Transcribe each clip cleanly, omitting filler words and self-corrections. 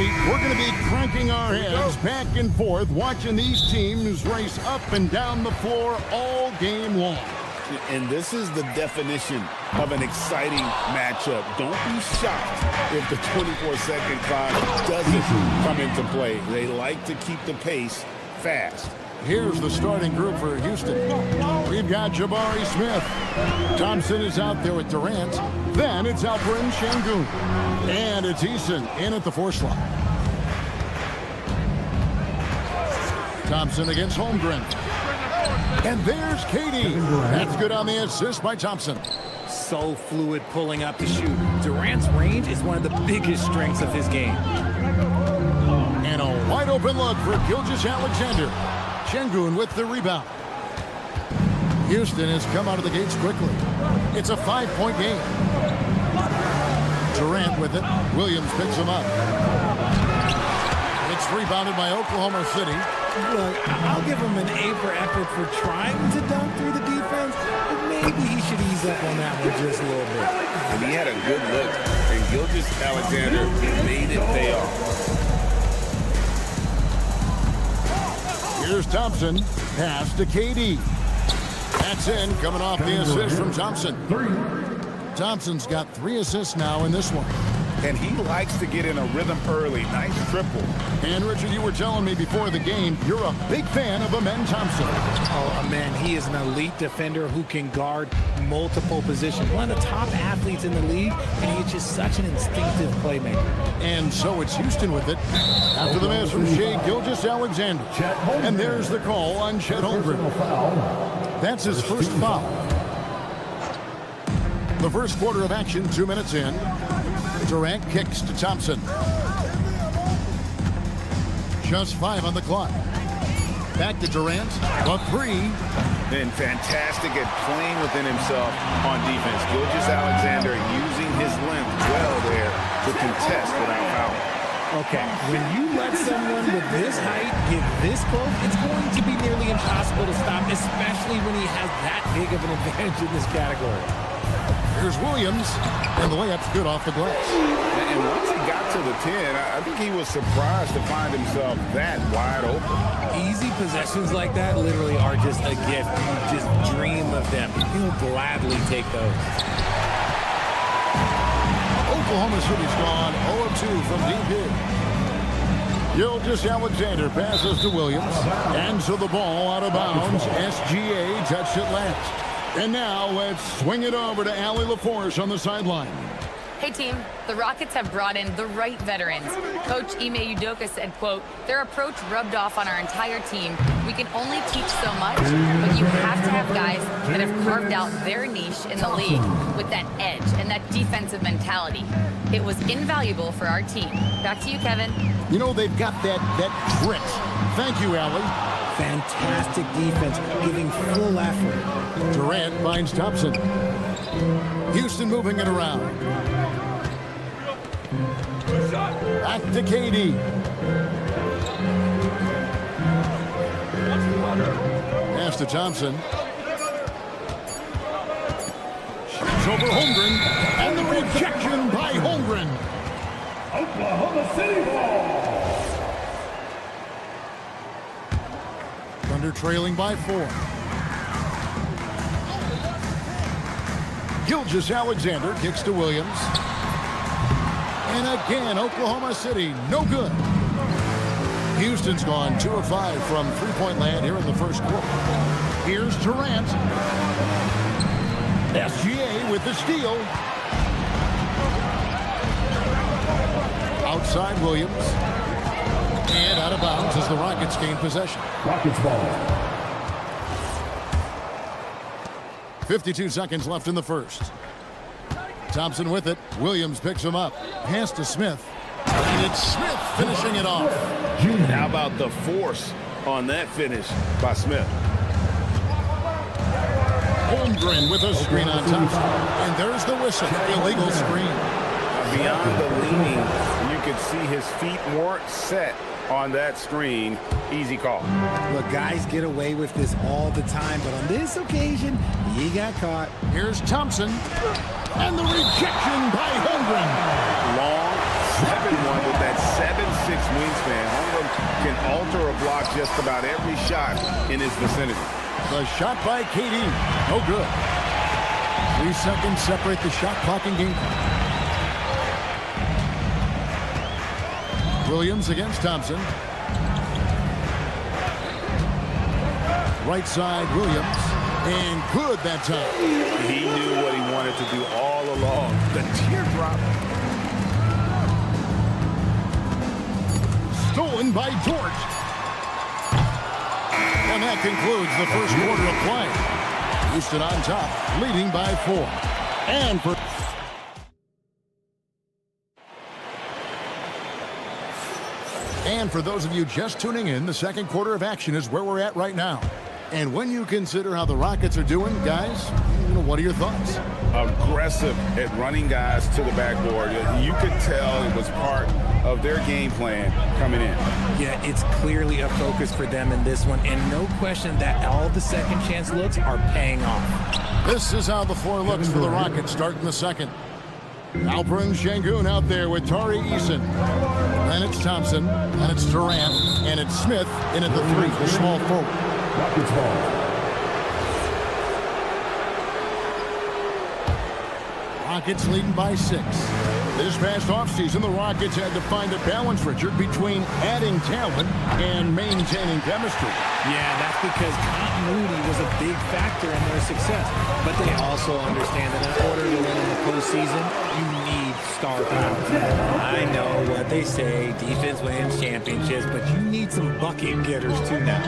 Cody, we're going to be cranking our heads back and forth, watching these teams race up and down the floor all game long. And this is the definition of an exciting matchup. Don't be shocked if the 24-second clock doesn't come into play. They like to keep the pace fast. Here's the starting group for Houston. We've got Jabari Smith. Thompson is out there with Durant. Then it's Alperen Sengun. And it's Eason in at the 4 slot. Thompson against Holmgren. And there's Katie. That's good on the assist by Thompson. So fluid pulling up to shoot. Durant's range is one of the biggest strengths of his game. And a wide open look for Gilgeous-Alexander. Sengun with the rebound. Houston has come out of the gates quickly. It's a 5-point game. Durant with it. Williams picks him up. It's rebounded by Oklahoma City. Look, I'll give him an A for effort for trying to dunk through the defense, but maybe he should ease up on that one just a little bit. And he had a good look, and Gilgeous-Alexander made it pay off. Here's Thompson. Pass to KD. That's in, coming off the assist from Thompson. Thompson's got 3 assists now in this one. And he likes to get in a rhythm early. Nice triple. And Richard, you were telling me before the game, you're a big fan of Amen Thompson. Oh, man, he is an elite defender who can guard multiple positions. One of the top athletes in the league, and he's just such an instinctive playmaker. And so it's Houston with it. After the miss from Shai Gilgeous-Alexander. And there's the call on Chet Holmgren. That's his first foul. The first quarter of action, 2 minutes in. Durant kicks to Thompson. Just 5 on the clock. Back to Durant. A 3. And fantastic at playing within himself on defense. Gilgeous-Alexander using his length well there to contest without fouling. Okay, when you let someone with this height get this close, it's going to be nearly impossible to stop, especially when he has that big of an advantage in this category. Here's Williams, and the layup's good off the glass. And once he got to the 10, I think he was surprised to find himself that wide open. Easy possessions like that literally are just a gift. You just dream of them. He'll gladly take those. Oklahoma City's gone 0-2 from deep here. Gilgeous-Alexander passes to Williams, and so the ball out of bounds. SGA touched it last. And now let's swing it over to Allie LaForce on the sideline. Hey team, the Rockets have brought in the right veterans. Coach Ime Udoka said, quote, their approach rubbed off on our entire team. We can only teach so much, but you have to have guys that have carved out their niche in the league with that edge and that defensive mentality. It was invaluable for our team. Back to you, Kevin. You know, they've got that grit. Thank you, Allie. Fantastic defense, giving full effort. Durant finds Thompson. Houston moving it around. Back to KD. Pass to Thompson. Shoots over Holmgren. And the rejection by Holmgren. Oklahoma City ball. Thunder trailing by 4. Gilgeous-Alexander kicks to Williams. And again, Oklahoma City, no good. Houston's gone 2 of 5 from three-point land here in the first quarter. Here's Durant. SGA with the steal. Outside Williams. And out of bounds as the Rockets gain possession. Rockets ball. 52 seconds left in the first. Thompson with it. Williams picks him up. Pass to Smith. And it's Smith finishing it off. How about the force on that finish by Smith? Holmgren with a screen on Thompson. And there's the whistle. Illegal screen. Beyond the leaning, you could see his feet weren't set on that screen. Easy call. Look, guys get away with this all the time, but on this occasion, he got caught. Here's Thompson. And the rejection by Holmgren. Long 7-1 with that 7 can alter or block just about every shot in his vicinity. The shot by KD. No good. 3 seconds separate the shot clock and game clock. Williams against Thompson. Right side, Williams. And good that time. He knew what he wanted to do all along. The teardrop. Stolen by George. And that concludes the first quarter of play. Houston on top, leading by 4. And for those of you just tuning in, the second quarter of action is where we're at right now. And when you consider how the Rockets are doing, guys, what are your thoughts? Aggressive at running guys to the backboard. You could tell it was part of their game plan coming in. Yeah, it's clearly a focus for them in this one, and no question that all the second chance looks are paying off. This is how the floor looks for the Rockets starting the second. Alperen Şengün out there with Tari Eason. Then it's Thompson, and it's Durant, and it's Smith in at the 3, the small forward. Rockets ball. Rockets leading by 6. This past offseason, the Rockets had to find a balance, Richard, between adding talent and maintaining chemistry. Yeah, that's because continuity was a big factor in their success. But they also understand that in order to win in the postseason, you need star power. I know what they say, defense wins championships, but you need some bucket getters too now.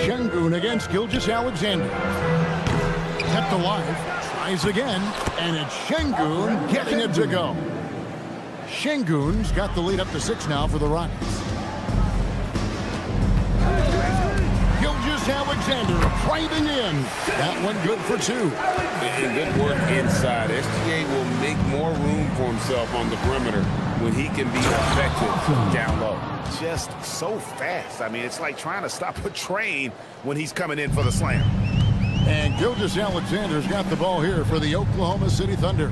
Şengün against Gilgeous-Alexander. Kept alive, tries again, and it's Şengün getting it to go. Şengün's got the lead up to 6 now for the Rockets. Gilgeous-Alexander driving in. That one good for 2. And good work inside. SGA will make more room for himself on the perimeter when he can be effective down low. Just so fast. I mean, it's like trying to stop a train when he's coming in for the slam. And Gilgeous-Alexander's got the ball here for the Oklahoma City Thunder.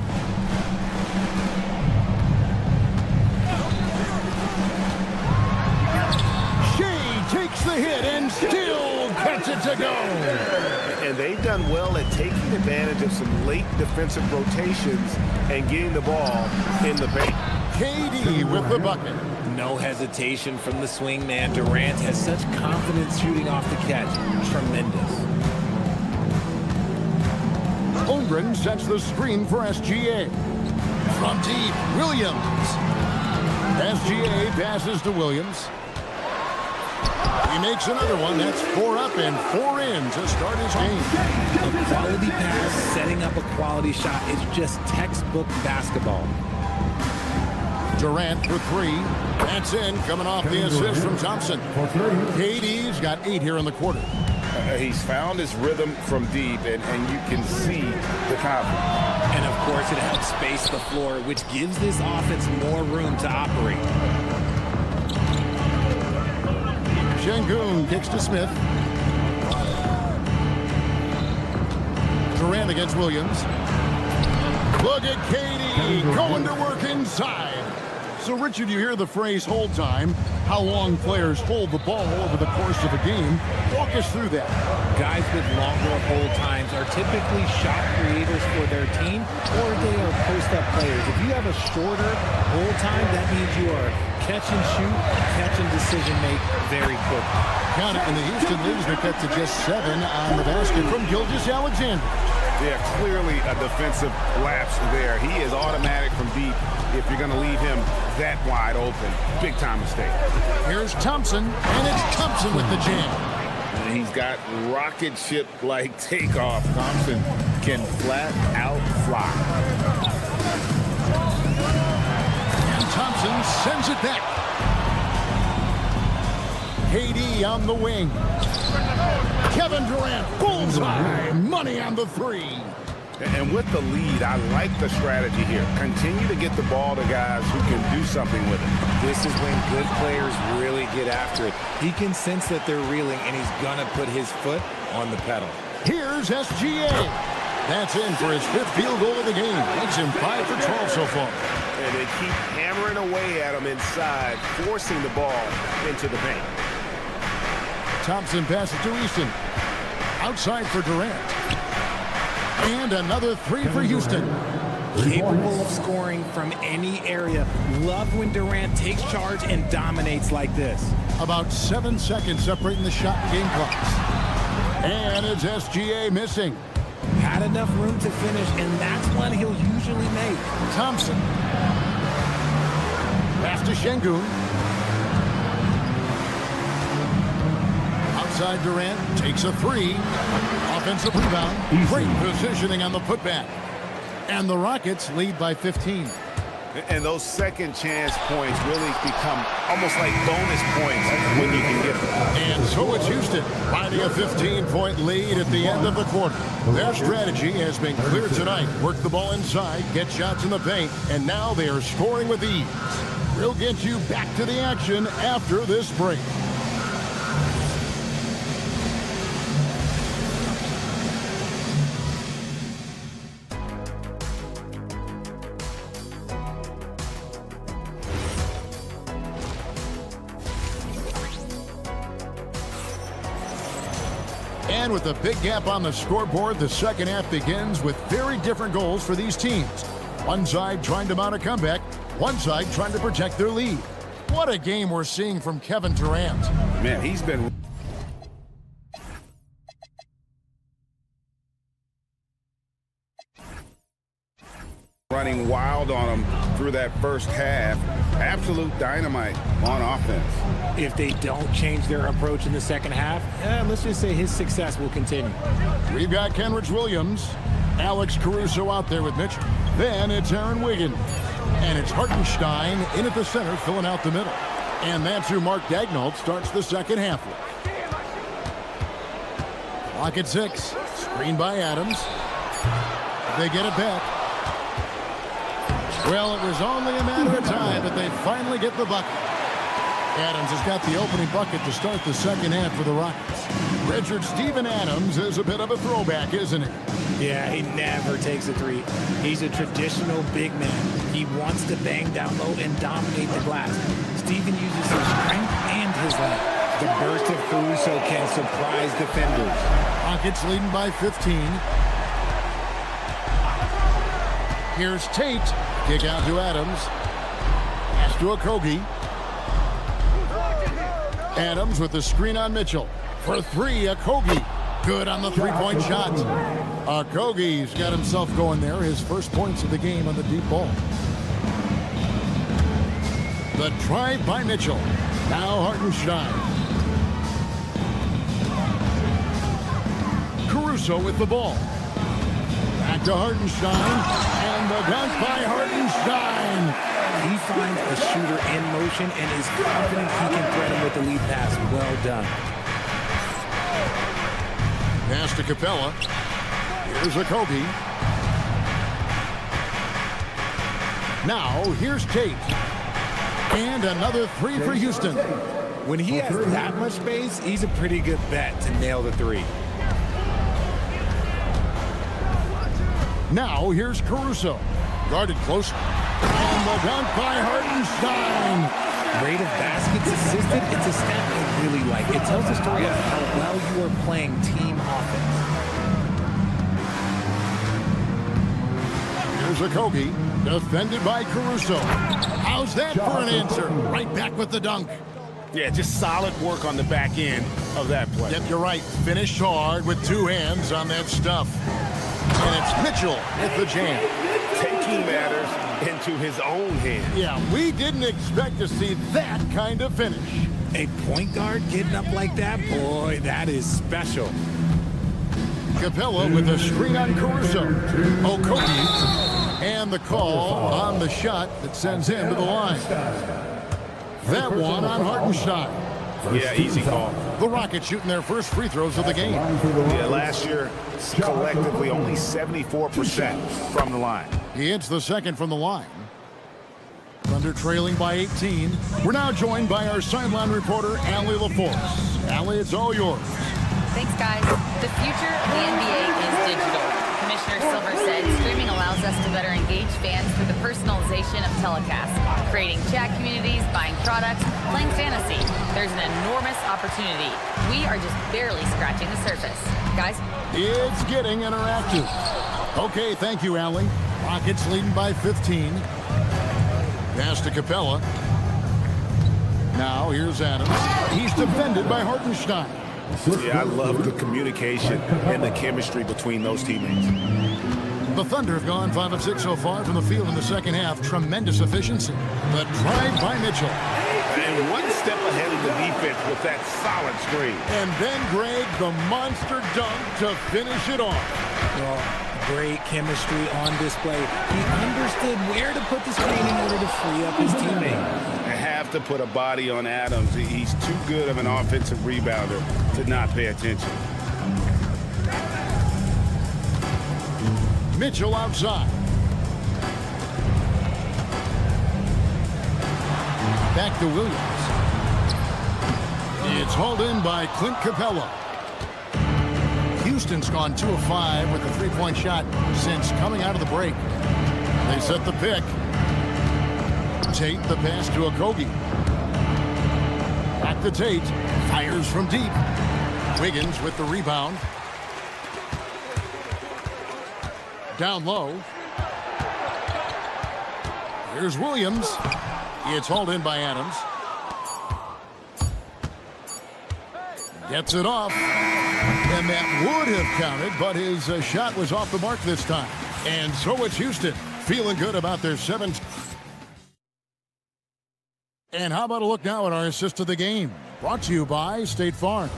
Shea takes the hit and still gets it to go. And they've done well at taking advantage of some late defensive rotations and getting the ball in the paint. KD with the bucket. No hesitation from the swing man. Durant has such confidence shooting off the catch. Tremendous. Holmgren sets the screen for SGA. From deep, Williams. SGA passes to Williams. He makes another one. That's 4 up and 4 in to start his game. A quality pass, setting up a quality shot. It's just textbook basketball. Durant for 3. That's in, coming off the assist from Thompson. KD's got 8 here in the quarter. He's found his rhythm from deep, and you can see the confidence. And, of course, it helps space the floor, which gives this offense more room to operate. Şengün kicks to Smith. Durant against Williams. Look at KD going to work inside. So, Richard, you hear the phrase hold time, how long players hold the ball over the course of a game. Walk us through that. Guys with longer hold times are typically shot creators for their team, or they are post-up players. If you have a shorter hold time, that means you are catch and shoot, catch and decision make very quickly. Count it, and the Houston leads are cut to just 7 on the basket from Gilgeous-Alexander. Yeah, clearly a defensive lapse there. He is automatic from deep if you're going to leave him that wide open. Big time mistake. Here's Thompson, and it's Thompson with the jam. And he's got rocket ship-like takeoff. Thompson can flat out fly. And Thompson sends it back. KD on the wing. Kevin Durant, bullseye, money on the 3. And with the lead, I like the strategy here. Continue to get the ball to guys who can do something with it. This is when good players really get after it. He can sense that they're reeling, and he's going to put his foot on the pedal. Here's SGA. That's in for his 5th field goal of the game. Makes him 5 for 12 so far. And they keep hammering away at him inside, forcing the ball into the paint. Thompson passes to Easton. Outside for Durant. And another 3 for Houston. Capable of scoring from any area. Love when Durant takes charge and dominates like this. About 7 seconds separating the shot and game clocks. And it's SGA missing. Had enough room to finish, and that's one he'll usually make. Thompson. Pass to Şengün. Outside Durant takes a 3. Offensive rebound. Great positioning on the putback. And the Rockets lead by 15. And those second chance points really become almost like bonus points when you can get them. And so it's Houston finding a 15-point lead at the end of the quarter. Their strategy has been clear tonight. Work the ball inside, get shots in the paint, and now they are scoring with ease. We'll get you back to the action after this break. And with a big gap on the scoreboard, the second half begins with very different goals for these teams. One side trying to mount a comeback, one side trying to protect their lead. What a game we're seeing from Kevin Durant. Man, he's been running wild on him through that first half. Absolute dynamite on offense. If they don't change their approach in the second half, let's just say his success will continue. We've got Kenrich Williams, Alex Caruso out there with Mitchell. Then it's Aaron Wiggins. And it's Hartenstein in at the center, filling out the middle. And that's who Mark Daigneault starts the second half with. Clock at 6. Screen by Adams. They get it back. Well, it was only a matter of time, but they finally get the bucket. Adams has got the opening bucket to start the second half for the Rockets. Richard Steven Adams is a bit of a throwback, isn't he? Yeah, he never takes a 3. He's a traditional big man. He wants to bang down low and dominate the glass. Steven uses his strength and his length. The burst of Caruso can surprise defenders. Rockets leading by 15. Here's Tate. Kick out to Adams. Pass to Okogie. Adams with the screen on Mitchell. For 3, Okogie. Good on the 3-point shot. Okogie's got himself going there. His first points of the game on the deep ball. The drive by Mitchell. Now Hartenstein. Caruso with the ball. Back to Hartenstein. And the dunk by Hartenstein. He finds a shooter in motion and is confident he can thread him with the lead pass. Well done. Pass to Capella. Here's Okogie. Now, here's Tate. And another 3 for Houston. When he has that much space, he's a pretty good bet to nail the 3. Now, here's Caruso. Guarded close. And the dunk by Hartenstein. Rate of baskets assisted, it's a stat I really like. It tells the story of how well you are playing team offense. Here's Okogie, defended by Caruso. How's that for an answer? Right back with the dunk. Yeah, just solid work on the back end of that play. Yep, you're right. Finished hard with 2 hands on that stuff. And it's Mitchell with the jam. Taking matters into his own hands. Yeah, we didn't expect to see that kind of finish. A point guard getting up like that, boy, that is special. Capella with a screen on Caruso. Okogie, and the call on the shot that sends him to the line. That one on Hartenstein. Yeah, easy call. The Rockets shooting their first free throws of the game. Yeah, last year, collectively, only 74% from the line. He hits the second from the line. Thunder trailing by 18. We're now joined by our sideline reporter, Allie LaForce. Allie, it's all yours. Thanks, guys. The future of the NBA is digital. Commissioner better engage fans through the personalization of telecasts, creating chat communities, buying products, playing fantasy. There's an enormous opportunity. We are just barely scratching the surface. Guys? It's getting interactive. Okay, thank you, Allie. Rockets leading by 15. Pass to Capella. Now here's Adams. He's defended by Hartenstein. Yeah, I love the communication and the chemistry between those teammates. The Thunder have gone 5 of 6 so far from the field in the second half. Tremendous efficiency. The drive by Mitchell. And one step ahead of the defense with that solid screen. And then Greg, the monster dunk to finish it off. Well, great chemistry on display. He understood where to put the screen in order to free up his teammate. I have to put a body on Adams. He's too good of an offensive rebounder to not pay attention. Mitchell outside. Back to Williams. It's hauled in by Clint Capella. Houston's gone 2 of 5 with a three-point shot since coming out of the break. They set the pick. Tate the pass to Okogie. Back to Tate. Fires from deep. Wiggins with the rebound. Down low. Here's Williams. It's hauled in by Adams. Gets it off. And that would have counted, but his shot was off the mark this time. And so it's Houston, feeling good about their 7th. And how about a look now at our assist of the game? Brought to you by State Farm.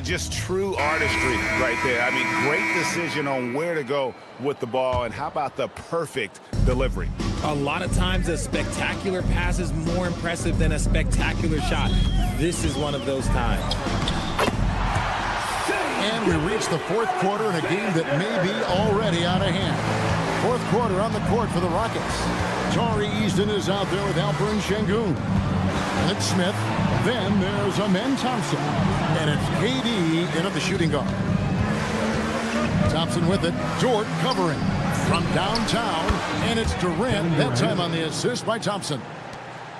Just true artistry right there. I mean, great decision on where to go with the ball, and how about the perfect delivery? A lot of times a spectacular pass is more impressive than a spectacular shot. This is one of those times. And we reach the 4th quarter in a game that may be already out of hand. 4th quarter on the court for the Rockets. Tari Easton is out there with Alperen Şengün. And it's Smith. Then there's Amen Thompson. And it's KD in at the shooting guard. Thompson with it. Dort covering from downtown. And it's Durant, that time on the assist by Thompson.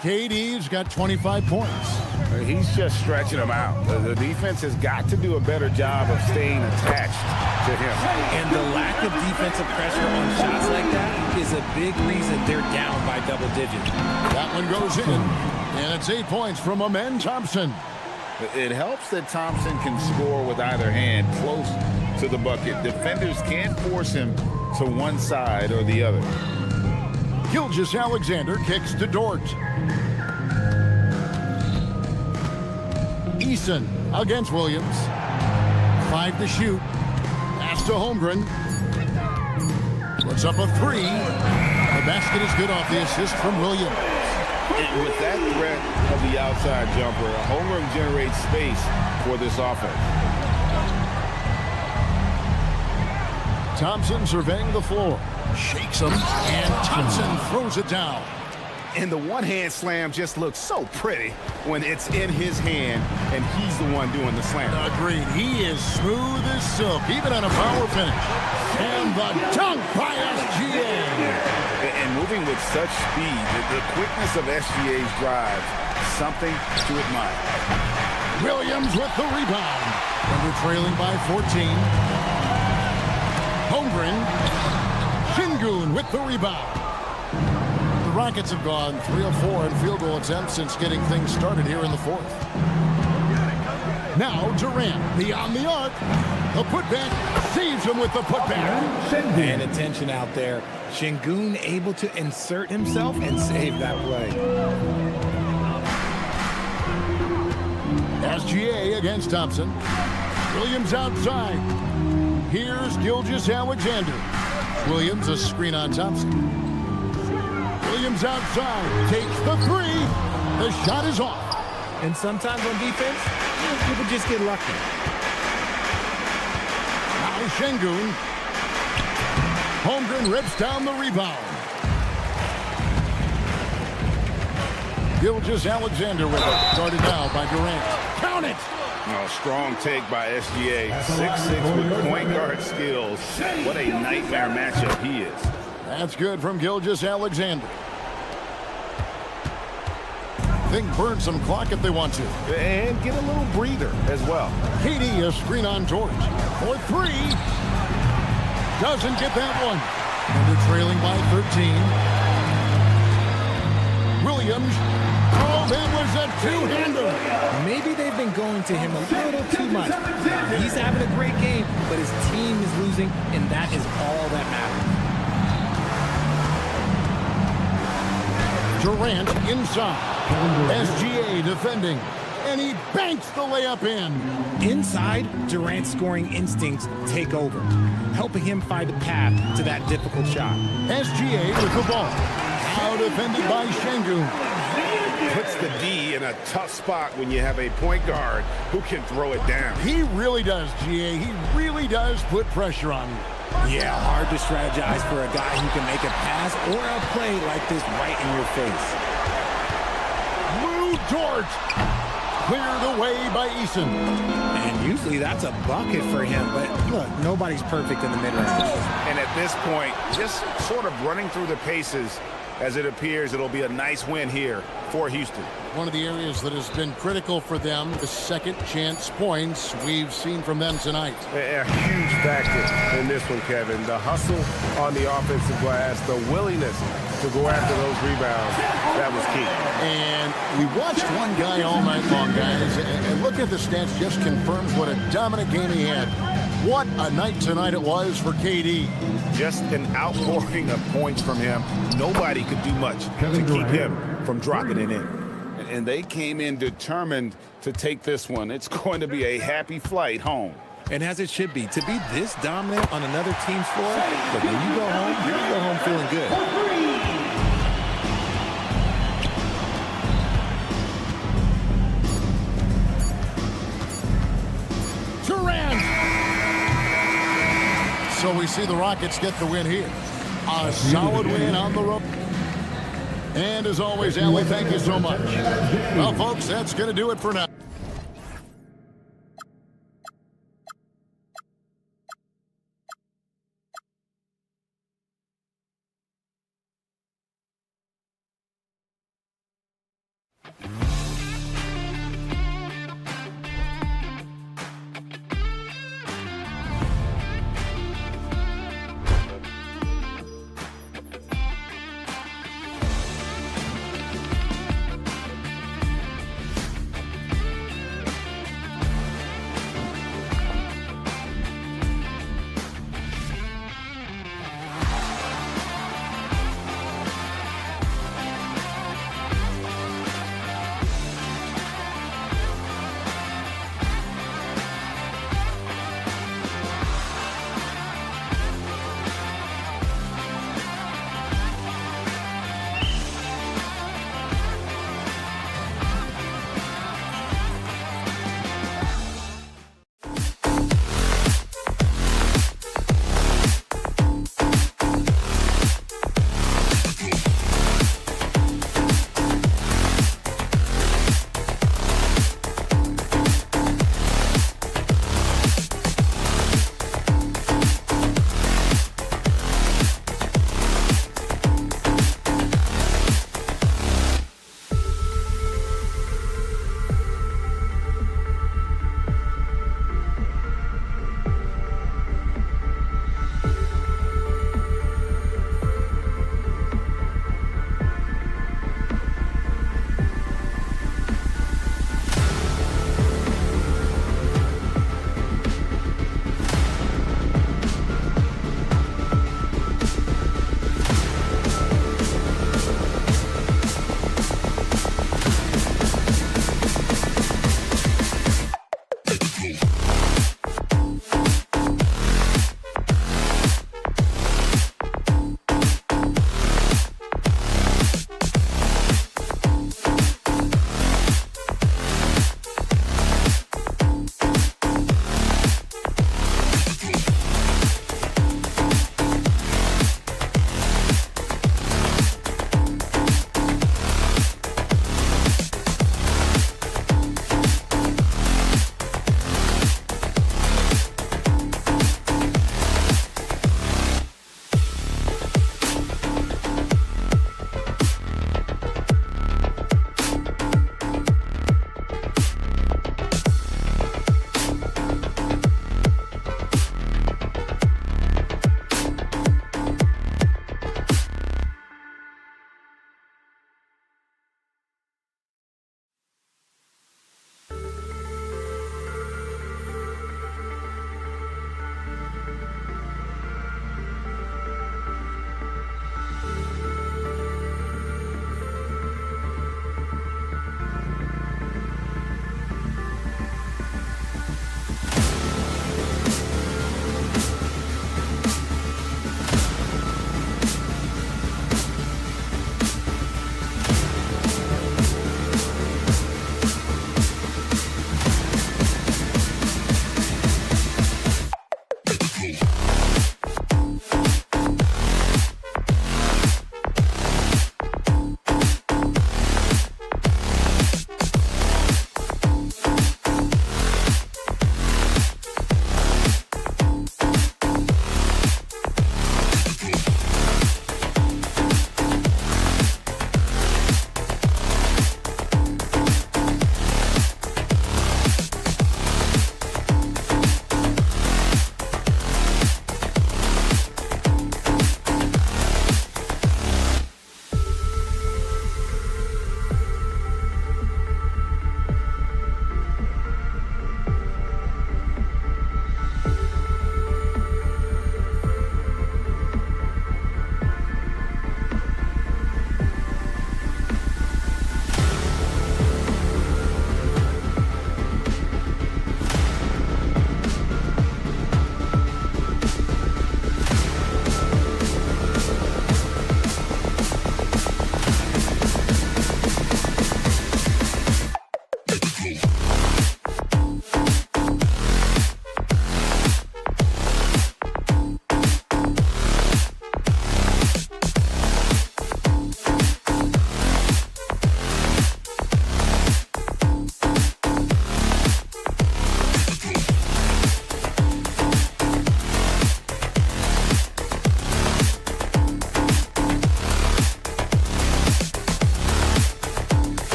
KD's got 25 points. He's just stretching them out. The defense has got to do a better job of staying attached to him. And the lack of defensive pressure on shots like that is a big reason they're down by double digits. That one goes in. And it's 8 points from Amen Thompson. It helps that Thompson can score with either hand close to the bucket. Defenders can't force him to one side or the other. Gilgeous-Alexander kicks to Dort. Eason against Williams. 5 to shoot. Pass to Holmgren. Puts up a 3. The basket is good off the assist from Williams. And with that threat of the outside jumper, Holmgren generates space for this offense. Thompson surveying the floor. Shakes him, and Thompson throws it down. And the one-hand slam just looks so pretty when it's in his hand and he's the one doing the slam. Agreed. He is smooth as silk, even on a power finish. And the dunk by SGA. And moving with such speed, the quickness of SGA's drive, something to admire. Williams with the rebound. And we're trailing by 14. Holmgren. Şengün with the rebound. The Rockets have gone 3 of 4 in field goal attempts since getting things started here in the 4th. Now Durant beyond the arc. The putback saves him with the putback. And attention out there. Şengün able to insert himself and save that play. SGA against Thompson. Williams outside. Here's Gilgeous-Alexander. Williams a screen on Thompson. Williams outside. Takes the 3. The shot is off. And sometimes on defense, people just get lucky. Now Şengün. Holmgren rips down the rebound. Gilgeous-Alexander with it. Guarded now by Durant. Count it! Strong take by SGA. 6'6" with point guard skills. What a nightmare matchup he is. That's good from Gilgeous-Alexander. Think burn some clock if they want to. And get a little breather as well. KD, a screen on George. For three. Doesn't get that one. And they're trailing by 13. Williams. Oh, that was a two-hander. Maybe they've been going to him a little too much. He's having a great game, but his team is losing, and that is all that matters. Durant inside. SGA defending. And he banks the layup in. Inside, Durant's scoring instincts take over, helping him find a path to that difficult shot. SGA with the ball. Now defended by Şengün. Puts the D in a tough spot when you have a point guard who can throw it down. He really does, GA. He really does put pressure on you. Yeah, hard to strategize for a guy who can make a pass or a play like this right in your face. Lou Dort. Cleared away by Eason. And usually that's a bucket for him, but look, nobody's perfect in the mid-range. And at this point, just sort of running through the paces, as it appears it'll be a nice win here for Houston. One of the areas that has been critical for them, the second chance points we've seen from them tonight. A huge factor in this one, Kevin. The hustle on the offensive glass, the willingness to go after those rebounds, that was key. And we watched one guy all night long, guys, and look at the stats, just confirms what a dominant game he had. What a night tonight it was for KD. Just an outpouring of points from him. Nobody could do much to keep him from dropping it in. And they came in determined to take this one. It's going to be a happy flight home. And as it should be, to be this dominant on another team's floor, but when you go home, you go home feeling good. Durant! So we see the Rockets get the win here. A solid win on the road. And as always, Allie, thank you so much. Well, folks, that's going to do it for now.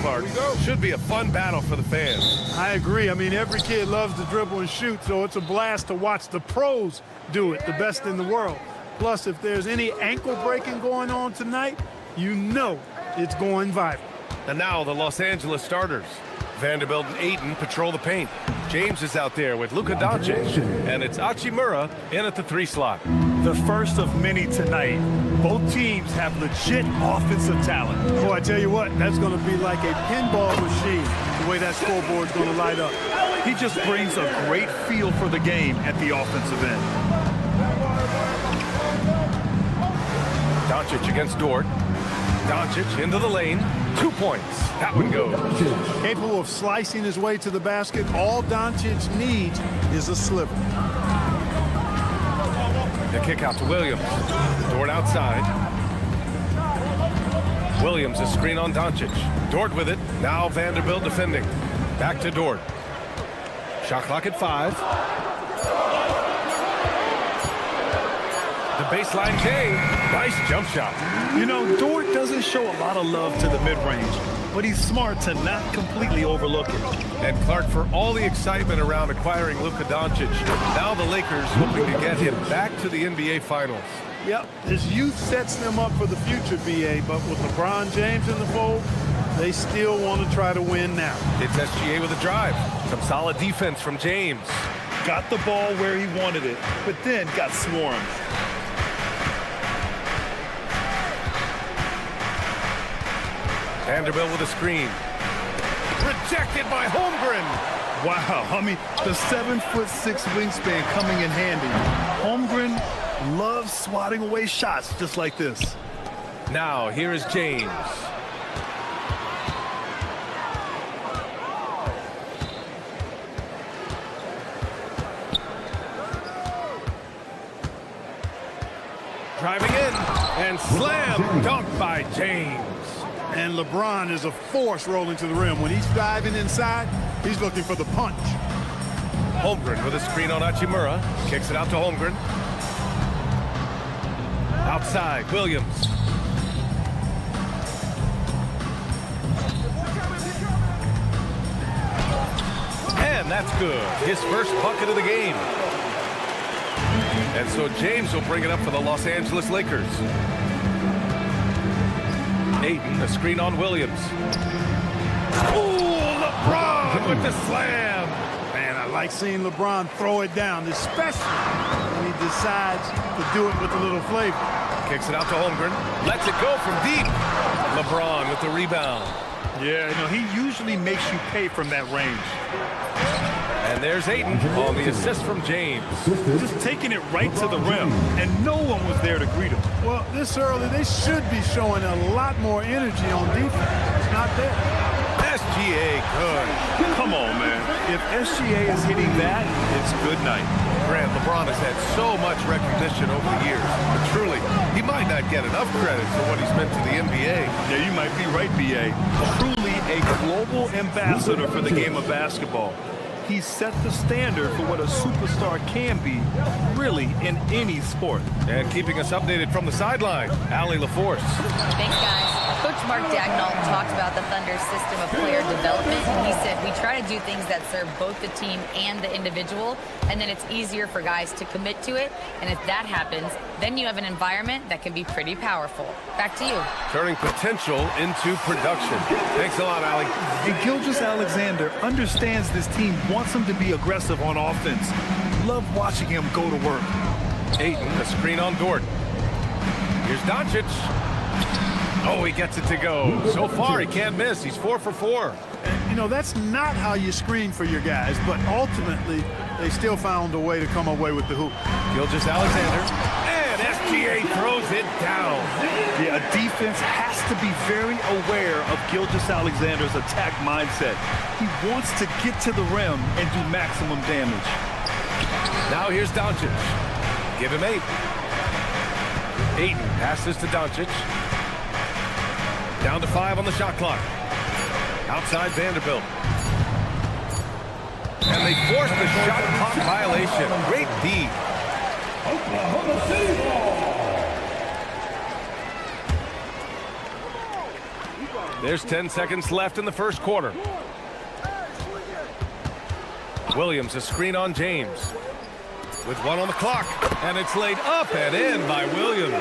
Clark. Should be a fun battle for the fans. I agree. I mean, every kid loves to dribble and shoot, so it's a blast to watch the pros do it, the best in the world. Plus, if there's any ankle breaking going on tonight, you know it's going viral. And now the Los Angeles starters. Vanderbilt and Ayton patrol the paint. James is out there with Luka Doncic, and it's Hachimura in at the 3 slot. The first of many tonight. Both teams have legit offensive talent. Oh, I tell you what, that's going to be like a pinball machine, the way that scoreboard's going to light up. He just brings a great feel for the game at the offensive end. Doncic against Dort. Doncic into the lane. 2 points. That one goes. Capable of slicing his way to the basket, all Doncic needs is a sliver. The kick out to Williams. Dort outside. Williams a screen on Doncic. Dort with it. Now Vanderbilt defending. Back to Dort. Shot clock at 5. The baseline K. Nice jump shot. You know, Dort doesn't show a lot of love to the mid-range, but he's smart to not completely overlook it. And Clark, for all the excitement around acquiring Luka Doncic, now the Lakers hoping to get him back to the NBA Finals. Yep, his youth sets them up for the future, BA, but with LeBron James in the fold, they still want to try to win now. It's SGA with a drive. Some solid defense from James. Got the ball where he wanted it, but then got swarmed. Vanderbilt with a screen. Rejected by Holmgren. Wow, I mean, the 7'6" wingspan coming in handy. Holmgren loves swatting away shots just like this. Now, here is James. Driving in, and slam dunk by James. And LeBron is a force rolling to the rim. When he's diving inside, he's looking for the punch. Holmgren with a screen on Hachimura. Kicks it out to Holmgren. Outside, Williams. And that's good. His first bucket of the game. And so James will bring it up for the Los Angeles Lakers. Ayton, a screen on Williams. Oh, LeBron with the slam. Man, I like seeing LeBron throw it down, especially when he decides to do it with a little flavor. Kicks it out to Holmgren. Lets it go from deep. LeBron with the rebound. Yeah, you know, he usually makes you pay from that range. And there's Ayton on the assist from James. Just taking it right to the rim, and no one was there to greet him. Well, this early, they should be showing a lot more energy on defense. It's not there. SGA good. Come on, man. If SGA is hitting that, it's good night. Grant, LeBron has had so much recognition over the years. But truly, he might not get enough credit for what he's meant to the NBA. Yeah, you might be right, BA. Truly a global ambassador for the game of basketball. He set the standard for what a superstar can be, really, in any sport. And keeping us updated from the sideline, Allie LaForce. Thanks, guys. Coach Mark Dagnall talked about the Thunder's system of player development. He said, we try to do things that serve both the team and the individual, and then it's easier for guys to commit to it. And if that happens, then you have an environment that can be pretty powerful. Back to you. Turning potential into production. Thanks a lot, Allie. And Gilgeous-Alexander understands this team wants him to be aggressive on offense. Love watching him go to work. Ayton, a screen on Dort. Here's Doncic. Oh, he gets it to go. So far, he can't miss. He's 4 for 4. And, you know, that's not how you screen for your guys, but ultimately, they still found a way to come away with the hoop. Gilgeous-Alexander. And SGA throws it down. Yeah, a defense has to be very aware of Gilgeous-Alexander's attack mindset. He wants to get to the rim and do maximum damage. Now here's Doncic. Give him 8. Ayton passes to Doncic. Down to 5 on the shot clock. Outside Vanderbilt. And they force the shot clock violation. Great D. Oklahoma City ball. There's 10 seconds left in the first quarter. Williams, a screen on James. With 1 on the clock, and it's laid up and in by Williams.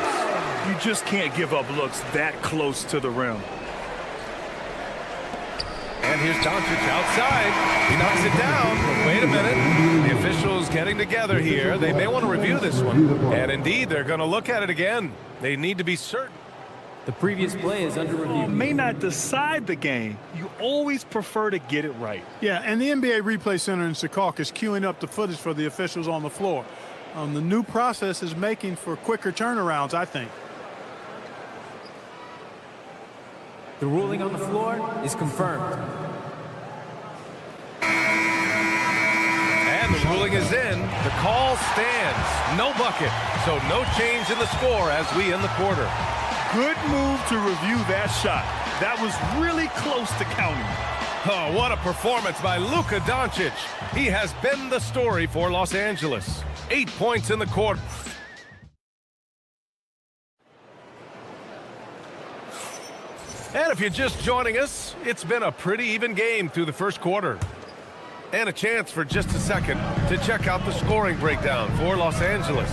You just can't give up looks that close to the rim. And here's Doncic outside. He knocks it down. Wait a minute. The officials getting together here. They may want to review this one. And indeed, they're going to look at it again. They need to be certain. The previous play is under review. May not decide the game. You always prefer to get it right. Yeah, and the NBA Replay Center in Secaucus is queuing up the footage for the officials on the floor. The new process is making for quicker turnarounds, I think. The ruling on the floor is confirmed. And the ruling is in. The call stands. No bucket. So no change in the score as we end the quarter. Good move to review that shot. That was really close to counting. Oh, what a performance by Luka Doncic. He has been the story for Los Angeles. 8 points in the quarter. And if you're just joining us, it's been a pretty even game through the first quarter. And a chance for just a second to check out the scoring breakdown for Los Angeles.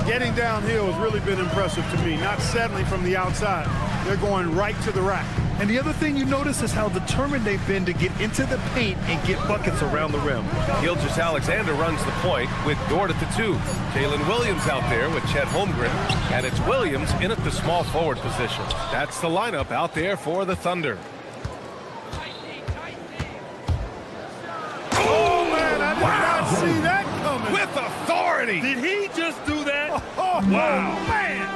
Getting downhill has really been impressive to me, not settling from the outside. They're going right to the rack. And the other thing you notice is how determined they've been to get into the paint and get buckets around the rim. Gilgeous-Alexander runs the point with Dort at the 2. Jalen Williams out there with Chet Holmgren. And it's Williams in at the small forward position. That's the lineup out there for the Thunder. Oh, man, I did not see that coming. With authority. Did he just do that? Oh, wow, man.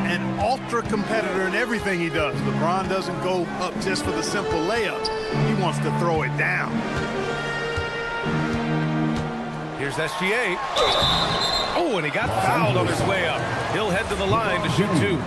An ultra competitor in everything he does. LeBron doesn't go up just for the simple layup. He wants to throw it down. Here's SGA. Oh, and he got fouled on his way up. He'll head to the line to shoot 2.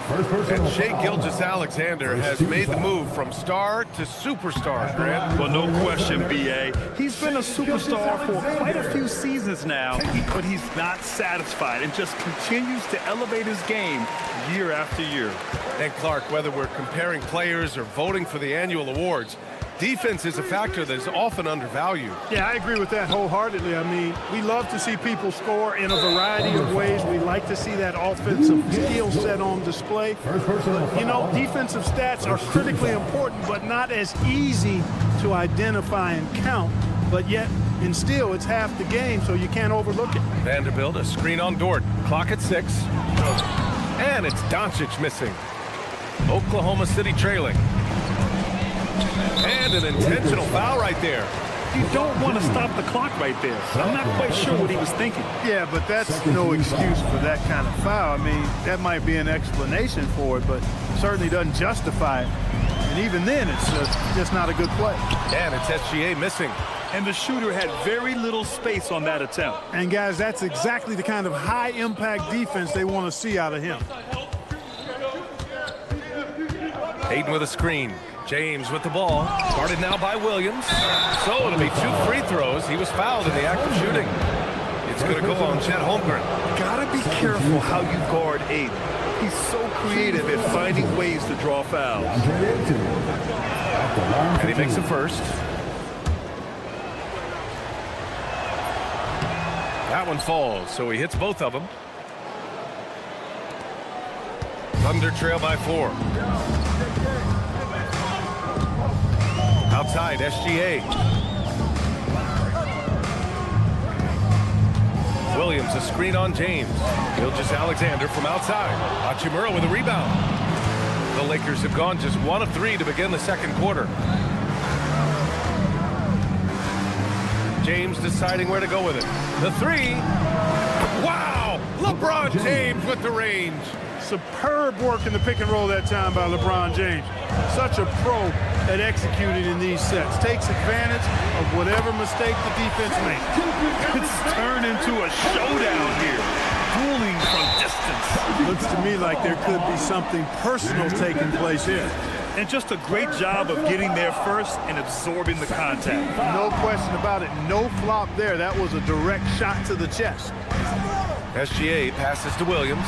And Shai Gilgeous-Alexander has made the move from star to superstar, Grant. Well, no question, B.A. He's been a superstar for quite a few seasons now, but he's not satisfied and just continues to elevate his game year after year. And Clark, whether we're comparing players or voting for the annual awards, defense is a factor that is often undervalued. Yeah, I agree with that wholeheartedly. I mean, we love to see people score in a variety of ways. We like to see that offensive skill set on display. You know, defensive stats are critically important, but not as easy to identify and count. But yet, and still, it's half the game, so you can't overlook it. Vanderbilt, a screen on Dort. Clock at 6. And it's Doncic missing. Oklahoma City trailing. And an intentional foul right there. You don't want to stop the clock right there. I'm not quite sure what he was thinking. Yeah, but that's no excuse for that kind of foul. I mean, that might be an explanation for it, but certainly doesn't justify it. And even then, it's just not a good play. And it's SGA missing. And the shooter had very little space on that attempt. And, guys, that's exactly the kind of high-impact defense they want to see out of him. Hayden with a screen. James with the ball. Guarded now by Williams. So it'll be 2 free throws. He was fouled in the act of shooting. It's going to go on Chet Holmgren. Gotta be careful how you guard Aiden. He's so creative at finding ways to draw fouls. And he makes the first. That one falls, so he hits both of them. Thunder trail by 4. Outside, SGA. Williams, a screen on James. Gilgeous-Alexander from outside. Hachimura with a rebound. The Lakers have gone just 1 of 3 to begin the second quarter. James deciding where to go with it. The 3. Wow! LeBron James with the range. Superb work in the pick and roll that time by LeBron James. Such a pro at executing in these sets. Takes advantage of whatever mistake the defense makes. It's turned into a showdown here. Dueling from distance. Looks to me like there could be something personal taking place here. And just a great job of getting there first and absorbing the contact. No question about it. No flop there. That was a direct shot to the chest. SGA passes to Williams.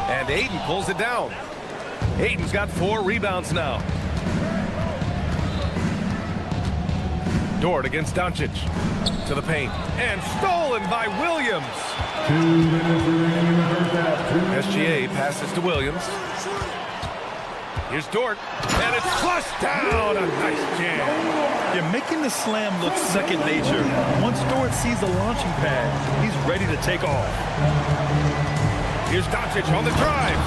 And Aiden pulls it down. Ayton's got 4 rebounds now. Dort against Doncic. To the paint. And stolen by Williams. 2 minutes remaining in the first half. SGA passes to Williams. Here's Dort. And it's flushed down. A nice jam. You're making the slam look second nature. Once Dort sees the launching pad, he's ready to take off. Here's Doncic on the drive.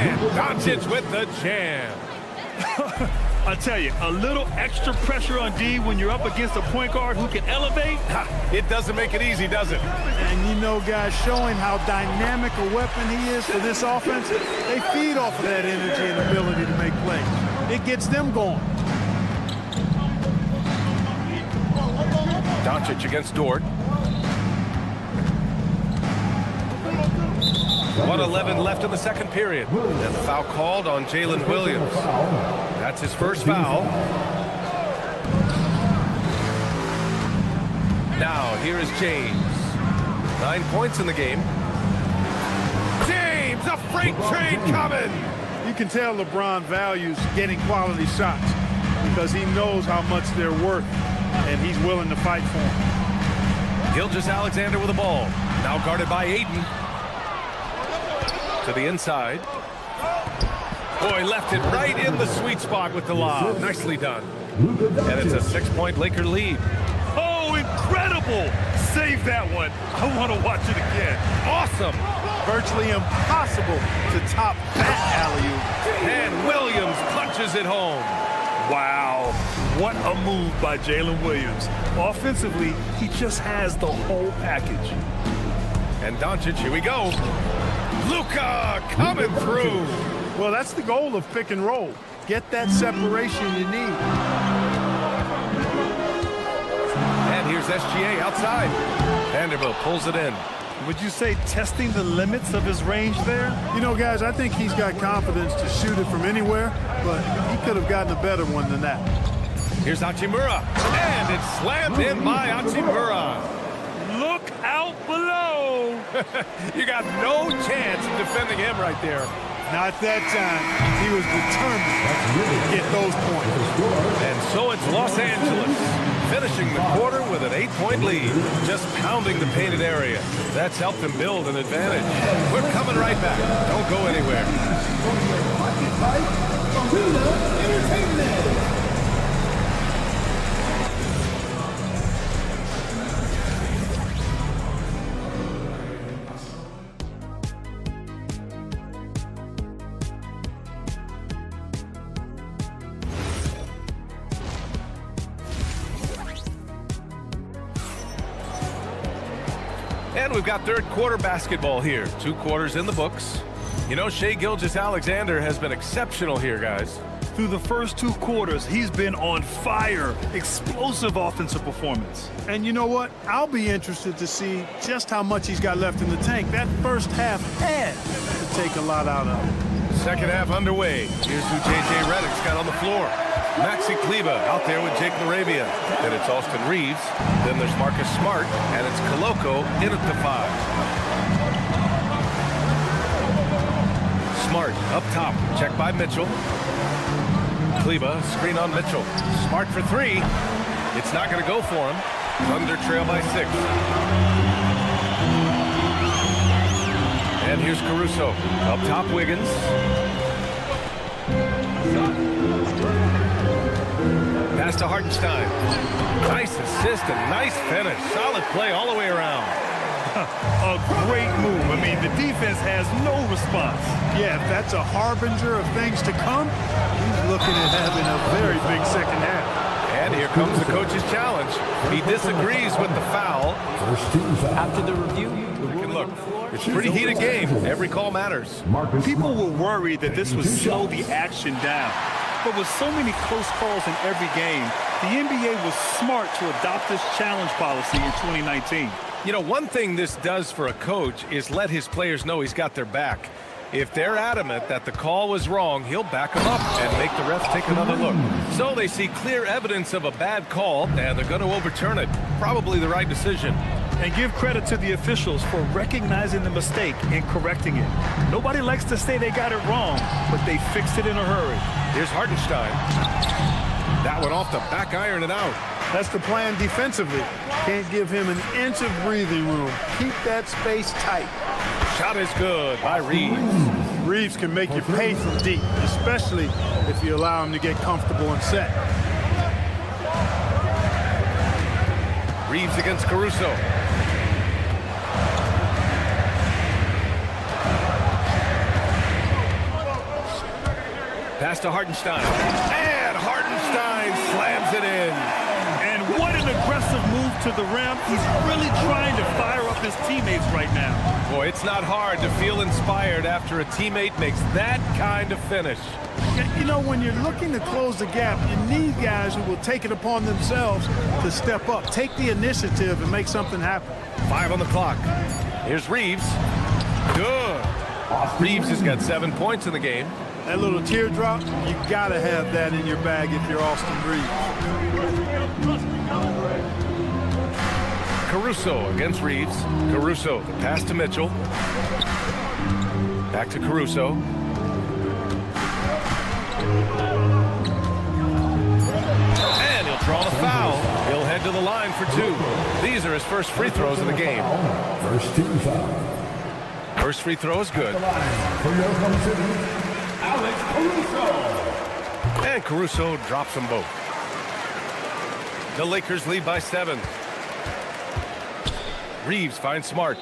And Doncic with the jam. I tell you, a little extra pressure on D when you're up against a point guard who can elevate. It doesn't make it easy, does it? And you know, guys, showing how dynamic a weapon he is for this offense, they feed off of that energy and ability to make plays. It gets them going. Doncic against Dort. 1:11 left in the second period. And the foul called on Jalen Williams. That's his first foul. Now, here is James. 9 points in the game. James, a freight train coming! You can tell LeBron values getting quality shots because he knows how much they're worth, and he's willing to fight for them. Gilgeous-Alexander with the ball. Now guarded by Ayton. To the inside. Boy, left it right in the sweet spot with the lob. Nicely done. And it's a 6-point Laker lead. Oh, incredible! Save that one. I want to watch it again. Awesome. Virtually impossible to top that alley-oop. And Williams punches it home. Wow, what a move by Jalen Williams. Offensively, he just has the whole package. And Doncic, here we go. Luka coming through. Well, that's the goal of pick and roll. Get that separation you need. And here's SGA outside. Vanderbilt pulls it in. Would you say testing the limits of his range there? You know, guys, I think he's got confidence to shoot it from anywhere, but he could have gotten a better one than that. Here's Hachimura. And it's slammed in by Hachimura. Look out below. You got no chance of defending him right there. Not that time. He was determined to get those points. And so it's Los Angeles, finishing the quarter with an 8-point lead, just pounding the painted area. That's helped them build an advantage. We're coming right back. Don't go anywhere. And we've got third quarter basketball here. 2 quarters in the books. You know, Shai Gilgeous-Alexander has been exceptional here, guys. Through the first 2 quarters, he's been on fire. Explosive offensive performance. And you know what? I'll be interested to see just how much he's got left in the tank. That first half had to take a lot out of him. Second half underway. Here's who J.J. Redick's got on the floor. Maxi Kleba out there with Jake LaRavia. Then it's Austin Reeves. Then there's Marcus Smart. And it's Koloko in at the 5. Smart up top. Checked by Mitchell. Kleba, screen on Mitchell. Smart for 3. It's not going to go for him. Thunder trail by 6. And here's Caruso. Up top, Wiggins. Pass to Hartenstein. Nice assist and nice finish. Solid play all the way around. A great move. I mean, the defense has no response. Yeah, if that's a harbinger of things to come, he's looking at having a very big second half. And here comes the coach's challenge. He disagrees with the foul. After the review, Look, it's a pretty heated game. Every call matters. People were worried that this would slow the action down. But with so many close calls in every game, the NBA was smart to adopt this challenge policy in 2019. You know, one thing this does for a coach is let his players know he's got their back. If they're adamant that the call was wrong, he'll back them up and make the refs take another look. So they see clear evidence of a bad call, and they're going to overturn it. Probably the right decision. And give credit to the officials for recognizing the mistake and correcting it. Nobody likes to say they got it wrong, but they fixed it in a hurry. Here's Hartenstein. That one off the back iron and out. That's the plan defensively. Can't give him an inch of breathing room. Keep that space tight. Shot is good by Reeves. Reeves can make you pay from deep, especially if you allow him to get comfortable and set. Reeves against Caruso. Pass to Hartenstein. And Hartenstein slams it in. And what an aggressive move to the rim. He's really trying to fire up his teammates right now. Boy, it's not hard to feel inspired after a teammate makes that kind of finish. You know, when you're looking to close the gap, you need guys who will take it upon themselves to step up, take the initiative, and make something happen. 5 on the clock. Here's Reeves. Good. Reeves has got 7 points in the game. That little teardrop, you gotta have that in your bag if you're Austin Reeves. Caruso against Reeves. Caruso, the pass to Mitchell. Back to Caruso. And he'll draw the foul. He'll head to the line for 2. These are his first free throws of the game. First team foul. First free throw is good. For Oklahoma City, Alex Caruso. And Caruso drops them both. The Lakers lead by 7. Reeves finds Smart.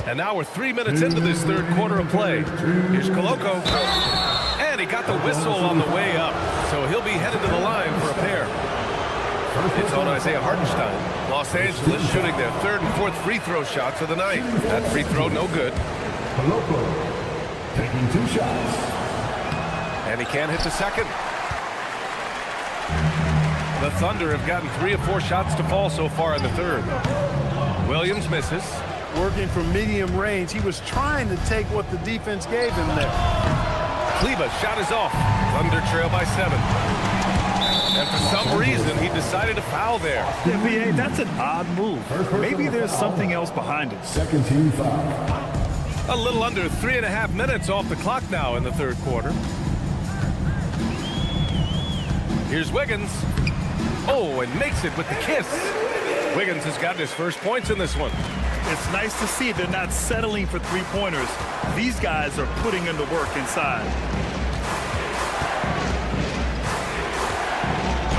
And now we're 3 minutes into this third quarter of play. Here's Koloko. And he got the whistle on the way up. So he'll be headed to the line for a pair. It's on Isaiah Hartenstein. Los Angeles shooting their 3rd and 4th free throw shots of the night. That free throw no good. Koloko taking 2 shots. And he can't hit the second. The Thunder have gotten 3 of 4 shots to fall so far in the third. Williams misses. Working from medium range, he was trying to take what the defense gave him there. Kleber's shot is off. Thunder trail by 7. And for some reason, he decided to foul there. Yeah, B.A., that's an odd move. Maybe there's something else behind it. Second team foul. A little under 3.5 minutes off the clock now in the third quarter. Here's Wiggins. Oh, and makes it with the kiss. Wiggins has gotten his first points in this one. It's nice to see they're not settling for three-pointers. These guys are putting in the work inside.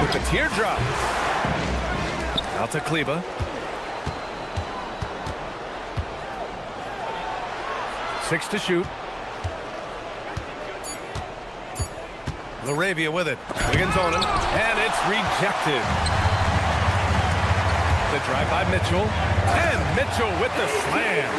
With the teardrop. Out to Kleber. Six to shoot. Laravia with it. Wiggins on him. And it's rejected. The drive by Mitchell. And Mitchell with the slam.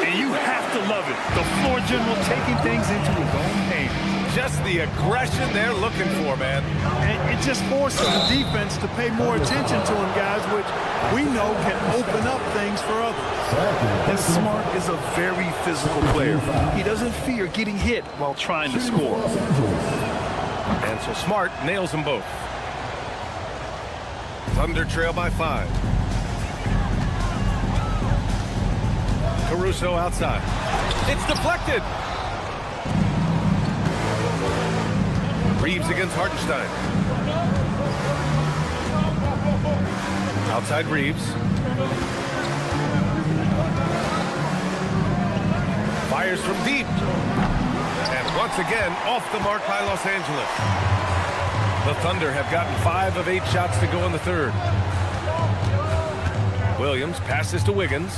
And you have to love it. The floor general taking things into his own hands. Just the aggression they're looking for, man. And it just forces the defense to pay more attention to him, guys, which we know can open up things for others. And Smart is a very physical player. He doesn't fear getting hit while trying to score. And so Smart nails them both. Thunder trail by 5. Caruso outside. It's deflected. Reeves against Hartenstein. Outside Reeves. Fires from deep. And once again, off the mark by Los Angeles. The Thunder have gotten 5 of 8 shots to go in the third. Williams passes to Wiggins.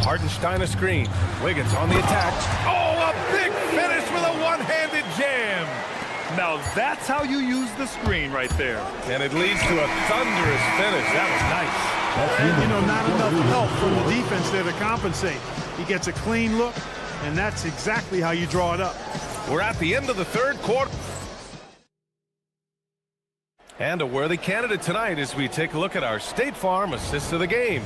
Hartenstein a screen. Wiggins on the attack. Oh, a big finish with a one-handed jam. Now that's how you use the screen right there. And it leads to a thunderous finish. That was nice. And, you know, not enough help from the defense there to compensate. He gets a clean look, and that's exactly how you draw it up. We're at the end of the third quarter. And a worthy candidate tonight as we take a look at our State Farm assist of the game.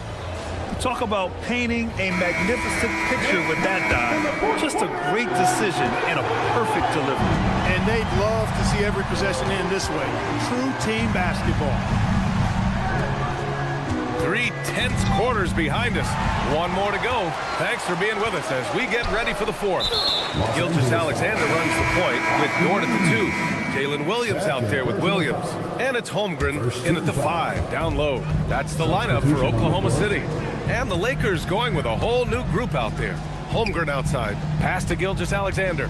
Talk about painting a magnificent picture with that dive. Just a great decision and a perfect delivery. And they'd love to see every possession end this way. True team basketball. 3 tense quarters behind us. One more to go. Thanks for being with us as we get ready for the fourth. Gilgeous-Alexander runs the point with Dort at the 2. Jalen Williams out there with Williams. And it's Holmgren in at the 5, down low. That's the lineup for Oklahoma City. And the Lakers going with a whole new group out there. Holmgren outside. Pass to Gilgeous-Alexander.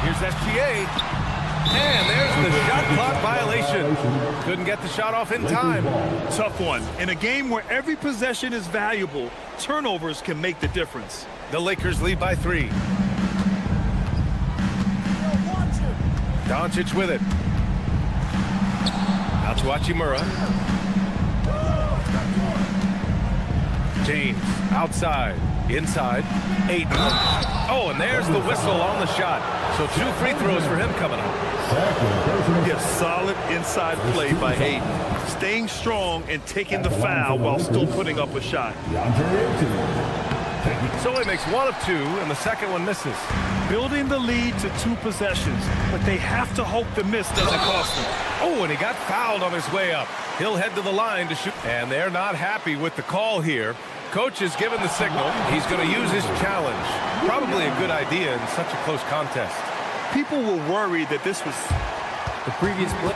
Here's SGA. And there's the shot clock violation. Couldn't get the shot off in time. Tough one. In a game where every possession is valuable, turnovers can make the difference. The Lakers lead by 3. Doncic with it. Out to Hachimura. James outside. Inside. Ayton. Oh, and there's the whistle on the shot. So 2 free throws for him coming up. Yes, solid inside play by Ayton. Staying strong and taking the foul while still putting up a shot. So he makes 1 of 2, and the second one misses. Building the lead to 2 possessions, but they have to hope the miss doesn't cost them. Oh, and he got fouled on his way up. He'll head to the line to shoot. And they're not happy with the call here. Coach has given the signal. He's going to use his challenge. Probably a good idea in such a close contest. People were worried that this was The previous play.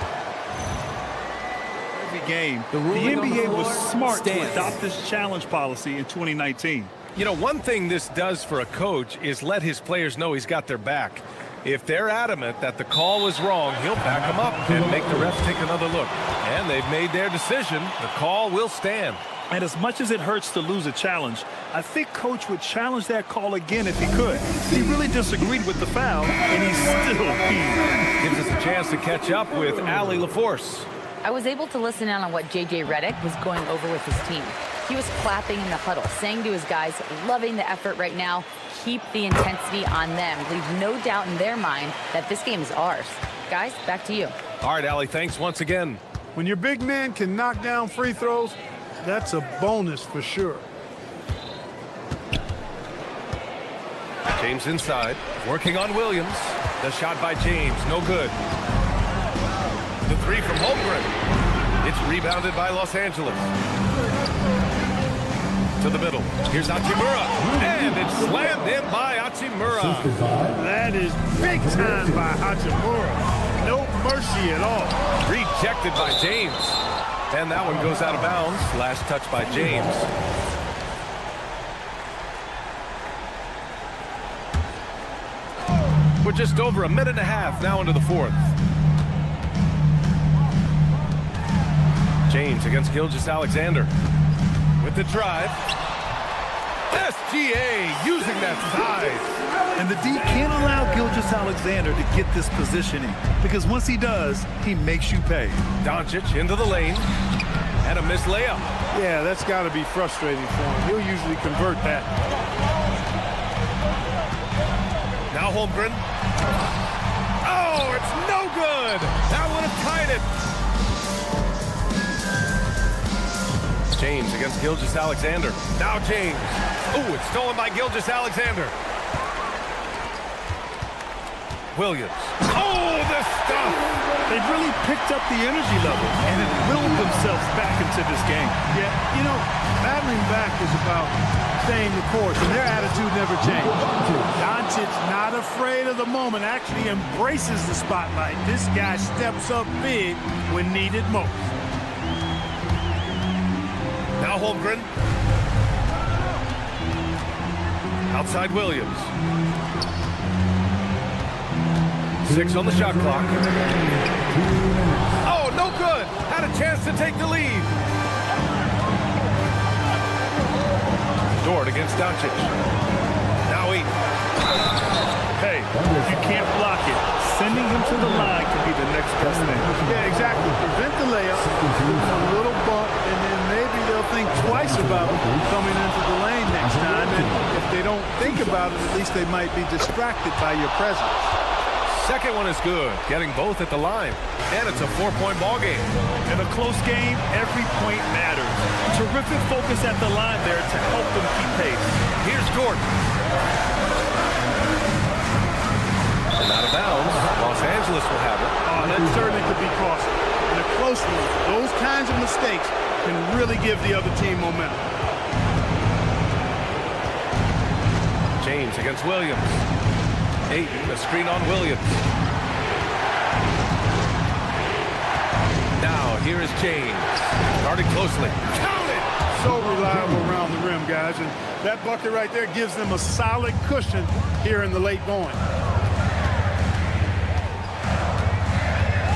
every game. The The ruling on the NBA was floor smart stands. to adopt this challenge policy in 2019. You know, one thing this does for a coach is let his players know he's got their back. If they're adamant that the call was wrong, he'll back them up and make the refs take another look. And they've made their decision. The call will stand. And as much as it hurts to lose a challenge, I think Coach would challenge that call again if he could. He really disagreed with the foul, and he's still keen. Gives us a chance to catch up with Allie LaForce. I was able to listen in on what J.J. Redick was going over with his team. He was clapping in the huddle, saying to his guys, loving the effort right now, keep the intensity on them. Leave no doubt in their mind that this game is ours. Guys, back to you. All right, Allie, thanks once again. When your big man can knock down free throws, that's a bonus for sure. James inside, working on Williams. The shot by James, no good. The 3 from Holmgren. It's rebounded by Los Angeles. To the middle. Here's Hachimura. And it's slammed in by Hachimura. That is big time by Hachimura. No mercy at all. Rejected by James. And that one goes out of bounds. Last touch by James. We're just over a minute and a half now into the fourth. James against Gilgeous-Alexander with the drive. SGA using that size. And the D can't allow Gilgeous-Alexander to get this positioning, because once he does, he makes you pay. Doncic into the lane. And a missed layup. Yeah, that's got to be frustrating for him. He'll usually convert that. Now Holmgren. Oh, it's no good. That would have tied it. James against Gilgeous-Alexander. Now James. Oh, it's stolen by Gilgeous-Alexander. Williams. Oh, the stuff. They've really picked up the energy level and have willed themselves back into this game. Yeah, you know, battling back is about staying the course, and their attitude never changed. Doncic, not afraid of the moment, actually embraces the spotlight. This guy steps up big when needed most. Now Holmgren. Outside Williams. 6 on the shot clock. Oh, no good. Had a chance to take the lead. Dort against Doncic. Now Ayton. Hey, if you can't block it, sending him to the line could be the next best thing. Yeah, exactly. Prevent the layup, a little bump, and then maybe they'll think twice about coming into the lane next time. And if they don't think about it, at least they might be distracted by your presence. Second one is good, getting both at the line. And it's a 4-point ball game. In a close game, every point matters. Terrific focus at the line there to help them keep pace. Here's Dort. And out of bounds. Angeles will have it. Oh, that certainly could be costly. In a close one, those kinds of mistakes can really give the other team momentum. James against Williams. Ayton, a screen on Williams. Now, here is James. Guarded closely. Count it! So reliable around the rim, guys. And that bucket right there gives them a solid cushion here in the late going.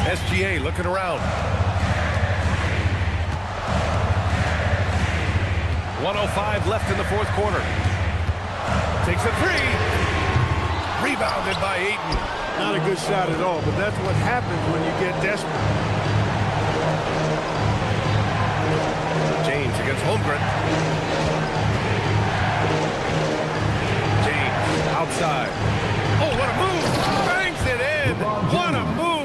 SGA looking around. 1:05 left in the fourth quarter. Takes a three. Rebounded by Ayton. Not a good shot at all, but that's what happens when you get desperate. James against Holmgren. James outside. Oh, what a move! Bangs it in! What a move!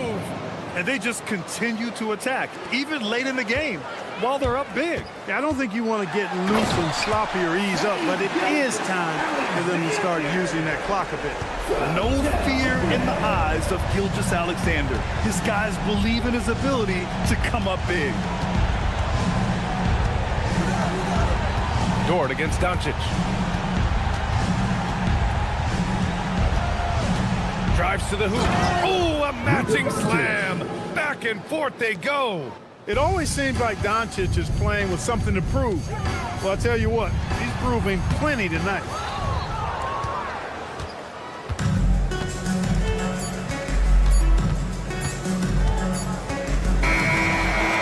And they just continue to attack, even late in the game, while they're up big. I don't think you want to get loose and sloppy or ease up, but it is time for them to start using that clock a bit. No fear in the eyes of Gilgeous-Alexander. His guys believe in his ability to come up big. Dort against Doncic. Drives to the hoop. Oh, a matching slam. Back and forth they go. It always seems like Doncic is playing with something to prove. Well, I'll tell you what, he's proving plenty tonight.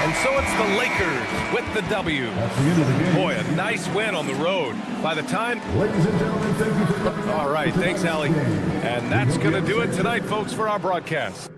And so it's the Lakers with the W. Boy, a nice win on the road. By the time... Ladies and gentlemen, thank you for coming. All right, thanks, Allie. And that's going to do it tonight, folks, for our broadcast.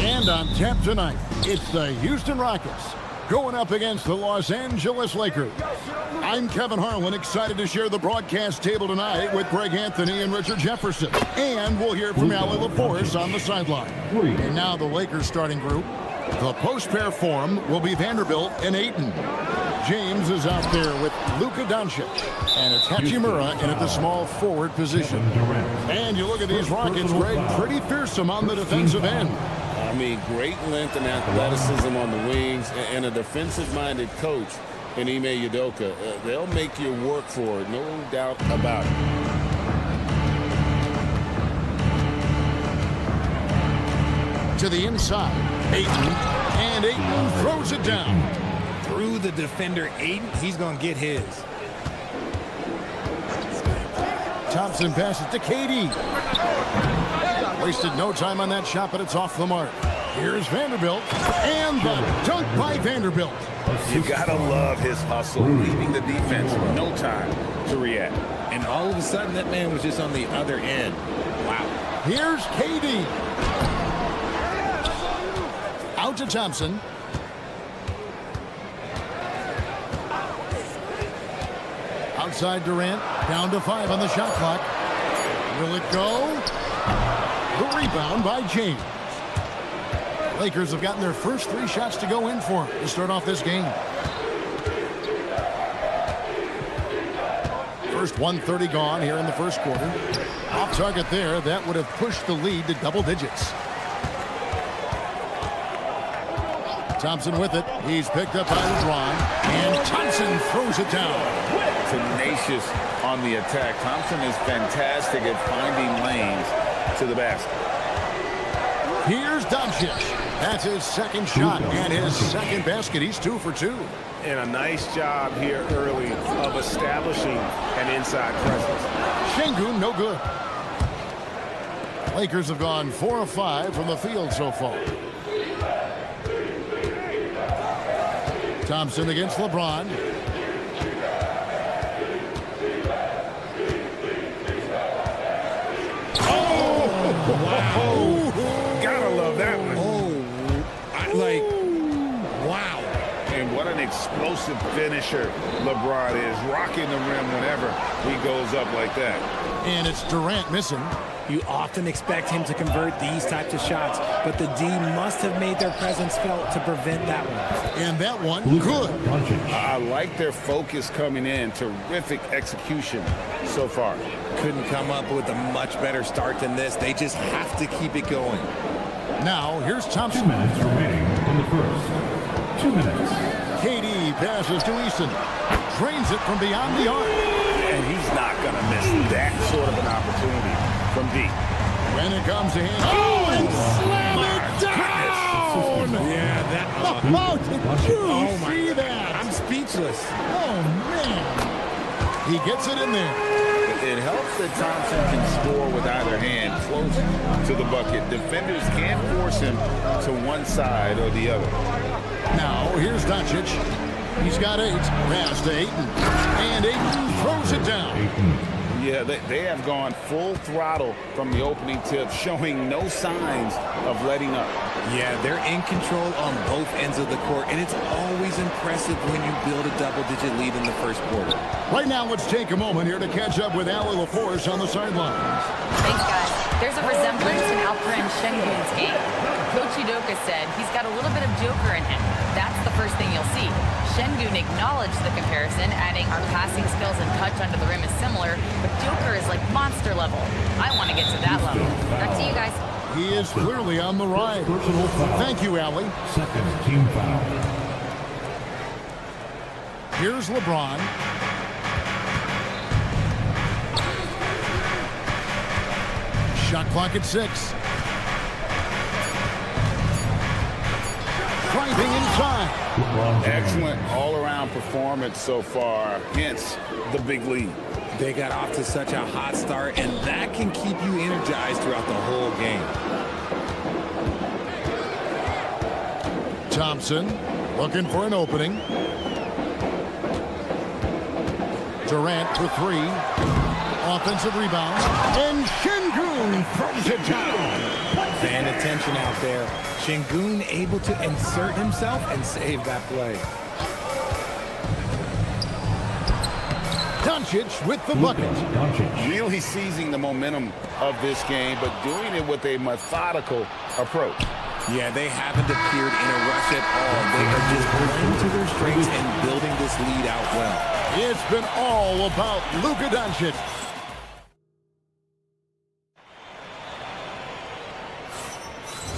And on tap tonight, it's the Houston Rockets going up against the Los Angeles Lakers. I'm Kevin Harlan, excited to share the broadcast table tonight with Greg Anthony and Richard Jefferson. And we'll hear from Ali LaForce on the sideline. And now the Lakers starting group. The post-pair form will be Vanderbilt and Ayton. James is out there with Luka Doncic. And it's Hachimura in at the small forward position. And you look at these Rockets, Greg, pretty fearsome on the defensive end. I mean, great length and athleticism on the wings, and a defensive-minded coach in Ime Udoka. They'll make you work for it, no doubt about it. To the inside, Ayton, and Ayton throws it down. Through the defender, Ayton, he's going to get his. Thompson passes to KD. Wasted no time on that shot, but it's off the mark. Here's Vanderbilt, and the dunk by Vanderbilt. You gotta love his hustle, leaving the defense no time to react. And all of a sudden, that man was just on the other end. Wow. Here's KD. Out to Thompson. Outside Durant, down to 5 on the shot clock. Will it go? The rebound by James. Lakers have gotten their first 3 shots to go in for to start off this game. First 1:30 gone here in the first quarter. Off target there, that would have pushed the lead to double digits. Thompson with it. He's picked up by LeBron, and Thompson throws it down. Tenacious on the attack. Thompson is fantastic at finding lanes to the basket. Here's Doncic. That's his second shot and his second basket. He's 2 for 2. And a nice job here early of establishing an inside presence. Şengün, no good. Lakers have gone 4 of 5 from the field so far. Thompson against LeBron. Wow. Gotta love that one. Wow. And what an explosive finisher LeBron is, rocking the rim whenever he goes up like that. And it's Durant missing. You often expect him to convert these types of shots, but the D must have made their presence felt to prevent that one. And that one, good. I like their focus coming in. Terrific execution so far. Couldn't come up with a much better start than this. They just have to keep it going. Now, here's Thompson. 2 minutes remaining in the first. 2 minutes. KD passes to Easton. Drains it from beyond the arc. And he's not going to miss that sort of an opportunity from deep. When it comes to him. Oh, and slam it down! Yeah, that. Oh, did you see that? I'm speechless. Oh, man. He gets it in there. It helps that Thompson can score with either hand close to the bucket. Defenders can't force him to one side or the other. Now, here's Doncic. He's got 8. Pass to Ayton. And Ayton throws it down. Yeah, they have gone full throttle from the opening tip, showing no signs of letting up. Yeah, they're in control on both ends of the court, and it's always impressive when you build a double-digit lead in the first quarter. Right now, let's take a moment here to catch up with Ali LaForce on the sidelines. Thanks, guys. There's a resemblance in Alperen Şengün's game. Coach Udoka said he's got a little bit of Joker in him. That's the first thing you'll see. Şengün acknowledged the comparison, adding our passing skills and touch under the rim is similar, but Joker is like monster level. I want to get to that level. Back to you guys. He is clearly on the rise. Thank you, Ali. Second team foul. Here's LeBron. Shot clock at 6. Driving inside. Excellent all-around performance so far, hence the big lead. They got off to such a hot start, and that can keep you energized throughout the whole game. Thompson looking for an opening. Durant for 3. Offensive rebound. And Şengün throws it down. Paying attention out there. Şengün able to insert himself and save that play. Doncic with the bucket. Really seizing the momentum of this game, but doing it with a methodical approach. Yeah, they haven't appeared in a rush at all. They are just playing to their strengths and building this lead out well. It's been all about Luka Doncic.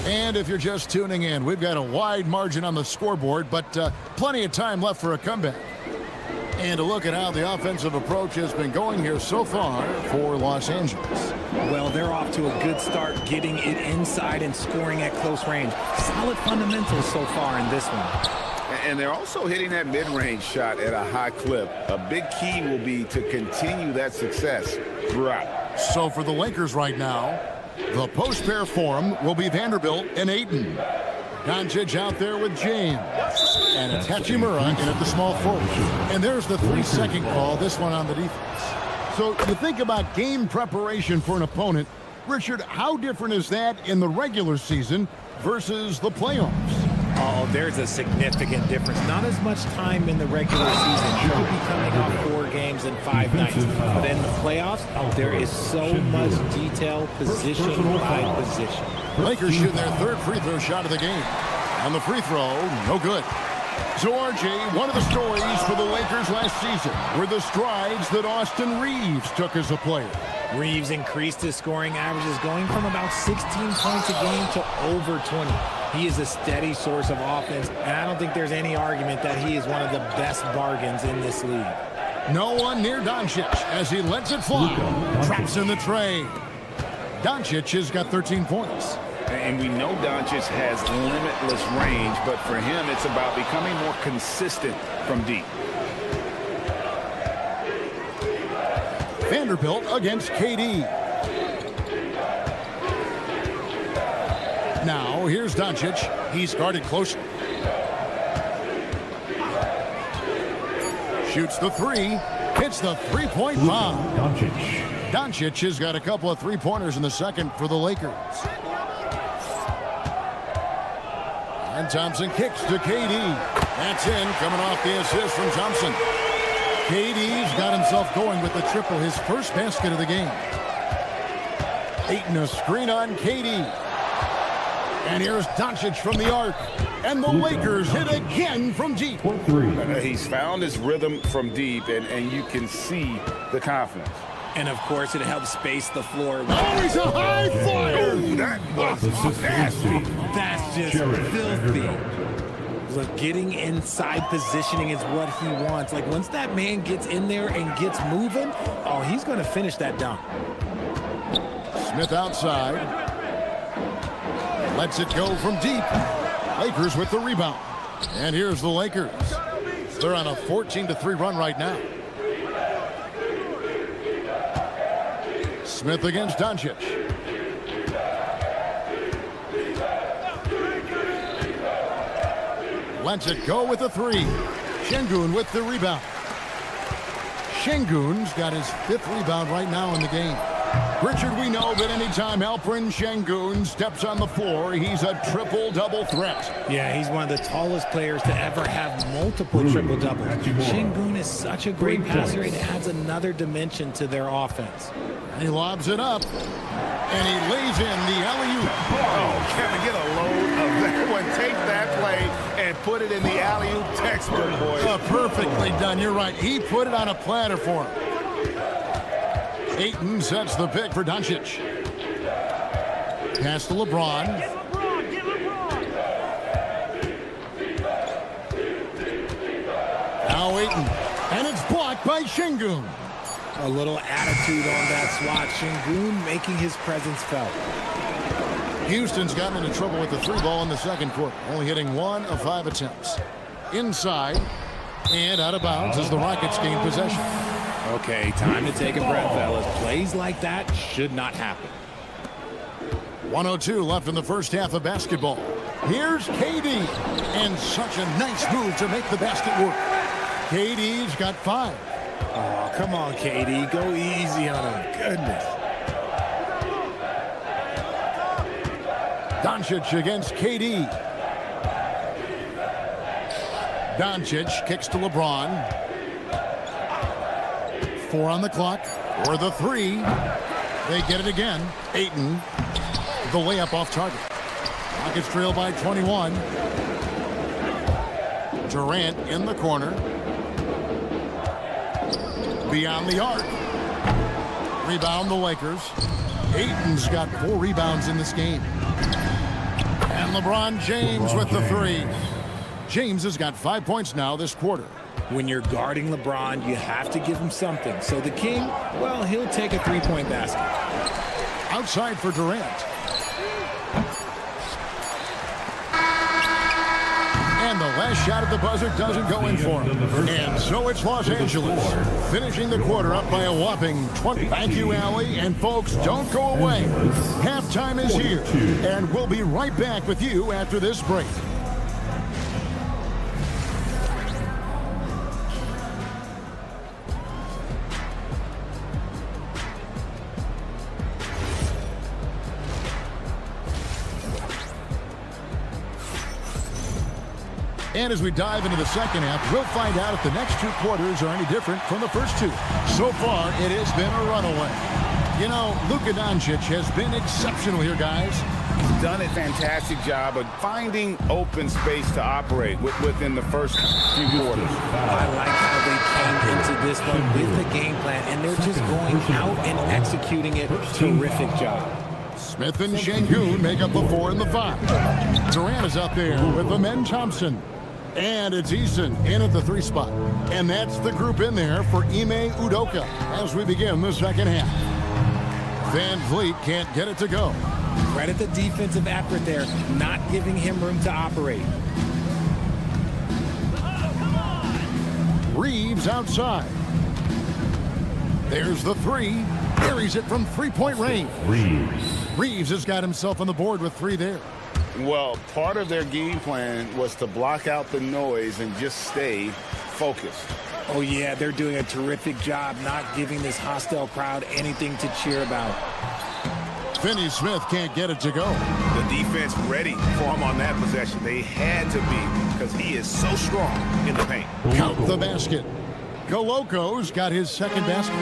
And if you're just tuning in, we've got a wide margin on the scoreboard, but plenty of time left for a comeback. And a look at how the offensive approach has been going here so far for Los Angeles. Well, they're off to a good start getting it inside and scoring at close range. Solid fundamentals so far in this one. And they're also hitting that mid-range shot at a high clip. A big key will be to continue that success throughout. So for the Lakers right now, the post pair for them will be Vanderbilt and Ayton. Doncic out there with James. And it's Hachimura in at the small forward. And there's the 3-second call, this one on the defense. So you think about game preparation for an opponent. Richard, how different is that in the regular season versus the playoffs? Oh, there's a significant difference. Not as much time in the regular season. You could be coming off 4 games in 5 nights. But in the playoffs, there is so much detail, position by position. Lakers shooting their 3rd free throw shot of the game. And the free throw, no good. So, RJ, one of the stories for the Lakers last season were the strides that Austin Reeves took as a player. Reeves increased his scoring averages, going from about 16 points a game to over 20. He is a steady source of offense, and I don't think there's any argument that he is one of the best bargains in this league. No one near Doncic as he lets it fly. Traps in the tray. Doncic has got 13 points. And we know Doncic has limitless range, but for him, it's about becoming more consistent from deep. Vanderbilt against KD. Now, here's Doncic. He's guarded closely. Shoots the 3. Hits the 3-point bomb. Doncic has got a couple of 3-pointers in the second for the Lakers. And Thompson kicks to KD. That's in, coming off the assist from Thompson. KD's got himself going with the triple, his first basket of the game. Ayton a screen on KD. And here's Doncic from the arc. And the Lakers hit again from deep. He's found his rhythm from deep, and you can see the confidence. And, of course, it helps space the floor. Oh, he's a high flyer! That was nasty. That's just filthy. Look, getting inside positioning is what he wants. Like, once that man gets in there and gets moving, oh, he's going to finish that dunk. Smith outside. Lets it go from deep. Lakers with the rebound. And here's the Lakers. They're on a 14-3 run right now. Smith against Doncic. Lets it go with the 3. Şengün with the rebound. Şengün's got his 5th rebound right now in the game. Richard, we know that anytime Alperen Şengün steps on the floor, he's a triple-double threat. Yeah, he's one of the tallest players to ever have multiple triple-doubles. Şengün is such a great passer. It adds another dimension to their offense. He lobs it up, and he lays in the alley-oop. Oh, can we get a load of that one? Take that play and put it in the alley-oop textbook, boy. Perfectly done. You're right. He put it on a platter for him. Ayton sets the pick for Doncic. Pass to LeBron. Now Ayton. And it's blocked by Şengün. A little attitude on that swat. Şengün making his presence felt. Houston's gotten into trouble with the 3 ball in the second quarter, only hitting 1 of 5 attempts. Inside and out of bounds as the Rockets gain possession. Okay, time to take a breath, fellas. Plays like that should not happen. 1:02 left in the first half of basketball. Here's KD, and such a nice move to make the basket work. KD's got 5. Oh, come on, KD. Go easy on him. Goodness. Doncic against KD. Doncic kicks to LeBron. 4 on the clock. For the 3. They get it again. Ayton. The layup off target. Rockets trail by 21. Durant in the corner. Beyond the arc. Rebound the Lakers. Ayton's got 4 rebounds in this game. And LeBron James with the 3. James has got 5 points now this quarter. When you're guarding LeBron, you have to give him something. So the King, well, he'll take a 3-point basket. Outside for Durant. And the last shot at the buzzer doesn't go in for him. And so it's Los Angeles finishing the quarter up by a whopping 20. Thank you, Allie. And folks, don't go away. Halftime is here. And we'll be right back with you after this break. And as we dive into the second half, we'll find out if the next 2 quarters are any different from the first 2. So far, it has been a runaway. You know, Luka Doncic has been exceptional here, guys. He's done a fantastic job of finding open space to operate within the first few quarters. I like how they came into this one with the game plan, and they're just going out and executing it. Terrific job. Smith and Şengün make up the 4 and the 5. Durant is out there with Amen Thompson. And it's Eason in at the 3 spot. And that's the group in there for Ime Udoka as we begin the second half. Van Vliet can't get it to go. Credit the defensive effort there, not giving him room to operate. Reeves outside. There's the 3. Buries it from 3-point range. Reeves has got himself on the board with 3 there. Well, part of their game plan was to block out the noise and just stay focused. Oh, yeah, they're doing a terrific job not giving this hostile crowd anything to cheer about. Finney-Smith can't get it to go. The defense ready for him on that possession. They had to be because he is so strong in the paint. Count the basket. Goloko's got his second basket.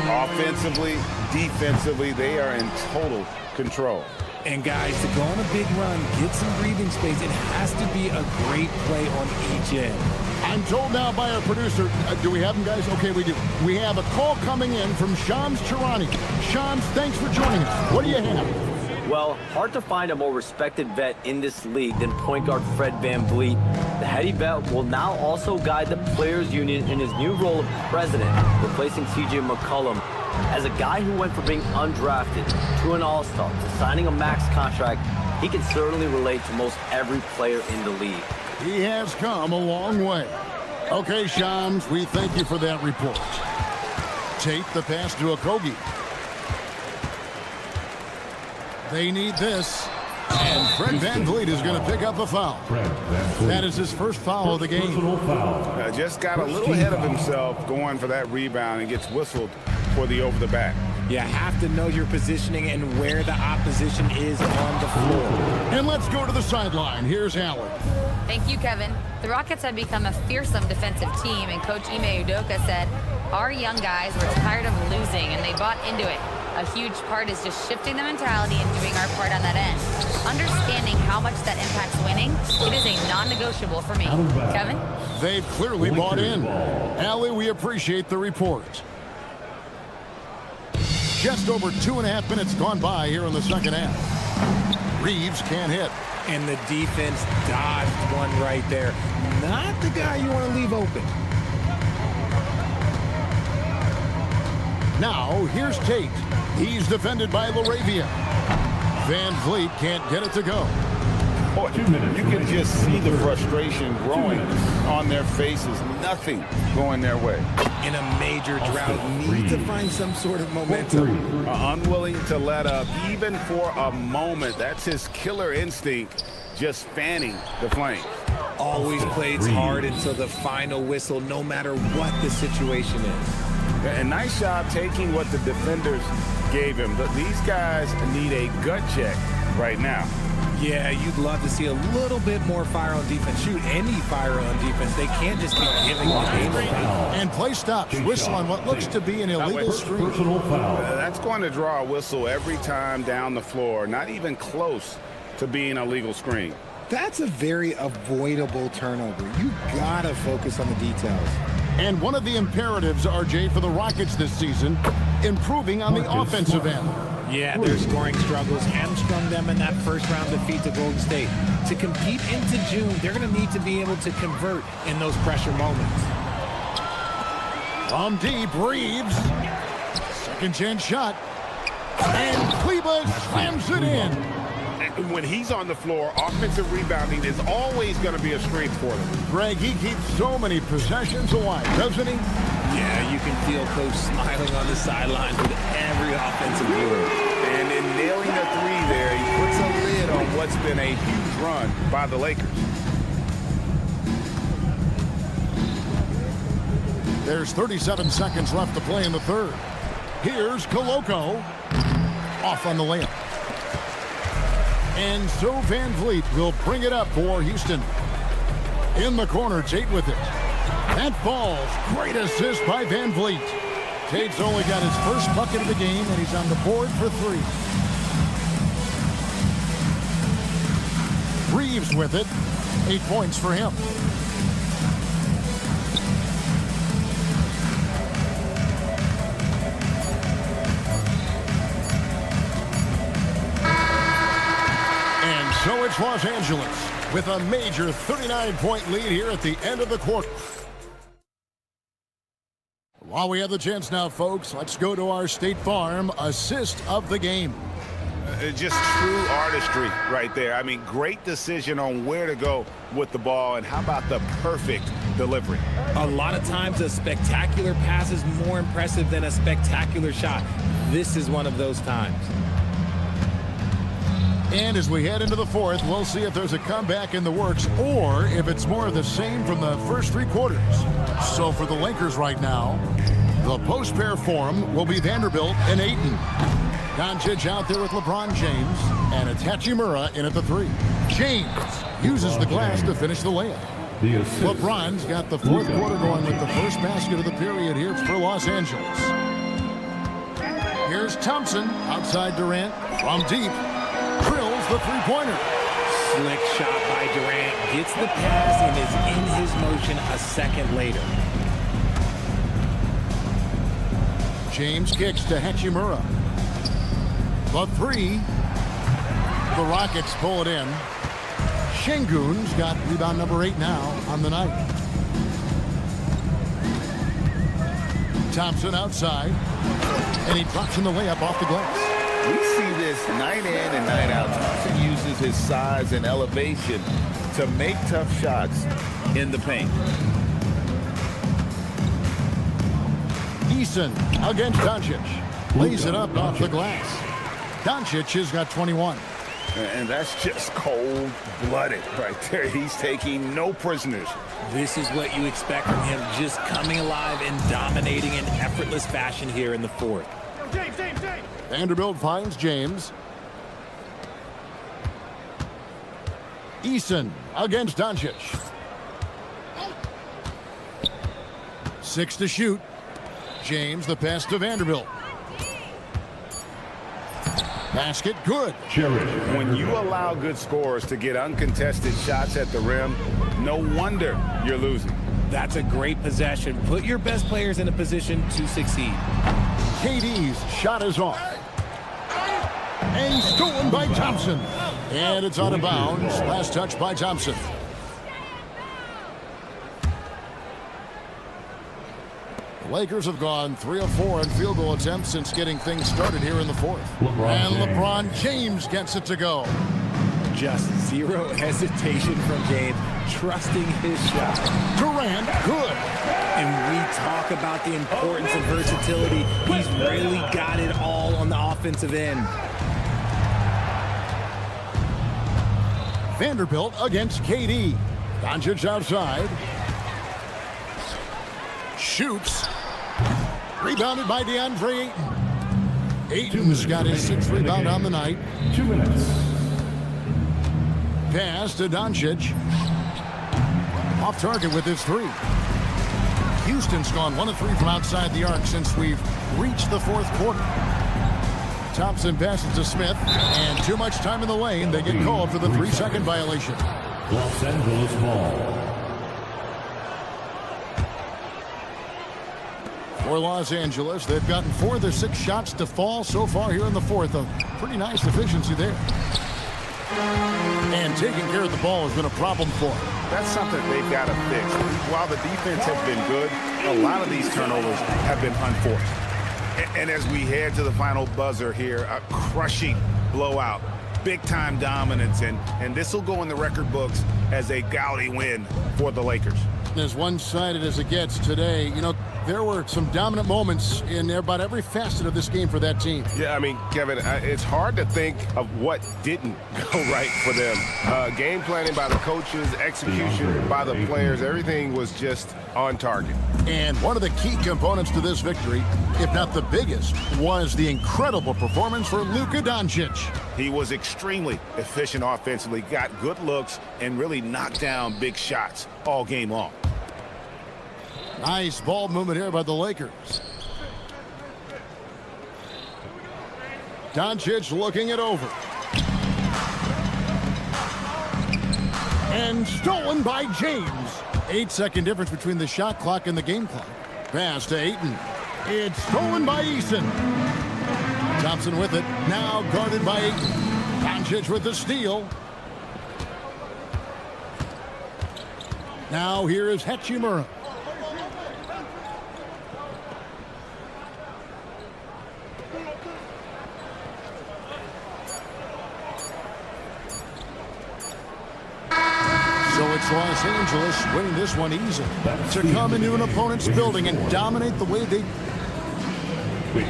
Offensively, defensively, they are in total control. And guys, to go on a big run, get some breathing space, it has to be a great play on each end. I'm told now by our producer, do we have him, guys? Okay, we do. We have a call coming in from Shams Charani. Shams, thanks for joining us. What do you have? Well, hard to find a more respected vet in this league than point guard Fred VanVleet. The heady vet will now also guide the Players Union in his new role of president, replacing C.J. McCollum. As a guy who went from being undrafted to an all-star to signing a max contract, he can certainly relate to most every player in the league. He has come a long way. Okay, Shams, we thank you for that report. Tate the pass to Okogie. They need this. And Fred VanVleet is going to pick up a foul. That is his first foul of the game. Just got a little ahead of himself going for that rebound and gets whistled for the over the back. You have to know your positioning and where the opposition is on the floor. And let's go to the sideline. Here's Allen. Thank you, Kevin. The Rockets have become a fearsome defensive team, and Coach Ime Udoka said, our young guys were tired of losing, and they bought into it. A huge part is just shifting the mentality and doing our part on that end. Understanding how much that impacts winning, it is a non-negotiable for me. Kevin? They've clearly bought in. Allie, we appreciate the report. Just over 2.5 minutes gone by here in the second half. Reeves can't hit. And the defense dodged one right there. Not the guy you want to leave open. Now, here's Tate. He's defended by LaRavia. VanVleet can't get it to go. Boy, you can just see the frustration growing on their faces. Nothing going their way. In a major drought, need to find some sort of momentum. Unwilling to let up even for a moment. That's his killer instinct, just fanning the flame. Always plays hard until the final whistle, no matter what the situation is. A nice job taking what the defenders gave him. But these guys need a gut check right now. Yeah, you'd love to see a little bit more fire on defense. Shoot, any fire on defense. They can't just be giving the game away. And play stops. Whistle on what looks to be an illegal screen. That's going to draw a whistle every time down the floor. Not even close to being a legal screen. That's a very avoidable turnover. You gotta focus on the details. And one of the imperatives, RJ, for the Rockets this season, improving on the offensive end. Yeah, their scoring struggles hamstrung them in that first-round defeat to Golden State. To compete into June, they're going to need to be able to convert in those pressure moments. From deep, Reeves. Second chance shot. And Kleba slams it in. When he's on the floor, offensive rebounding is always going to be a strength for them. Greg, he keeps so many possessions alive, doesn't he? Yeah, you can feel Coach smiling on the sidelines with every offensive viewer. And in nailing a three there, he puts a lid on what's been a huge run by the Lakers. There's 37 seconds left to play in the third. Here's Koloko. Off on the layup. And so Van Vliet will bring it up for Houston. In the corner, Tate with it. That falls. Great assist by Van Vliet. Tate's only got his first bucket of the game, and he's on the board for 3. Reeves with it. 8 points for him. And so it's Los Angeles with a major 39-point lead here at the end of the quarter. While we have the chance now, folks, let's go to our State Farm assist of the game. Just true artistry right there. I mean, great decision on where to go with the ball, and how about the perfect delivery? A lot of times a spectacular pass is more impressive than a spectacular shot. This is one of those times. And as we head into the fourth, we'll see if there's a comeback in the works or if it's more of the same from the first 3 quarters. So for the Lakers right now, the post pair form will be Vanderbilt and Ayton. Doncic out there with LeBron James, and it's Hachimura in at the 3. James uses the glass to finish the layup. LeBron's got the fourth quarter going with the first basket of the period here for Los Angeles. Here's Thompson outside Durant from deep. Drills the three-pointer. Slick shot by Durant. Gets the pass and is in his motion a second later. James kicks to Hachimura. The 3. The Rockets pull it in. Şengün's got rebound number 8 now on the night. Thompson outside. And he drops in the layup off the glass. We see this night in and night out. Thompson uses his size and elevation to make tough shots in the paint. Eason against Doncic. Lays it up off the glass. Doncic has got 21. And that's just cold-blooded right there. He's taking no prisoners. This is what you expect from him, just coming alive and dominating in effortless fashion here in the fourth. James. Vanderbilt finds James. Eason against Doncic. 6 to shoot. James the pass to Vanderbilt. Basket good. When you allow good scorers to get uncontested shots at the rim, no wonder you're losing. That's a great possession. Put your best players in a position to succeed. KD's shot is off. And stolen by Thompson. And it's out of bounds. Last touch by Thompson. The Lakers have gone 3 of 4 in field goal attempts since getting things started here in the fourth. And LeBron James gets it to go. Just zero hesitation from James, trusting his shot. Durant, good. And we talk about the importance of versatility. He's really got it all on the offensive end. Vanderbilt against KD. Doncic outside. Shoots. Rebounded by DeAndre Ayton. Ayton's got his 6th rebound on the night. 2 minutes. Pass to Doncic. Off target with his three. Houston's gone 1 of 3 from outside the arc since we've reached the fourth quarter. Thompson passes to Smith, and too much time in the lane. They get called for the 3-second violation. Los Angeles ball. For Los Angeles, they've gotten 4 of their 6 shots to fall so far here in the fourth. A pretty nice efficiency there. And taking care of the ball has been a problem for them. That's something they've got to fix. While the defense has been good, a lot of these turnovers have been unforced. And as we head to the final buzzer here, a crushing blowout, big-time dominance, and this will go in the record books as a gaudy win for the Lakers. As one-sided as it gets today, you know, there were some dominant moments in about every facet of this game for that team. Yeah, I mean, Kevin, it's hard to think of what didn't go right for them. Game planning by the coaches, execution by the players, everything was just on target. And one of the key components to this victory, if not the biggest, was the incredible performance for Luka Doncic. He was extremely efficient offensively, got good looks, and really knocked down big shots all game long. Nice ball movement here by the Lakers. Doncic looking it over. And stolen by James. 8-second difference between the shot clock and the game clock. Pass to Ayton. It's stolen by Eason. Thompson with it. Now guarded by Ayton. Doncic with the steal. Now here is Hachimura. So it's Los Angeles winning this one easily to come into an opponent's building and dominate the way they...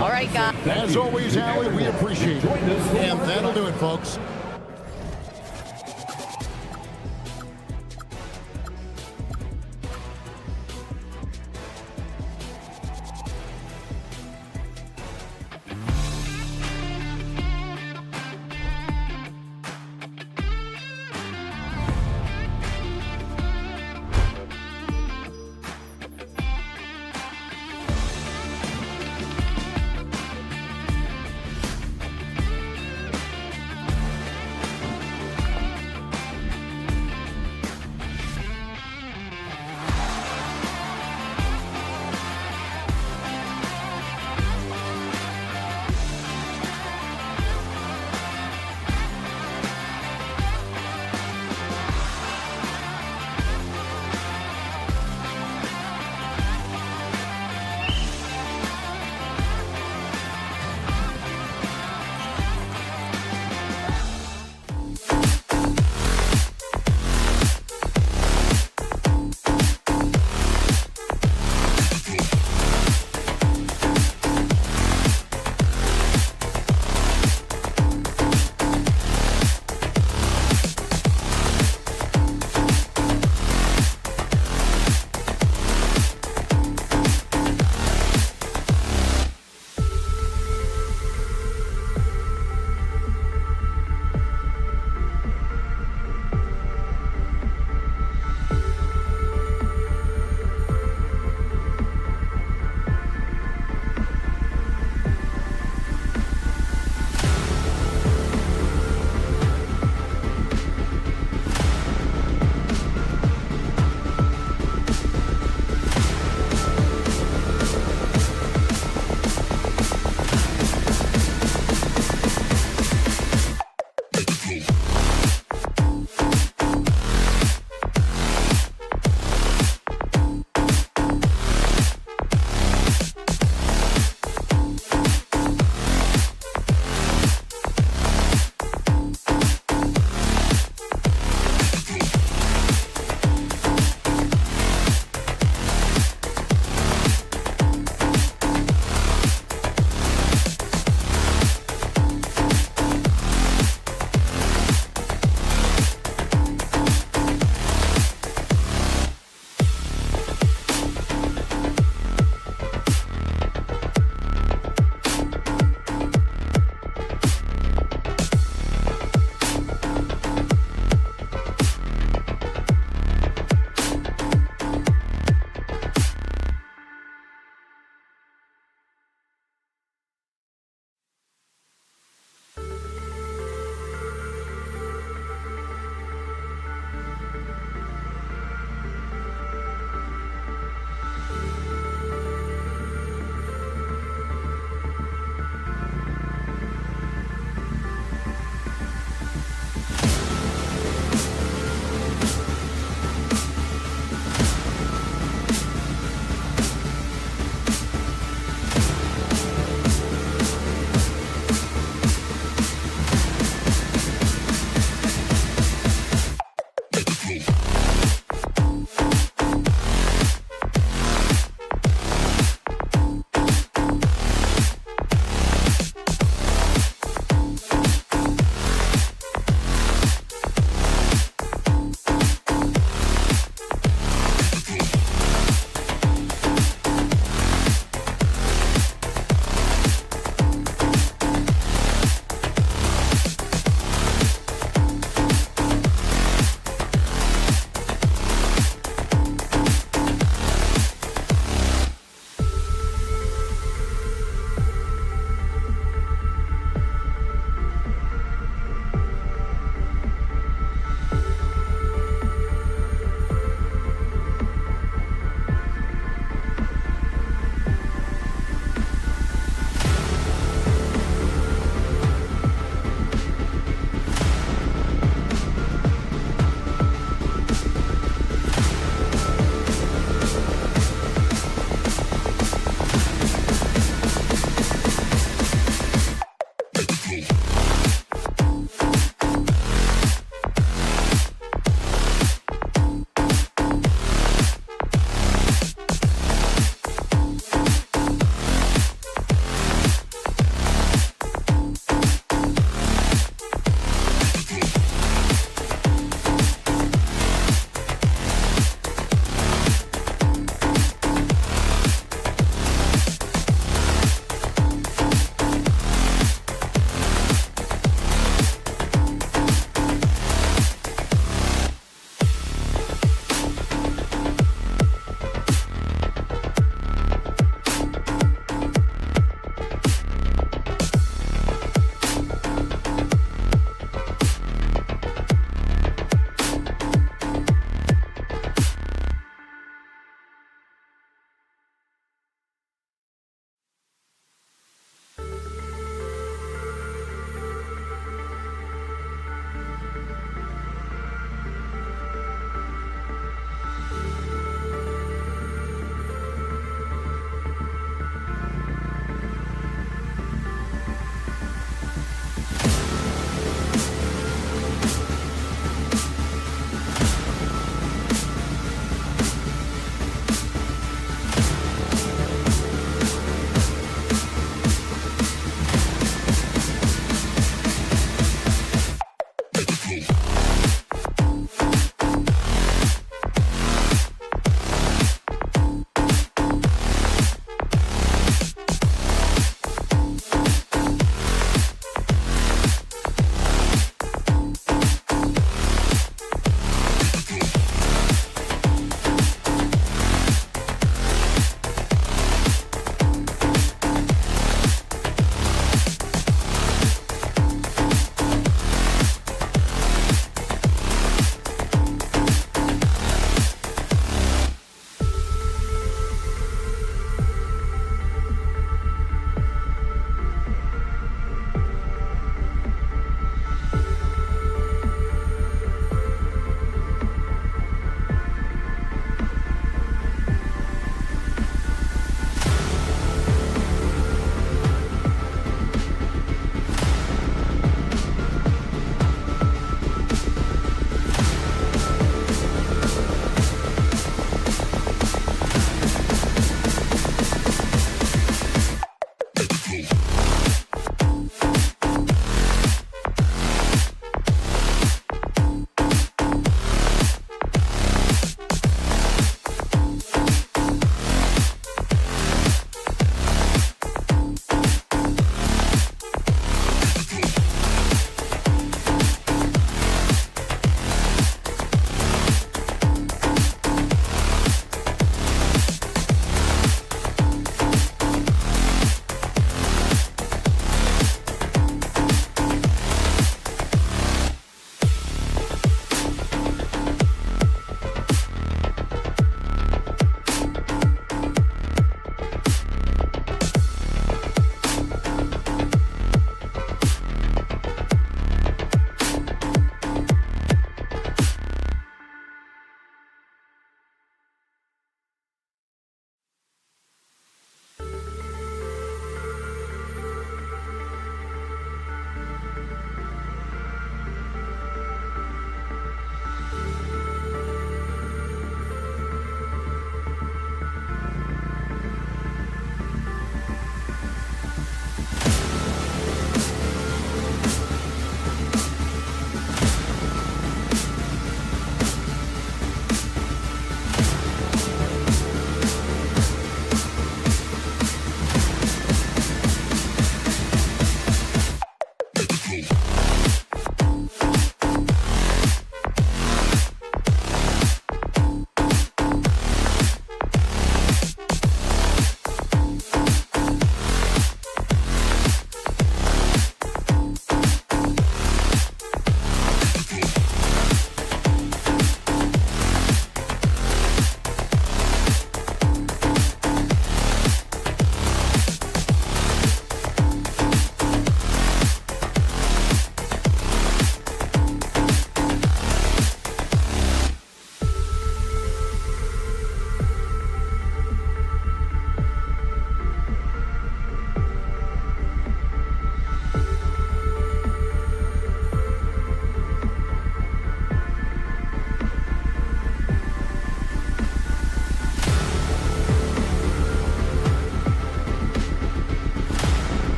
All right, guys. As always, Allie, we appreciate it. And that'll do it, folks.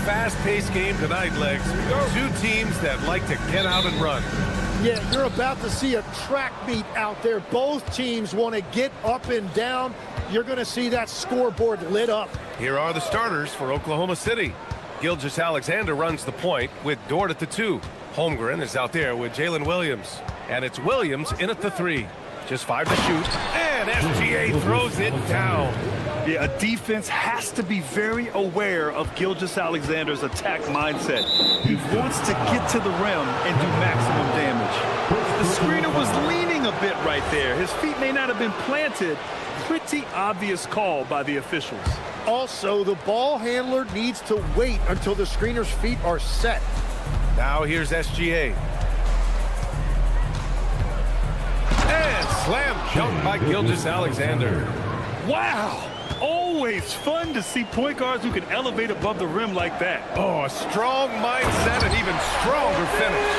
fast-paced game tonight, Legs. Two teams that like to get out and run. Yeah, you're about to see a track meet out there. Both teams want to get up and down. You're going to see that scoreboard lit up. Here are the starters for Oklahoma City. Gilgeous-Alexander runs the point with Dort at the 2. Holmgren is out there with Jalen Williams. And it's Williams in at the 3. Just 5 to shoot. And SGA throws it down. Yeah, a defense has to be very aware of Gilgeous-Alexander's attack mindset. He wants to get to the rim and do maximum damage. The screener was leaning a bit right there. His feet may not have been planted. Pretty obvious call by the officials. Also, the ball handler needs to wait until the screener's feet are set. Now here's SGA. And slam dunk by Gilgeous-Alexander. Wow! Always fun to see point guards who can elevate above the rim like that. Oh, a strong mindset and even stronger finish.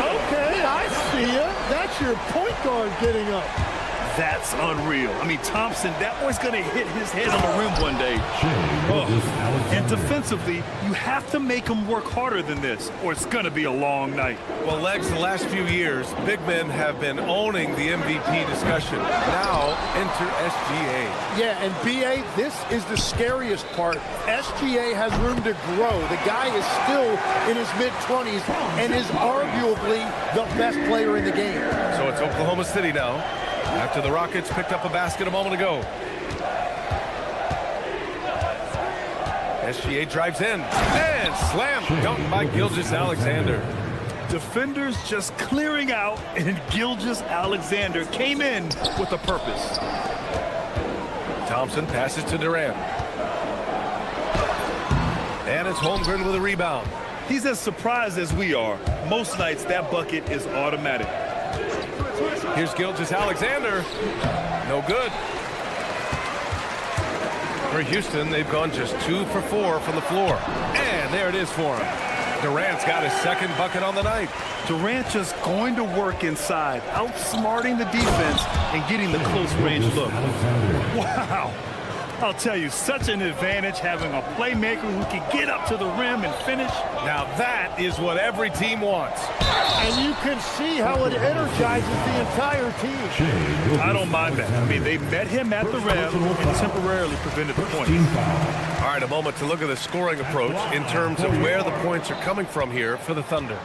Okay, I see ya. That's your point guard getting up. That's unreal. I mean, Thompson, that boy's going to hit his head on the rim one day. Oh. And defensively, you have to make him work harder than this, or it's going to be a long night. Well, Legs, the last few years, big men have been owning the MVP discussion. Now, enter SGA. Yeah, and BA, this is the scariest part. SGA has room to grow. The guy is still in his mid-20s and is arguably the best player in the game. So it's Oklahoma City now, after the Rockets picked up a basket a moment ago. SGA drives in and slam dunk by Gilgeous-Alexander. Defenders just clearing out, and Gilgeous-Alexander came in with a purpose. Thompson passes to Durant. And it's Holmgren with a rebound. He's as surprised as we are. Most nights, that bucket is automatic. Here's Gilgeous-Alexander. No good. For Houston, they've gone just 2 for 4 from the floor. And there it is for him. Durant's got his second bucket on the night. Durant just going to work inside, outsmarting the defense and getting the close range look. Wow. I'll tell you, such an advantage having a playmaker who can get up to the rim and finish. Now that is what every team wants. And you can see how it energizes the entire team. I don't mind that. I mean, they met him at the rim and temporarily prevented the points. All right, a moment to look at the scoring approach in terms of where the points are coming from here for the Thunder.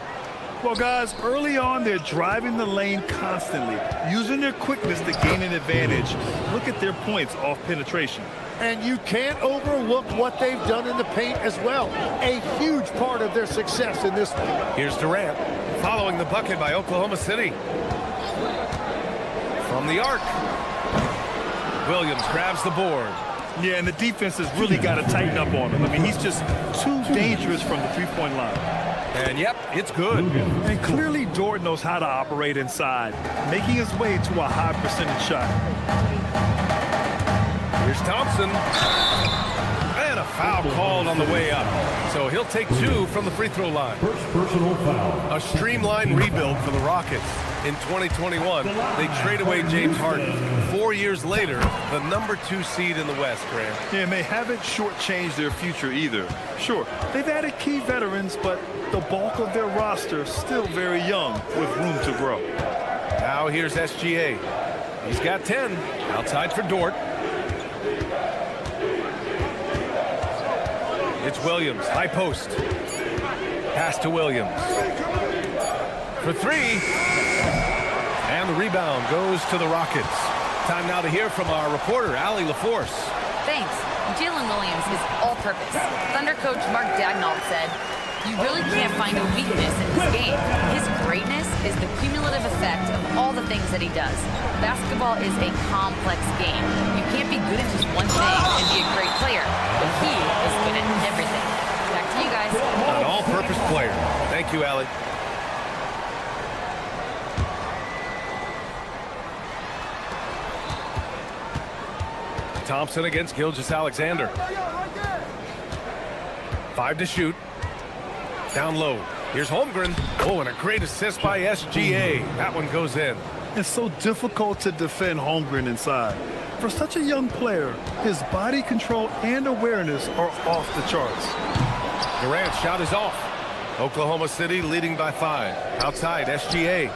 Well, guys, early on, they're driving the lane constantly, using their quickness to gain an advantage. Look at their points off penetration. And you can't overlook what they've done in the paint as well. A huge part of their success in this one. Here's Durant, following the bucket by Oklahoma City. From the arc. Williams grabs the board. Yeah, and the defense has really got to tighten up on him. I mean, he's just too dangerous from the three-point line. And yep, it's good. And clearly Dort knows how to operate inside, making his way to a high percentage shot. Here's Thompson. And a foul called on the way up. So he'll take 2 from the free throw line. First personal foul. A streamlined rebuild for the Rockets. In 2021, they trade away James Harden. 4 years later, the number 2 seed in the West, Grant. Yeah, and they haven't shortchanged their future either. Sure, they've added key veterans, but the bulk of their roster still very young with room to grow. Now here's SGA. He's got 10. Outside for Dort. It's Williams, high post. Pass to Williams. For 3. And the rebound goes to the Rockets. Time now to hear from our reporter, Allie LaForce. Thanks. Jalen Williams is all-purpose. Thunder coach Mark Daigneault said, "You really can't find a weakness in his game. His greatness is the cumulative effect of all the things that he does. Basketball is a complex game. You can't be good at just one thing and be a great player, but he is good at everything." Back to you guys. An all-purpose player. Thank you, Allie. Thompson against Gilgeous-Alexander. 5 to shoot. Down low. Here's Holmgren. Oh, and a great assist by SGA. That one goes in. It's so difficult to defend Holmgren inside. For such a young player, his body control and awareness are off the charts. Durant's shot is off. Oklahoma City leading by 5. Outside, SGA.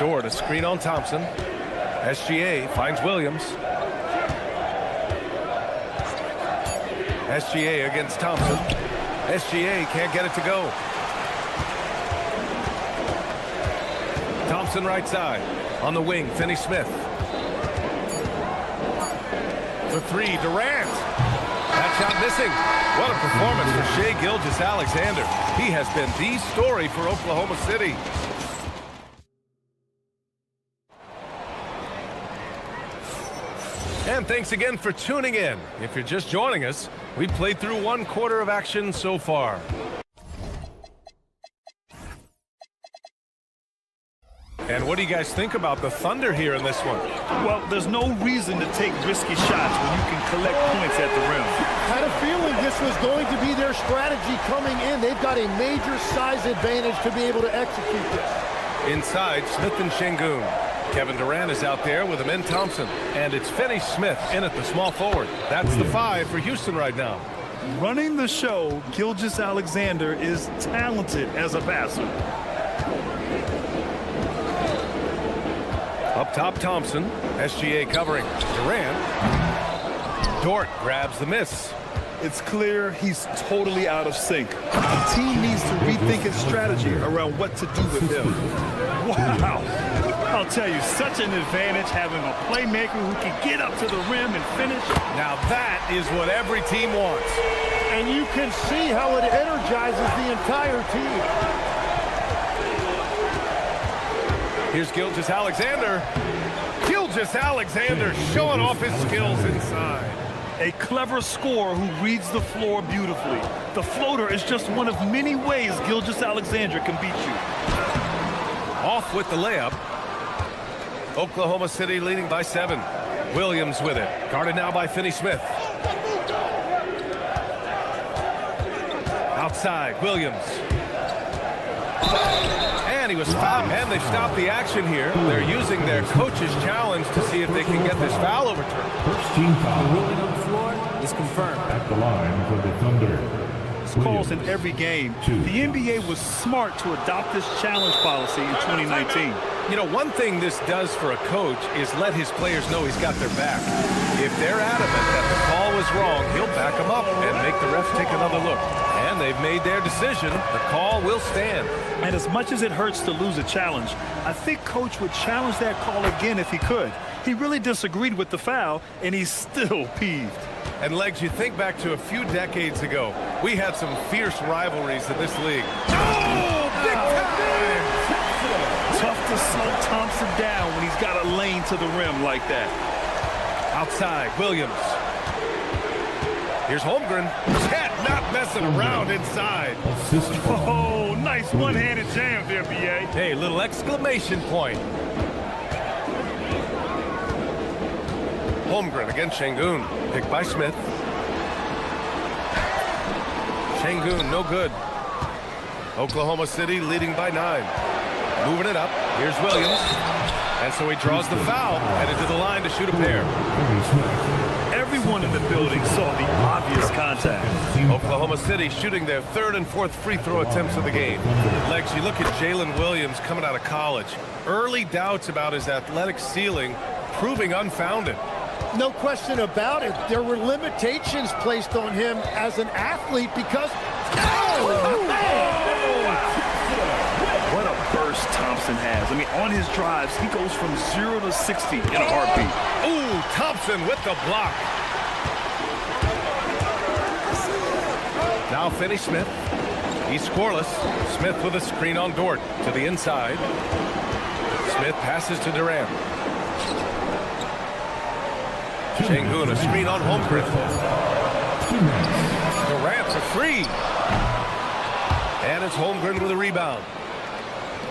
Dort, a screen on Thompson. SGA finds Williams. SGA against Thompson. SGA can't get it to go. Thompson right side. On the wing, Finney-Smith. For 3, Durant. That shot missing. What a performance for Shai Gilgeous-Alexander. He has been the story for Oklahoma City. And thanks again for tuning in. If you're just joining us, we played through 1 quarter of action so far. And what do you guys think about the Thunder here in this one? Well, there's no reason to take risky shots when you can collect points at the rim. Had a feeling this was going to be their strategy coming in. They've got a major size advantage to be able to execute this. Inside, Smith and Şengün. Kevin Durant is out there with Amin Thompson. And it's Finney-Smith in at the small forward. That's the 5 for Houston right now. Running the show, Gilgeous-Alexander is talented as a passer. Up top, Thompson. SGA covering. Durant. Dort grabs the miss. It's clear he's totally out of sync. The team needs to rethink its strategy around what to do with him. Wow. I'll tell you, such an advantage having a playmaker who can get up to the rim and finish. Now that is what every team wants. And you can see how it energizes the entire team. Here's Gilgeous-Alexander. Gilgeous-Alexander showing off his skills inside. A clever scorer who reads the floor beautifully. The floater is just one of many ways Gilgeous-Alexander can beat you. Off with the layup. Oklahoma City leading by 7. Williams with it. Guarded now by Finney-Smith. Outside, Williams. And he was fouled. And they've stopped the action here. They're using their coach's challenge to see if they can get this foul overturned. First team foul. The ruling on the floor is confirmed. At the line for the Thunder. Calls in every game. The NBA was smart to adopt this challenge policy in 2019. You know, one thing this does for a coach is let his players know he's got their back. If they're adamant that the call was wrong, he'll back them up and make the refs take another look. And they've made their decision. The call will stand. And as much as it hurts to lose a challenge, I think Coach would challenge that call again if he could. He really disagreed with the foul, and he's still peeved. And, Legs, you think back to a few decades ago, we had some fierce rivalries in this league. Oh, big time! Tough to slow Thompson down when he's got a lane to the rim like that. Outside, Williams. Here's Holmgren. Chet not messing around inside. Oh, nice one-handed jam there, B.A. Hey, little exclamation point. Holmgren against Şengün. Picked by Smith. Şengün, no good. Oklahoma City leading by 9. Moving it up. Here's Williams. And so he draws the foul. Headed to the line to shoot a pair. Everyone in the building saw the obvious contact. Oklahoma City shooting their 3rd and 4th free throw attempts of the game. Legs, you look at Jalen Williams coming out of college. Early doubts about his athletic ceiling proving unfounded. No question about it. There were limitations placed on him as an athlete because... What a burst Thompson has. I mean, on his drives, he goes from 0 to 60 in a heartbeat. Ooh, Thompson with the block. Now Finney-Smith. He's scoreless. Smith with a screen on Dort to the inside. Smith passes to Durant. Şengün, a screen on Holmgren. Durant for 3. And it's Holmgren with a rebound.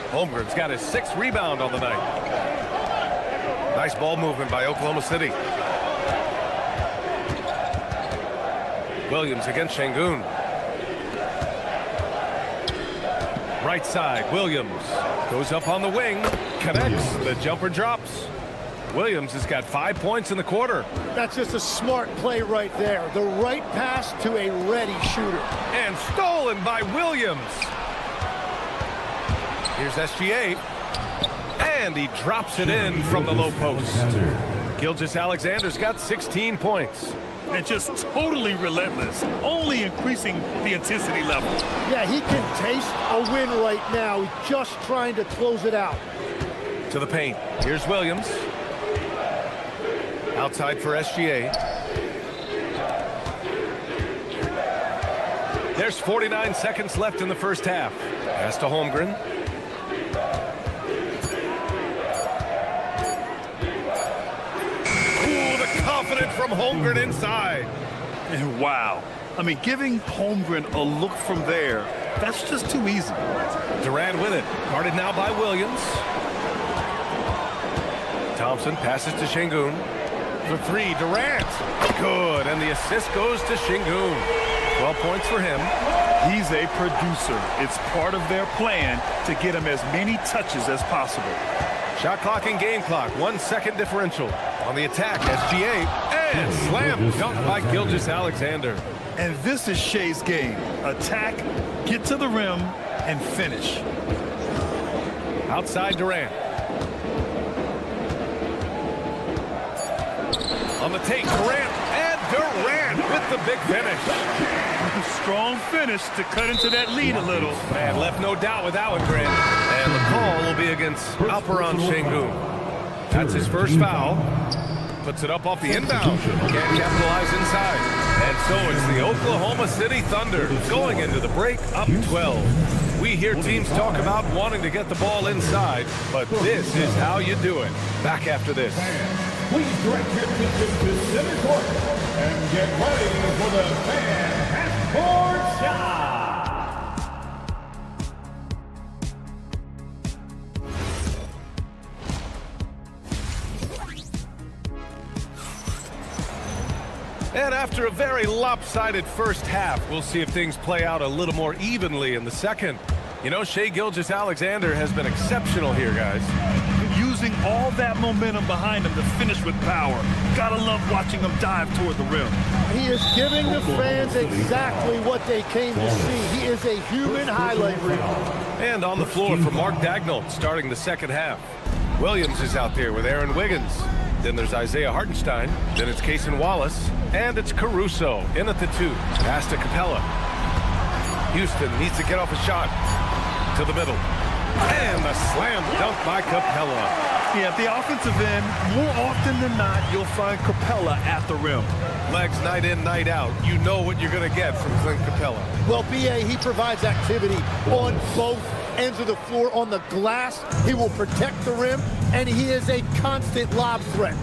Holmgren's got his 6th rebound on the night. Nice ball movement by Oklahoma City. Williams against Şengün. Right side, Williams goes up on the wing, connects, the jumper drops. Williams has got 5 points in the quarter. That's just a smart play right there. The right pass to a ready shooter. And stolen by Williams. Here's SGA. And he drops it in from the low post. Gilgeous-Alexander's got 16 points. And just totally relentless, only increasing the intensity level. Yeah, he can taste a win right now. He's just trying to close it out. To the paint. Here's Williams. Outside for SGA. There's 49 seconds left in the first half. Pass to Holmgren. Ooh, the confidence from Holmgren inside. And wow. I mean, giving Holmgren a look from there, that's just too easy. Durant with it. Guarded now by Williams. Thompson passes to Şengün. For three, Durant. Good, and the assist goes to Şengün. 12 points for him. He's a producer. It's part of their plan to get him as many touches as possible. Shot clock and game clock, 1 second differential. On the attack, SGA, and slam dunk by Gilgeous-Alexander. And this is Shea's game. Attack, get to the rim, and finish. Outside Durant. On the take, Durant, and Durant with the big finish. Strong finish to cut into that lead a little. And left no doubt with that one, Grant. And the call will be against Alperen Şengün. That's his first foul. Puts it up off the inbound. Can't capitalize inside. And so it's the Oklahoma City Thunder going into the break up 12. We hear teams talk about wanting to get the ball inside, but this is how you do it. Back after this. Please direct your attention to center court and get ready for the fan half-court shot. And after a very lopsided first half, we'll see if things play out a little more evenly in the second. You know, Shai Gilgeous-Alexander has been exceptional here, guys. Using all that momentum behind him to finish with power. Gotta love watching him dive toward the rim. He is giving the fans exactly what they came to see. He is a human highlight reel. And on the floor for Mark Daigneault starting the second half. Williams is out there with Aaron Wiggins. Then there's Isaiah Hartenstein. Then it's Cason Wallace. And it's Caruso in at the 2. Pass to Capella. Houston needs to get off a shot. To the middle. And the slam dunk by Capella. Yeah, at the offensive end, more often than not, you'll find Capella at the rim. Legs night in, night out. You know what you're going to get from Clint Capella. Well, B.A., he provides activity on both ends of the floor. On the glass, he will protect the rim, and he is a constant lob threat.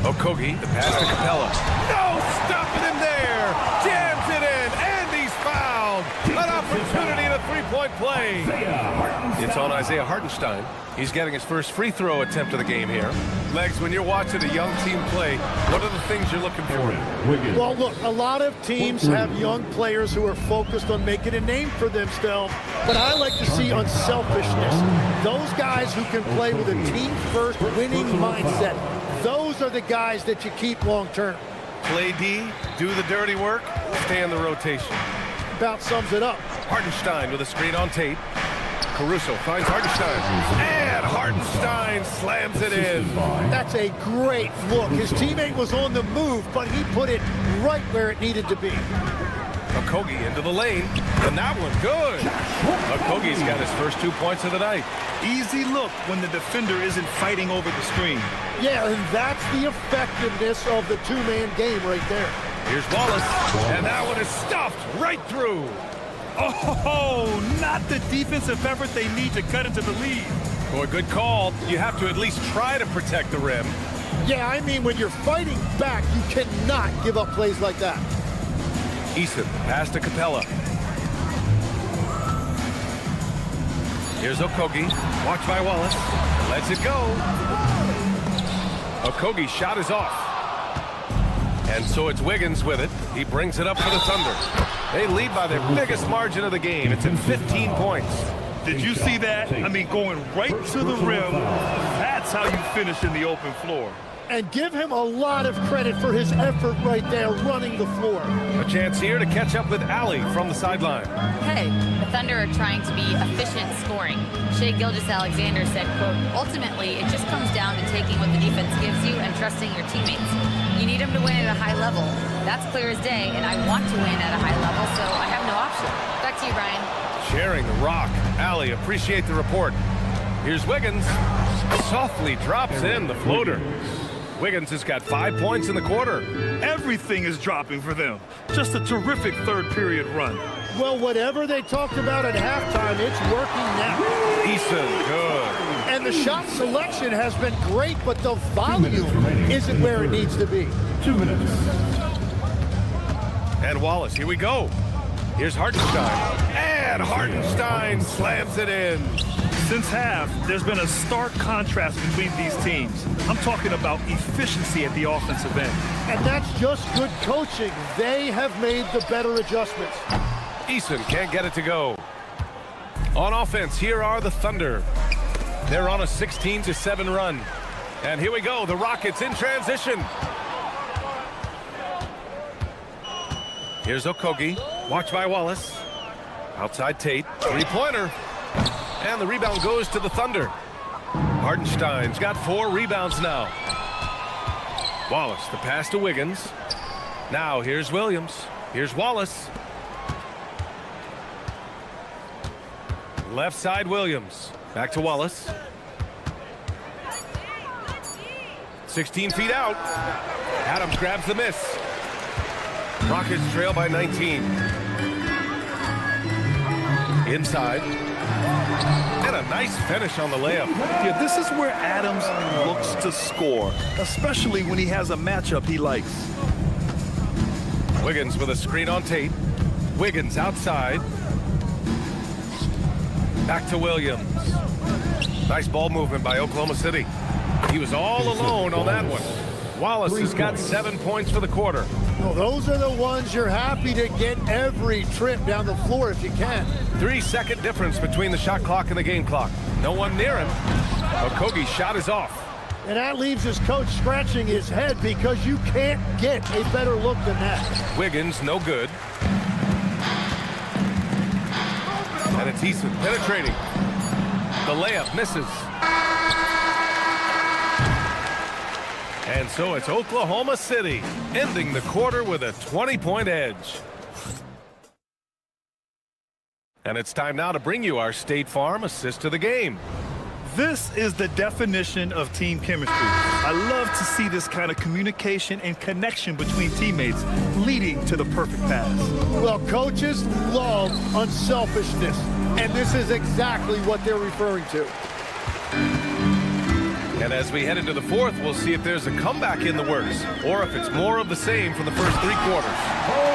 Okogie, the pass to Capella. No, stopping him there. Jams it in, and he's fouled. An opportunity in a three-point play. It's on Isaiah Hartenstein. He's getting his first free throw attempt of the game here. Legs, when you're watching a young team play, what are the things you're looking for? Well, look, a lot of teams have young players who are focused on making a name for themselves, but I like to see unselfishness. Those guys who can play with a team-first winning mindset. Those are the guys that you keep long-term. Play D, do the dirty work, stay in the rotation. About sums it up. Hartenstein with a screen on tape. Caruso finds Hartenstein. And Hartenstein slams it in. That's a great look. His teammate was on the move, but he put it right where it needed to be. Okogie into the lane. And that one, good. Okogie's got his first 2 points of the night. Easy look when the defender isn't fighting over the screen. Yeah, and that's the effectiveness of the two-man game right there. Here's Wallace, and that one is stuffed right through. Oh, not the defensive effort they need to cut into the lead. Boy, good call. You have to at least try to protect the rim. Yeah, I mean, when you're fighting back, you cannot give up plays like that. Eason, pass to Capella. Here's Okogie, watched by Wallace. Lets it go. Okogie's shot is off. And so it's Wiggins with it. He brings it up for the Thunder. They lead by their biggest margin of the game. It's at 15 points. Did you see that? I mean, going right to the rim. That's how you finish in the open floor. And give him a lot of credit for his effort right there running the floor. A chance here to catch up with Allie from the sideline. Hey, the Thunder are trying to be efficient scoring. Shai Gilgeous-Alexander said, quote, ultimately, it just comes down to taking what the defense gives you and trusting your teammates. You need them to win at a high level. That's clear as day, and I want to win at a high level, so I have no option. Back to you, Brian. Sharing the rock. Allie, appreciate the report. Here's Wiggins. Softly drops in the floater. Wiggins has got 5 points in the quarter. Everything is dropping for them. Just a terrific third period run. Well, whatever they talked about at halftime, it's working now. Eason, good. And the shot selection has been great, but the volume isn't where it needs to be. 2 minutes. And Wallace, here we go. Here's Hartenstein. And Hartenstein slams it in. Since half, there's been a stark contrast between these teams. I'm talking about efficiency at the offensive end. And that's just good coaching. They have made the better adjustments. Eason can't get it to go. On offense, here are the Thunder. They're on a 16-7 run. And here we go, the Rockets in transition. Here's Okogie, watched by Wallace. Outside Tate, three-pointer. And the rebound goes to the Thunder. Hartenstein's got 4 rebounds now. Wallace, the pass to Wiggins. Now here's Williams. Here's Wallace. Left side Williams. Back to Wallace. 16 feet out. Adams grabs the miss. Rockets trail by 19. Inside. And a nice finish on the layup. Yeah, this is where Adams looks to score, especially when he has a matchup he likes. Wiggins with a screen on Tate. Wiggins outside. Back to Williams. Nice ball movement by Oklahoma City. He was all alone on that one. Wallace has got 7 points for the quarter. Well, those are the ones you're happy to get every trip down the floor if you can. 3-second difference between the shot clock and the game clock. No one near him. Okogie's shot is off. And that leaves his coach scratching his head because you can't get a better look than that. Wiggins, no good. And it's Eason penetrating. The layup misses. And so it's Oklahoma City ending the quarter with a 20-point edge. And it's time now to bring you our State Farm assist of the game. This is the definition of team chemistry. I love to see this kind of communication and connection between teammates leading to the perfect pass. Well, coaches love unselfishness, and this is exactly what they're referring to. And as we head into the fourth, we'll see if there's a comeback in the works or if it's more of the same from the first 3 quarters.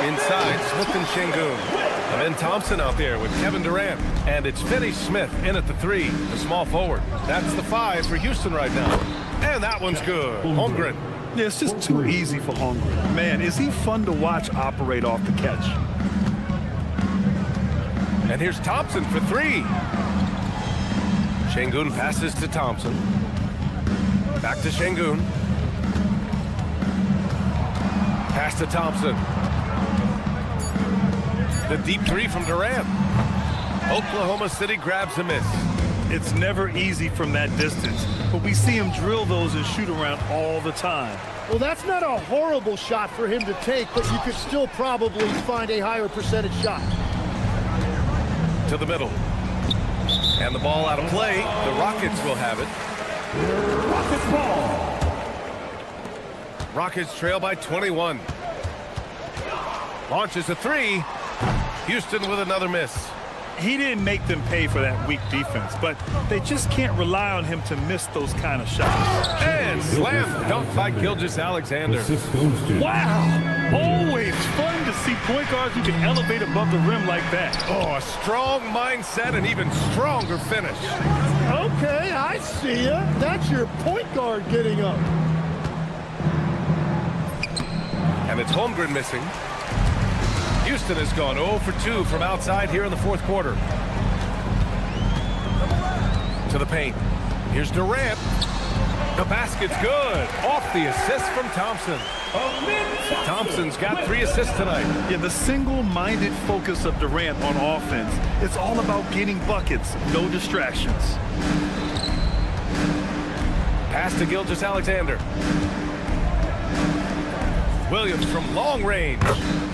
Inside, Smith and Şengün. And then Thompson out there with Kevin Durant. And it's Finney-Smith in at the 3, the small forward. That's the 5 for Houston right now. And that one's good. Holmgren. Yeah, it's just too easy for Holmgren. Man, is he fun to watch operate off the catch. And here's Thompson for 3. Şengün passes to Thompson. Back to Şengün. Pass to Thompson. The deep 3 from Durant. Oklahoma City grabs a miss. It's never easy from that distance, but we see him drill those and shoot around all the time. Well, that's not a horrible shot for him to take, but you could still probably find a higher percentage shot. To the middle. And the ball out of play. The Rockets will have it. Rockets ball. Rockets trail by 21. Launches a 3. Houston with another miss. He didn't make them pay for that weak defense, but they just can't rely on him to miss those kind of shots. And slam dunk by Gilgeous-Alexander. Wow! Always fun to see point guards who can elevate above the rim like that. Oh, a strong mindset and even stronger finish. Okay, I see ya. That's your point guard getting up. And it's Holmgren missing. Houston has gone 0 for 2 from outside here in the fourth quarter. To the paint. Here's Durant. The basket's good. Off the assist from Thompson. Thompson's got 3 assists tonight. Yeah, the single-minded focus of Durant on offense. It's all about getting buckets, no distractions. Pass to Gilgeous-Alexander. Williams from long range.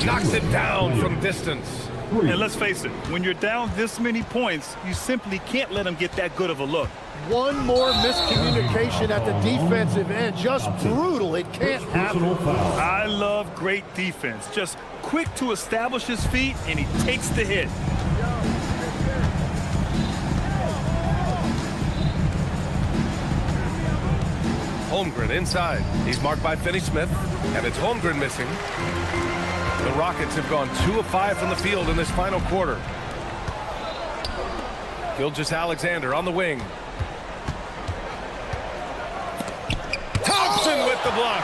Knocks it down from distance. And let's face it, when you're down this many points, you simply can't let them get that good of a look. One more miscommunication at the defensive end. Just brutal. It can't happen. I love great defense. Just quick to establish his feet, and he takes the hit. Holmgren inside. He's marked by Finney-Smith, and it's Holmgren missing. The Rockets have gone 2 of 5 from the field in this final quarter. Gilgeous-Alexander on the wing. Thompson with the block.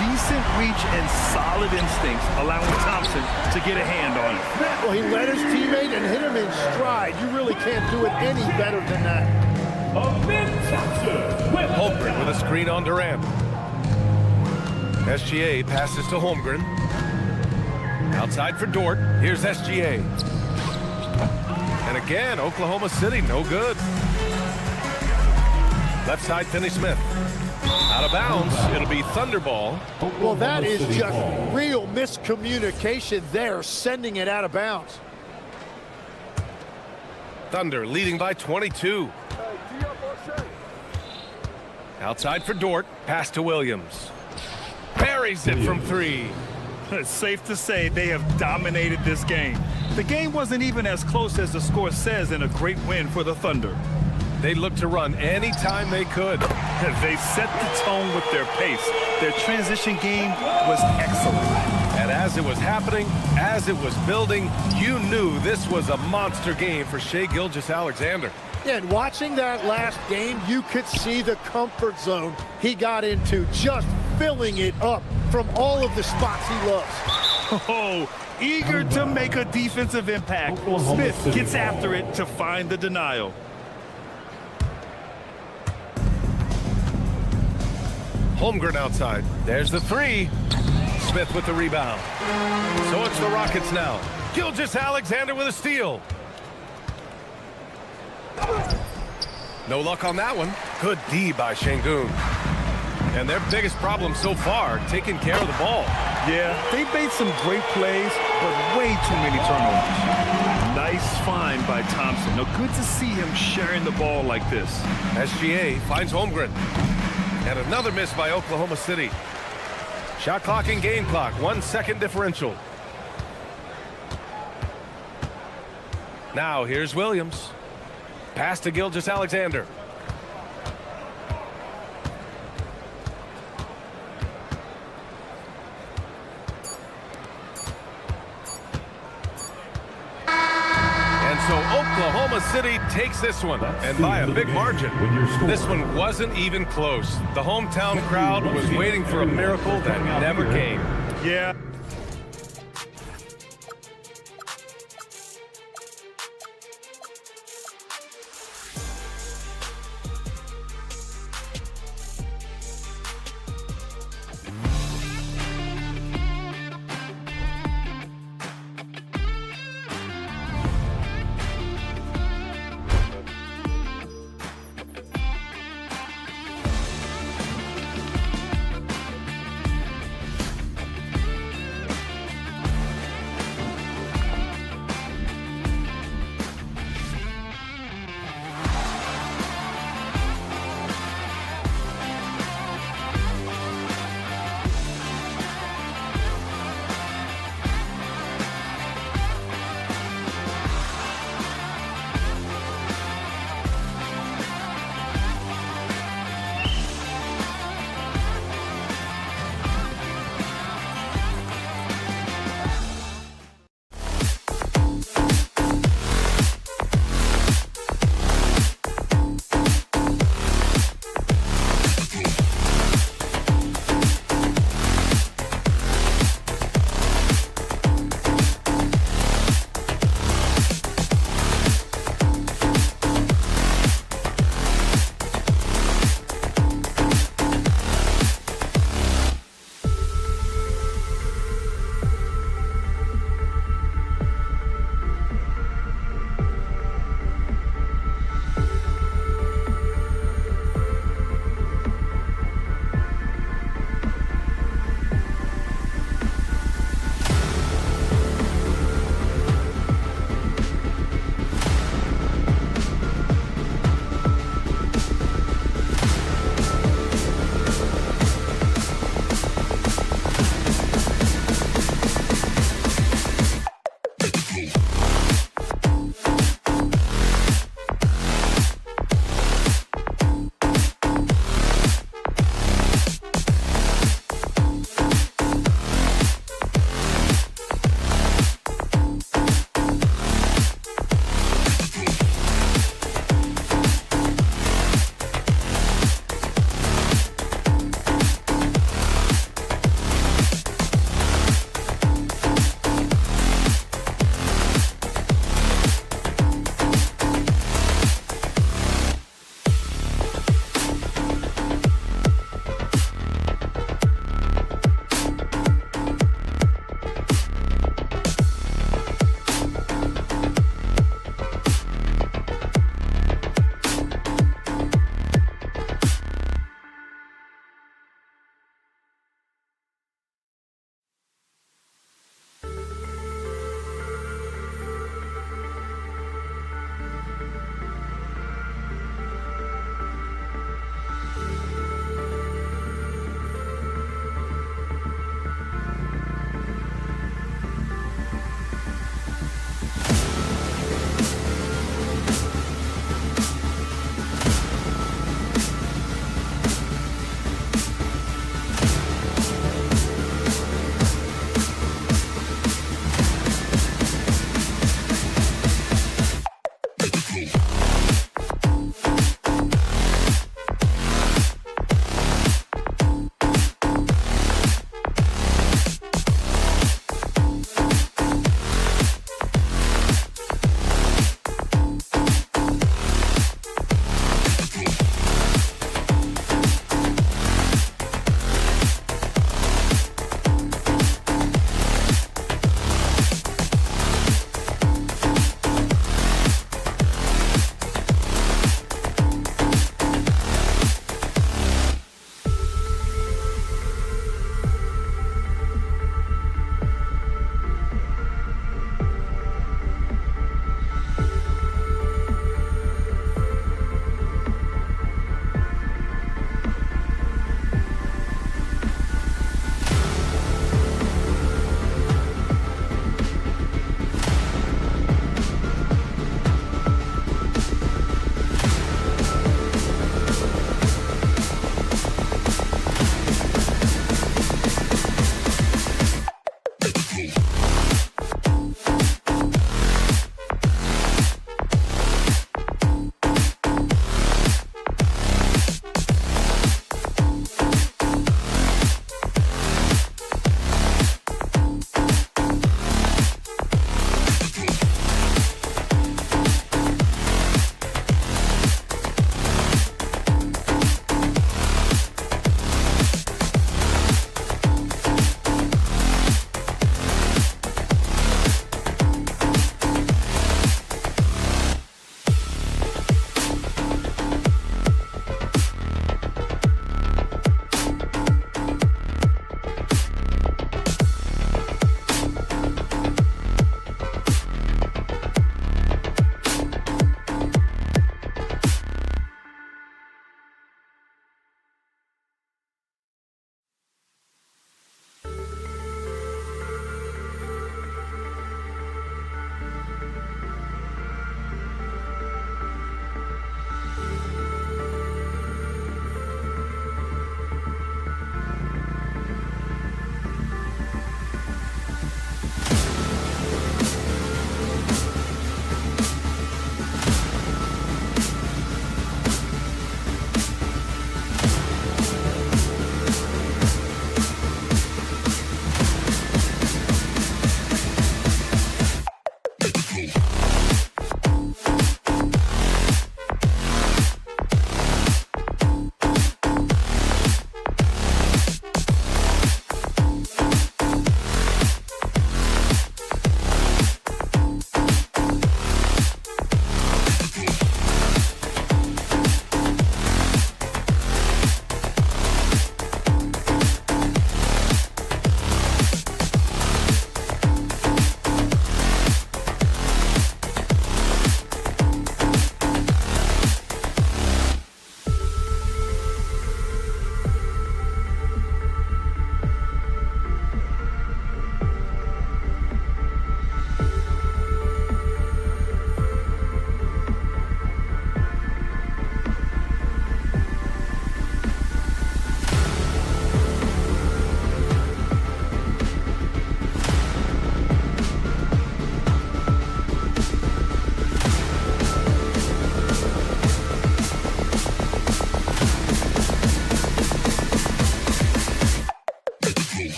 Decent reach and solid instincts, allowing Thompson to get a hand on it. Well, he led his teammate and hit him in stride. You really can't do it any better than that. Holmgren with a screen on Durant. SGA passes to Holmgren. Outside for Dort. Here's SGA. And again, Oklahoma City, no good. Left side, Finney-Smith. Out of bounds. It'll be Thunderball. Well, that is just real miscommunication there, sending it out of bounds. Thunder leading by 22. Outside for Dort. Pass to Williams. Buries it from 3. It's safe to say they have dominated this game. The game wasn't even as close as the score says in a great win for the Thunder. They looked to run anytime they could. They set the tone with their pace. Their transition game was excellent. And as it was happening, as it was building, you knew this was a monster game for Shai Gilgeous-Alexander. Yeah, and watching that last game, you could see the comfort zone he got into, just filling it up from all of the spots he loves. Oh, eager to make a defensive impact. Smith gets after it to find the denial. Holmgren outside. There's the 3. Smith with the rebound. So it's the Rockets now. Gilgeous-Alexander with a steal. No luck on that one. Good D by Şengün. And their biggest problem so far, taking care of the ball. Yeah, they made some great plays, but way too many turnovers. Nice find by Thompson. Now, good to see him sharing the ball like this. SGA finds Holmgren. And another miss by Oklahoma City. Shot clock and game clock, 1 second differential. Now here's Williams. Pass to Gilgeous-Alexander. So Oklahoma City takes this one, and by a big margin. This one wasn't even close. The hometown crowd was waiting for a miracle that never came. Yeah.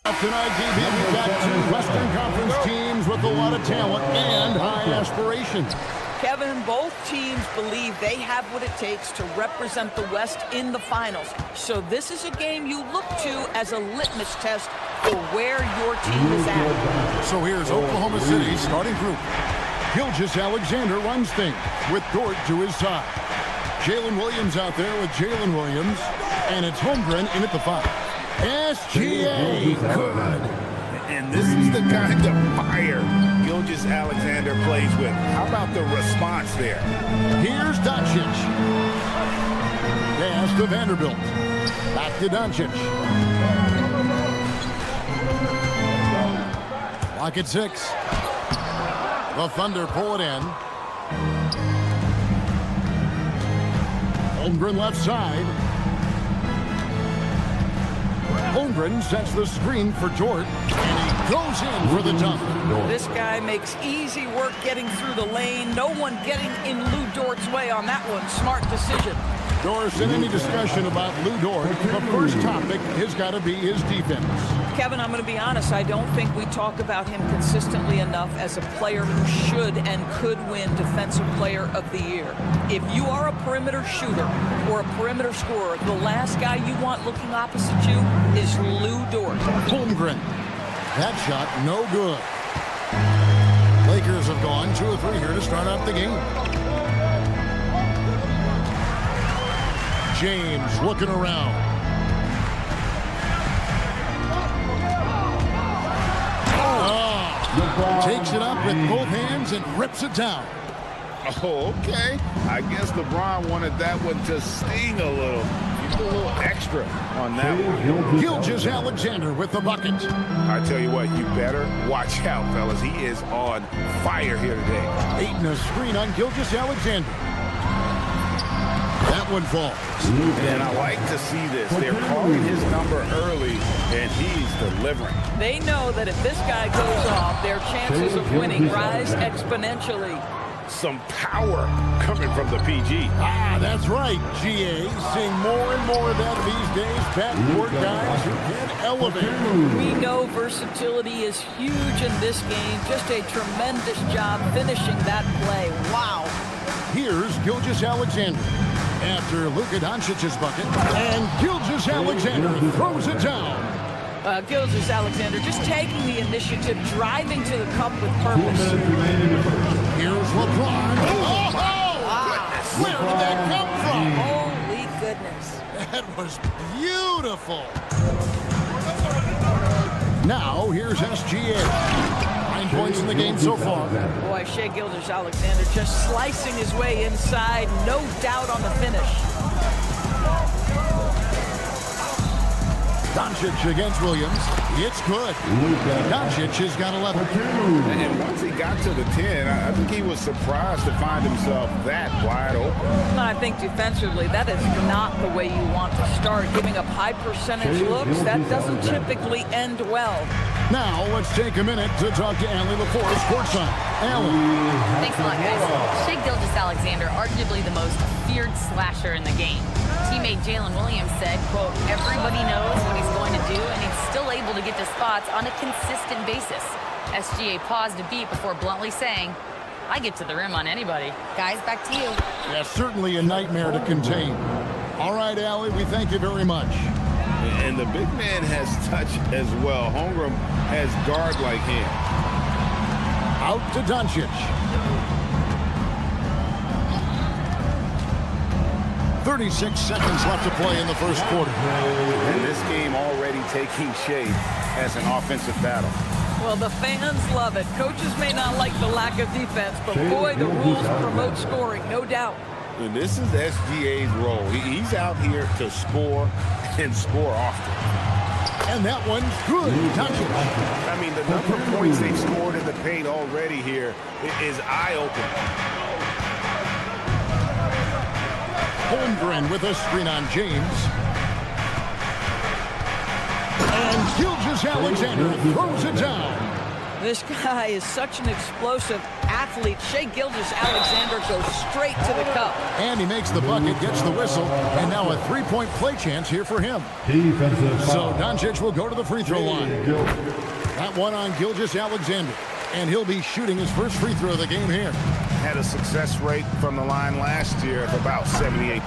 Tonight, DB, we've got two Western Conference teams with a lot of talent and high aspirations. Kevin, both teams believe they have what it takes to represent the West in the finals. So this is a game you look to as a litmus test for where your team is at. So here's Oklahoma City's starting group. Gilgeous-Alexander runs things with Dort to his side. Jalen Williams out there with Jalen Williams. And it's Holmgren in at the 5. SGA, good. And this is the kind of fire Gilgeous-Alexander plays with. How about the response there? Here's Doncic. Pass to Vanderbilt. Back to Doncic. Lock at 6. The Thunder pull it in. Holmgren left side. Holmgren sets the screen for Dort, and he goes in for the dunk. This guy makes easy work getting through the lane. No one getting in Lou Dort's way on that one. Smart decision. Doris, in any discussion about Lou Dort, the first topic has got to be his defense. Kevin, I'm going to be honest. I don't think we talk about him consistently enough as a player who should and could win Defensive Player of the Year. If you are a perimeter shooter or a perimeter scorer, the last guy you want looking opposite you is Lou Dort. Holmgren. That shot, no good. Lakers have gone 2 or 3 here to start out the game. James looking around. Takes it up with both hands and rips it down. Oh, okay. I guess LeBron wanted that one to sting a little. You put a little extra on that one. Gilgeous-Alexander with the bucket. I tell you what, you better watch out, fellas. He is on fire here today. Baiting a screen on Gilgeous-Alexander. That one falls. And I like to see this. They're calling his number early, and he's delivering. They know that if this guy goes off, their chances of winning rise exponentially. Some power coming from the PG. That's right, GA. Seeing more and more of that these days. Backcourt guys who can elevate. We know versatility is huge in this game. Just a tremendous job finishing that play. Wow. Here's Gilgeous-Alexander after Luka Doncic's bucket, and Gilgeous-Alexander throws it down. Gilgeous-Alexander just taking the initiative, driving to the cup with purpose. Here's LeBron. Oh, where did that come from? Holy goodness. That was beautiful. Now, here's SGA. 9 points in the game so far. Boy, Shai Gilgeous-Alexander just slicing his way inside. No doubt on the finish. Doncic against Williams. It's good. Doncic has got 11. And once he got to the 10, I think he was surprised to find himself that wide open. I think defensively, that is not the way you want to start. Giving up high percentage looks, that doesn't typically end well. Now, let's take a minute to talk to Allie LaForest courtside. Allie. Thanks a lot, guys. Shai Gilgeous-Alexander, arguably the most feared slasher in the game. Teammate Jalen Williams said, quote, everybody knows what he's going to do, and he's still able to get to spots on a consistent basis. SGA paused a beat before bluntly saying, I get to the rim on anybody. Guys, back to you. Yeah, certainly a nightmare to contain. All right, Allie, we thank you very much. And the big man has touch as well. Holmgren has guard-like hand. Out to Doncic. 36 seconds left to play in the first quarter. And this game already taking shape as an offensive battle. Well, the fans love it. Coaches may not like the lack of defense, but boy, the rules promote scoring, no doubt. And this is SGA's role. He's out here to score and score often. And that one's good. Doncic. I mean, the number of points they've scored in the paint already here is eye-opening. Holmgren with a screen on James. And Gilgeous-Alexander throws it down. This guy is such an explosive athlete, Shai Gilgeous-Alexander goes straight to the cup. And he makes the bucket, gets the whistle, and now a three-point play chance here for him. So Doncic will go to the free throw line. That one on Gilgeous-Alexander. And he'll be shooting his first free throw of the game here. Had a success rate from the line last year of about 78%.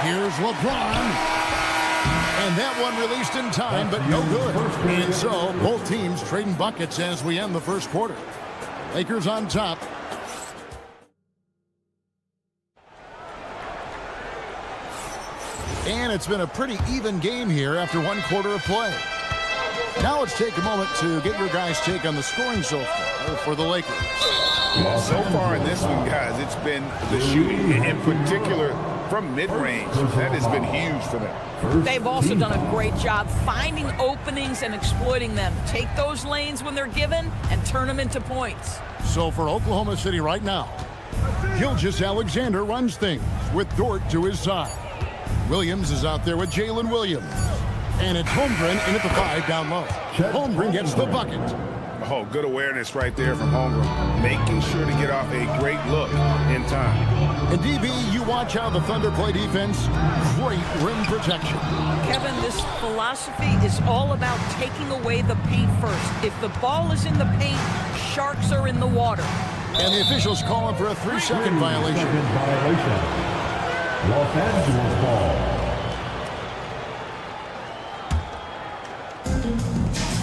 Here's LeBron. And that one released in time, but no good. And so both teams trading buckets as we end the first quarter. Lakers on top. And it's been a pretty even game here after one quarter of play. Now let's take a moment to get your guys' take on the scoring so far for the Lakers. Well, so far in this one, guys, it's been the shooting, in particular from mid-range. That has been huge for them. They've also done a great job finding openings and exploiting them. Take those lanes when they're given and turn them into points. So for Oklahoma City right now, Gilgeous-Alexander runs things with Dort to his side. Williams is out there with Jalen Williams. And it's Holmgren in at the 5 down low. Holmgren gets the bucket. Oh, good awareness right there from Holmgren. Making sure to get off a great look in time. And DB, you watch how the Thunder play defense. Great rim protection. Kevin, this philosophy is all about taking away the paint first. If the ball is in the paint, sharks are in the water. And the officials calling for a 3-second violation. Los Angeles ball.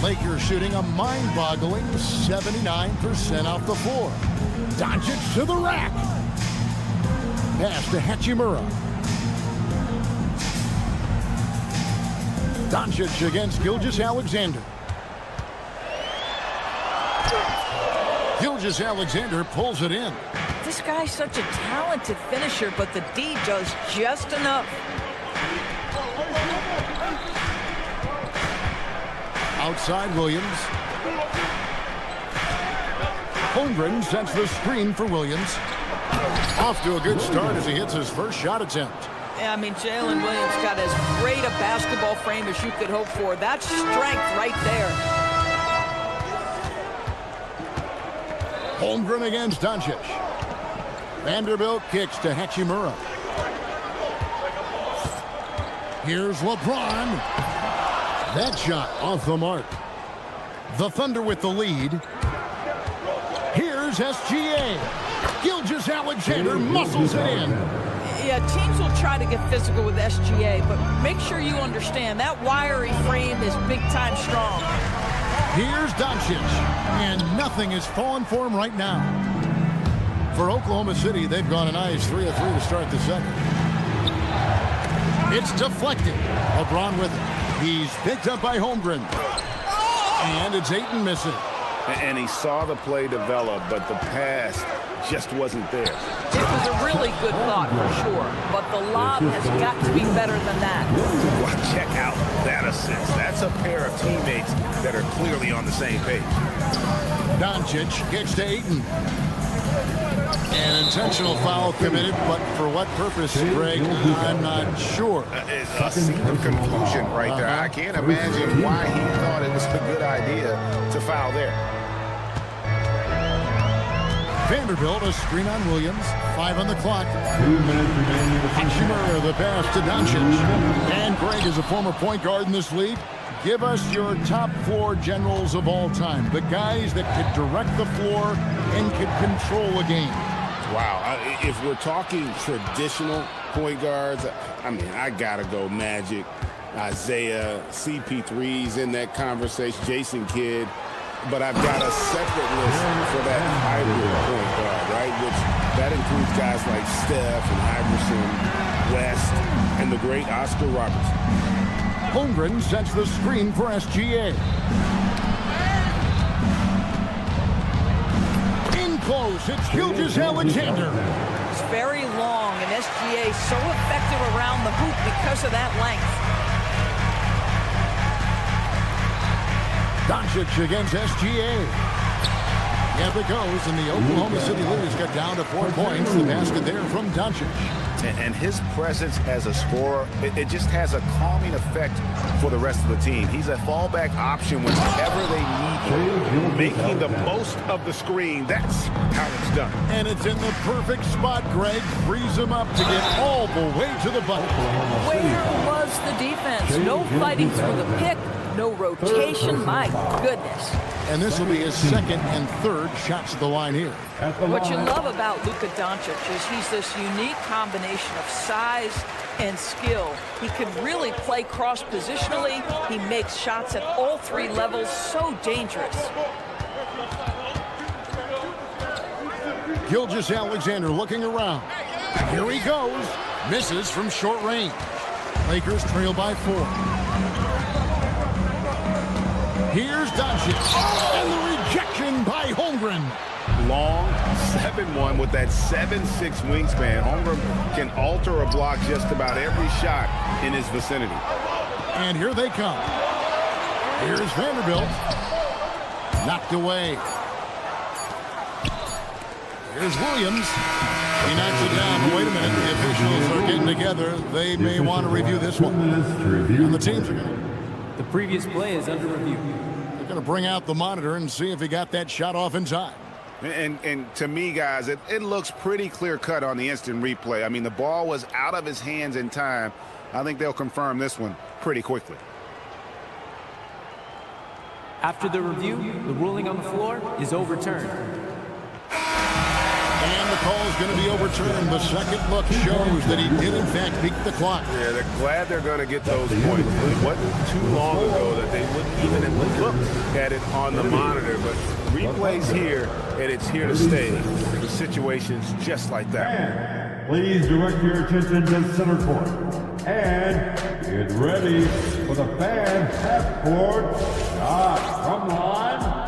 Lakers shooting a mind-boggling 79% off the floor. Doncic to the rack. Pass to Hachimura. Doncic against Gilgeous-Alexander. Gilgeous-Alexander pulls it in. This guy's such a talented finisher, but the D does just enough. Outside Williams. Holmgren sets the screen for Williams. Off to a good start as he hits his first shot attempt. Yeah, I mean, Jalen Williams got as great a basketball frame as you could hope for. That's strength right there. Holmgren against Doncic. Vanderbilt kicks to Hachimura. Here's LeBron. That shot off the mark. The Thunder with the lead. Here's SGA. Gilgeous-Alexander muscles it in. Yeah, teams will try to get physical with SGA, but make sure you understand that wiry frame is big-time strong. Here's Doncic, and nothing is falling for him right now. For Oklahoma City, they've gone a nice 3 of 3 to start the second. It's deflected. LeBron with it. He's picked up by Holmgren. And it's Ayton missing. And he saw the play develop, but the pass just wasn't there. It was a really good thought for sure, but the lob has got to be better than that. Well, check out that assist. That's a pair of teammates that are clearly on the same page. Doncic kicks to Ayton. An intentional foul committed, but for what purpose, Greg, I'm not sure. A scene of confusion right there. I can't imagine why he thought it was a good idea to foul there. Vanderbilt, a screen on Williams. 5 on the clock. 2 minutes remaining. Hachimura, the pass to Doncic. And Greg is a former point guard in this league. Give us your top floor generals of all time. The guys that could direct the floor and could control a game. Wow. If we're talking traditional point guards, I mean, I got to go Magic, Isaiah, CP3's in that conversation, Jason Kidd. But I've got a separate list for that hybrid point guard, right? Which that includes guys like Steph and Iverson, West, and the great Oscar Robertson. Holmgren sets the screen for SGA. In close, it's Gilgeous-Alexander. It's very long, and SGA so effective around the hoop because of that length. Doncic against SGA. Yep, it goes, and the Oklahoma City lead has cut down to 4 points. The basket there from Doncic. And his presence as a scorer, it just has a calming effect for the rest of the team. He's a fallback option whenever they need him. Making the most of the screen, that's how it's done. And it's in the perfect spot, Greg. Frees him up to get all the way to the bucket. Where was the defense? No fighting through the pick, no rotation. My goodness. And this will be his second and third shots at the line here. What you love about Luka Doncic is he's this unique combination of size and skill. He can really play cross-positionally. He makes shots at all 3 levels. So dangerous. Gilgeous-Alexander looking around. Here he goes. Misses from short range. Lakers trail by 4. Here's Doncic. And the rejection by Holmgren. Long 7-1 with that 7'6" wingspan. Holmgren can alter a block just about every shot in his vicinity. And here they come. Here's Vanderbilt. Knocked away. Here's Williams. He knocks it down. But wait a minute. The officials are getting together. They may want to review this one. And the teams are going to... The previous play is under review. They're going to bring out the monitor and see if he got that shot off in time. And to me, guys, it looks pretty clear-cut on the instant replay. I mean, the ball was out of his hands in time. I think they'll confirm this one pretty quickly. After the review, the ruling on the floor is overturned. And the call is going to be overturned. The second look shows that he did, in fact, beat the clock. Yeah, they're glad they're going to get those points. It wasn't too long ago that they wouldn't even look at it on the monitor. But replay's here, and it's here to stay. The situation's just like that. Please direct your attention to center court. And get ready for the fan half-court shot from the line.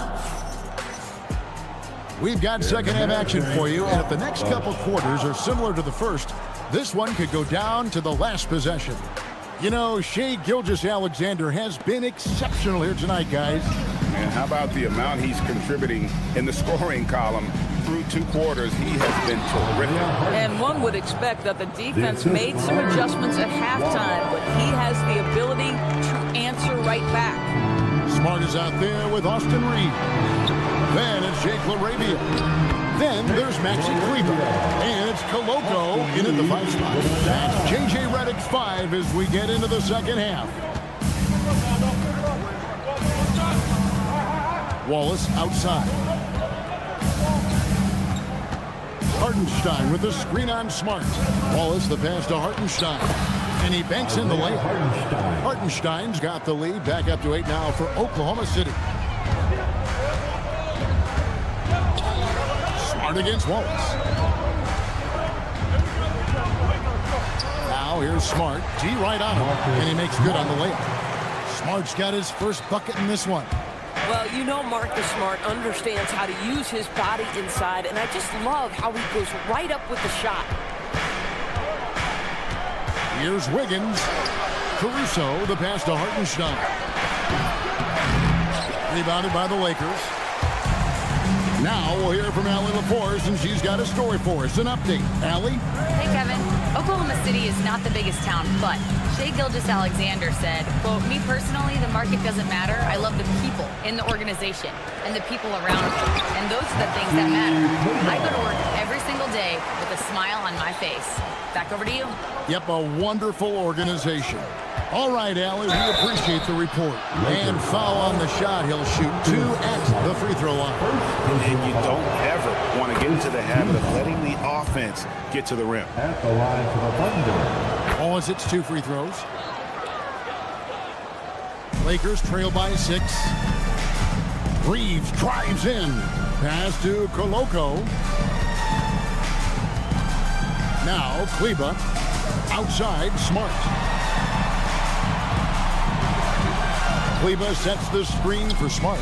We've got second-half action for you, and if the next couple quarters are similar to the first, this one could go down to the last possession. You know, Shai Gilgeous-Alexander has been exceptional here tonight, guys. And how about the amount he's contributing in the scoring column through 2 quarters? He has been terrific. And one would expect that the defense made some adjustments at halftime, but he has the ability to answer right back. Smart is out there with Austin Reed. Then it's Jake LaRavia. Then there's Maxi Kleber. And it's Koloko in at the 5 spot. That's J.J. Redick's 5 as we get into the second half. Wallace outside. Hartenstein with the screen on Smart. Wallace the pass to Hartenstein. And he banks in the layup. Hartenstein's got the lead. Back up to 8 now for Oklahoma City. Smart against Wallace. Now here's Smart. G right on him. And he makes good on the layup. Smart's got his first bucket in this one. Well, you know Marcus Smart understands how to use his body inside, and I just love how he goes right up with the shot. Here's Wiggins. Caruso, the pass to Hartenstein. Rebounded by the Lakers. Now we'll hear from Allie LaForce, and she's got a story for us. An update. Allie? Hey, Kevin. Oklahoma City is not the biggest town, but Shai Gilgeous-Alexander said, quote, me personally, the market doesn't matter. I love the people in the organization and the people around me. And those are the things that matter. I go to work every single day with a smile on my face. Back over to you. Yep, a wonderful organization. All right, Allie, we appreciate the report. And foul on the shot. He'll shoot 2 at the free throw line. And you don't ever want to get into the habit of letting the offense get to the rim. At the line for the Thunder. Wallace hits 2 free throws. Lakers trail by 6. Reeves drives in. Pass to Koloko. Now Kleber. Outside, Smart. Kleber sets the screen for Smart.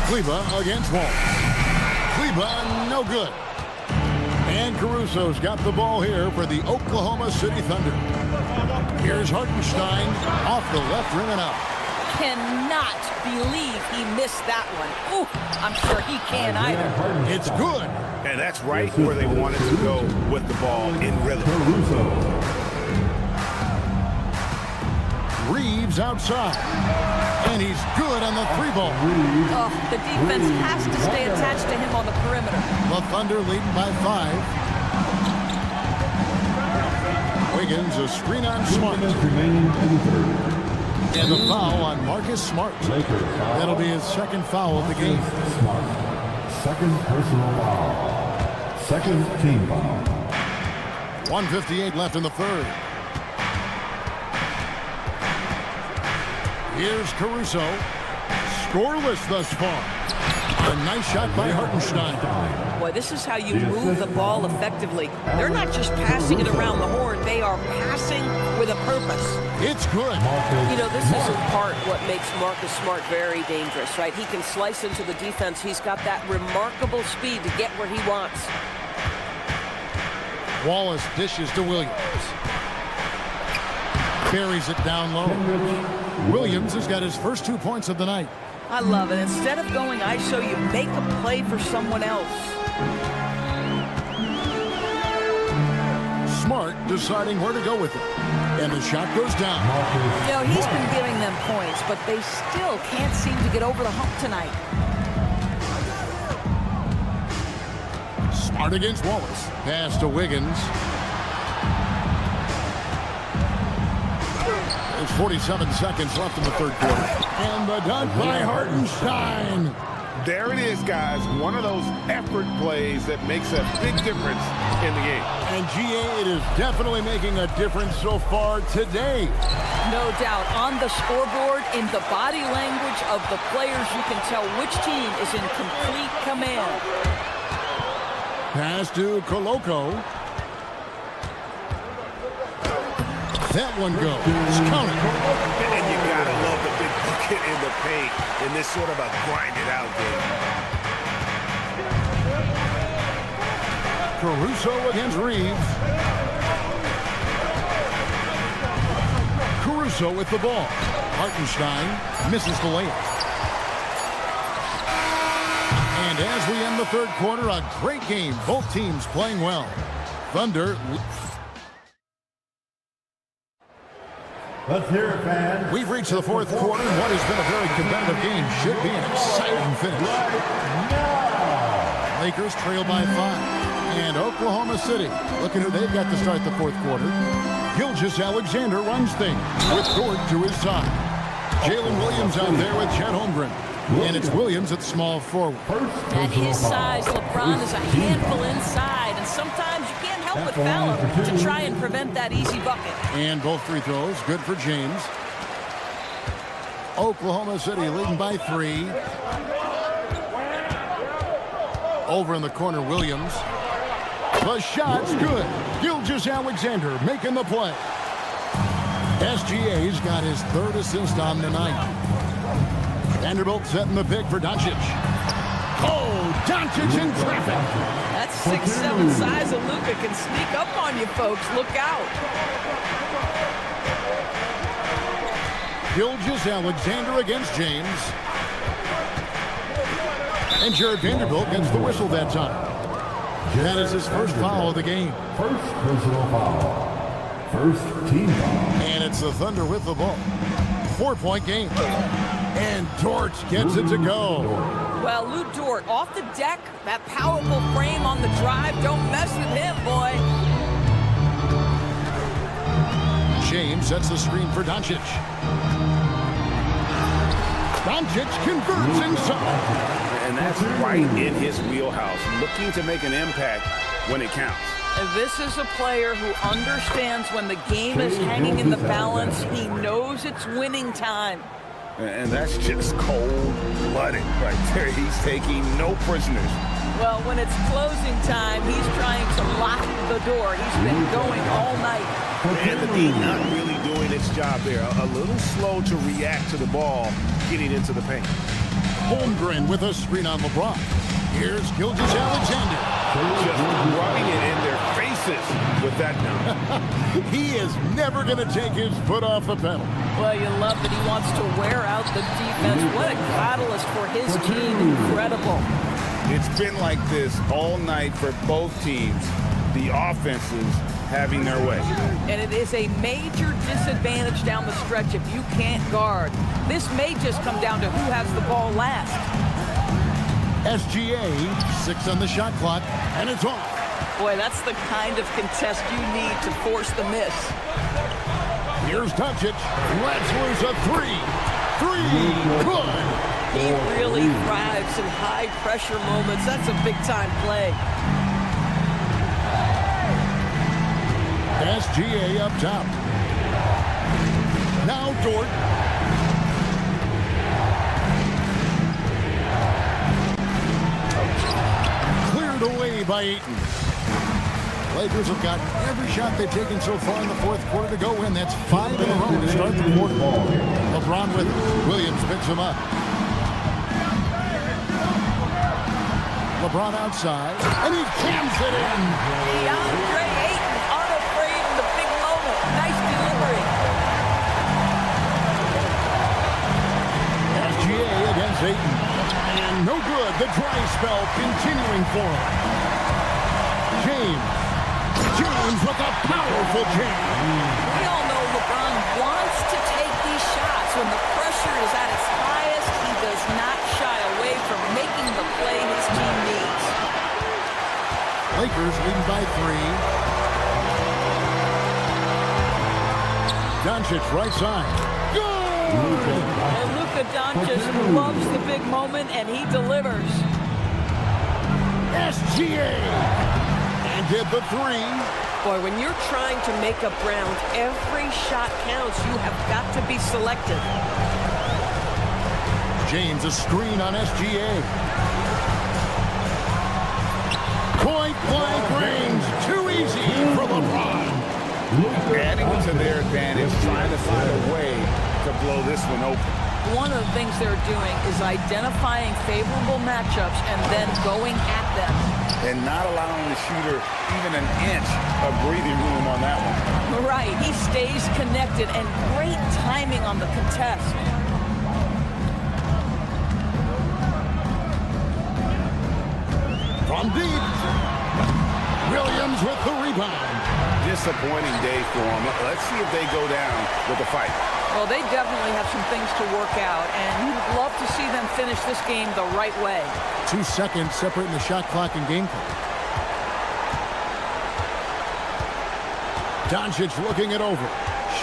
Kleber against Wall. Kleber, no good. And Caruso's got the ball here for the Oklahoma City Thunder. Here's Hartenstein off the left rim and out. cannot believe he missed that one. Ooh, I'm sure he can't either. It's good. And that's right where they wanted to go with the ball in rhythm. Reeves outside. And he's good on the 3-ball. Oh, the defense has to stay attached to him on the perimeter. The Thunder leading by 5. Wiggins, a screen on Smart. And the foul on Marcus Smart. That'll be his second foul of the game. Smart. Second personal foul. Second team foul. 1:58 left in the third. Here's Caruso. Scoreless thus far. A nice shot by Hartenstein. Boy, this is how you move the ball effectively. They're not just passing it around the horn. They are passing with a purpose. It's good. You know, this is in part what makes Marcus Smart very dangerous, right? He can slice into the defense. He's got that remarkable speed to get where he wants. Wallace dishes to Williams. Carries it down low. Williams has got his first 2 points of the night. I love it. Instead of going ISO, you make a play for someone else. Smart deciding where to go with it. And the shot goes down. You know, he's been giving them points, but they still can't seem to get over the hump tonight. Smart against Wallace. Pass to Wiggins. There's 47 seconds left in the third quarter. And the dunk by Hartenstein. There it is, guys. One of those effort plays that makes a big difference in the game. And GA, it is definitely making a difference so far today. No doubt. On the scoreboard, in the body language of the players, you can tell which team is in complete command. Pass to Koloko. That one goes. Count it. And you gotta love the big bucket in the paint in this sort of a grind-it-out game. Caruso against Reeves. Caruso with the ball. Hartenstein misses the layup. And as we end the third quarter, a great game. Both teams playing well. Thunder. Let's hear it, fans. We've reached the fourth quarter, and what has been a very competitive game should be an exciting finish. Lakers trail by 5. And Oklahoma City, looking who they've got to start the fourth quarter. Gilgeous-Alexander runs things with Dort to his side. Jalen Williams out there with Chet Holmgren. And it's Williams at small forward. At his size, LeBron is a handful inside, and sometimes you can't help but foul him to try and prevent that easy bucket. And both free throws, good for James. Oklahoma City leading by 3. Over in the corner, Williams. The shot's good. Gilgeous-Alexander making the play. SGA's got his third assist on the night. Vanderbilt setting the pick for Doncic. Oh, Doncic in traffic. That 6'7" size of Luka can sneak up on you, folks. Look out. Gilgeous-Alexander against James. And Jared Vanderbilt gets the whistle that time. That is his first foul of the game. First personal foul. First team foul. And it's the Thunder with the ball. 4-point game. And Dort gets it to go. Well, Lou Dort off the deck. That powerful frame on the drive. Don't mess with him, boy. James sets the screen for Doncic. Doncic converts inside. And that's right in his wheelhouse, looking to make an impact when it counts. And this is a player who understands when the game is hanging in the balance. He knows it's winning time. And that's just cold-blooded right there. He's taking no prisoners. Well, when it's closing time, he's trying to lock the door. He's been going all night. And the D not really doing its job there. A little slow to react to the ball getting into the paint. Holmgren with a screen on LeBron. Here's Gilgeous-Alexander. Just rubbing it in their faces misses with that dunk. He is never going to take his foot off the pedal. Well, you love that he wants to wear out the defense. What a catalyst for his team. Incredible. It's been like this all night for both teams. The offenses having their way. And it is a major disadvantage down the stretch if you can't guard. This may just come down to who has the ball last. SGA, 6 on the shot clock, and it's off. Boy, that's the kind of contest you need to force the miss. Here's Doncic. Let's lose a 3. 3, good. He really thrives in high-pressure moments. That's a big-time play. SGA up top. Now Dort. Cleared away by Ayton. Lakers have gotten every shot they've taken so far in the fourth quarter to go in. That's 5 in a row to start the quarter. LeBron with it. Williams picks him up. LeBron outside, and he jams it in. DeAndre Ayton unafraid in the big moment. Nice delivery. SGA against Ayton. And no good. The dry spell continuing for him. James with a powerful jam. We all know LeBron wants to take these shots. When the pressure is at its highest, he does not shy away from making the play his team needs. Lakers leading by 3. Doncic right side. Good! And Luka Doncic loves the big moment, and he delivers. SGA! And did the 3. Boy, when you're trying to make up ground, every shot counts. You have got to be selective. James a screen on SGA. Point blank range. Too easy for LeBron. Adding to their advantage, trying to find a way to blow this one open. One of the things they're doing is identifying favorable matchups and then going at them. And not allowing the shooter even an inch of breathing room on that one. Right, he stays connected, and great timing on the contest. From deep. Williams with the rebound. Disappointing day for them. Let's see if they go down with a fight. Well, they definitely have some things to work out, and you'd love to see them finish this game the right way. 2 seconds separating the shot clock and game clock. Doncic looking it over.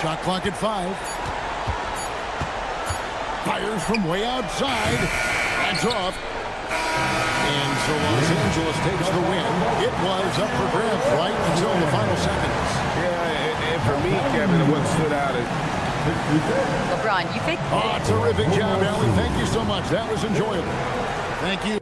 Shot clock at 5. Fires from way outside. That's off. And so Los Angeles takes the win. It was up for grabs right until the final seconds. Yeah, and for me, Kevin, what stood out is LeBron, you think... Oh, terrific job, Ellie. Thank you so much. That was enjoyable. Thank you.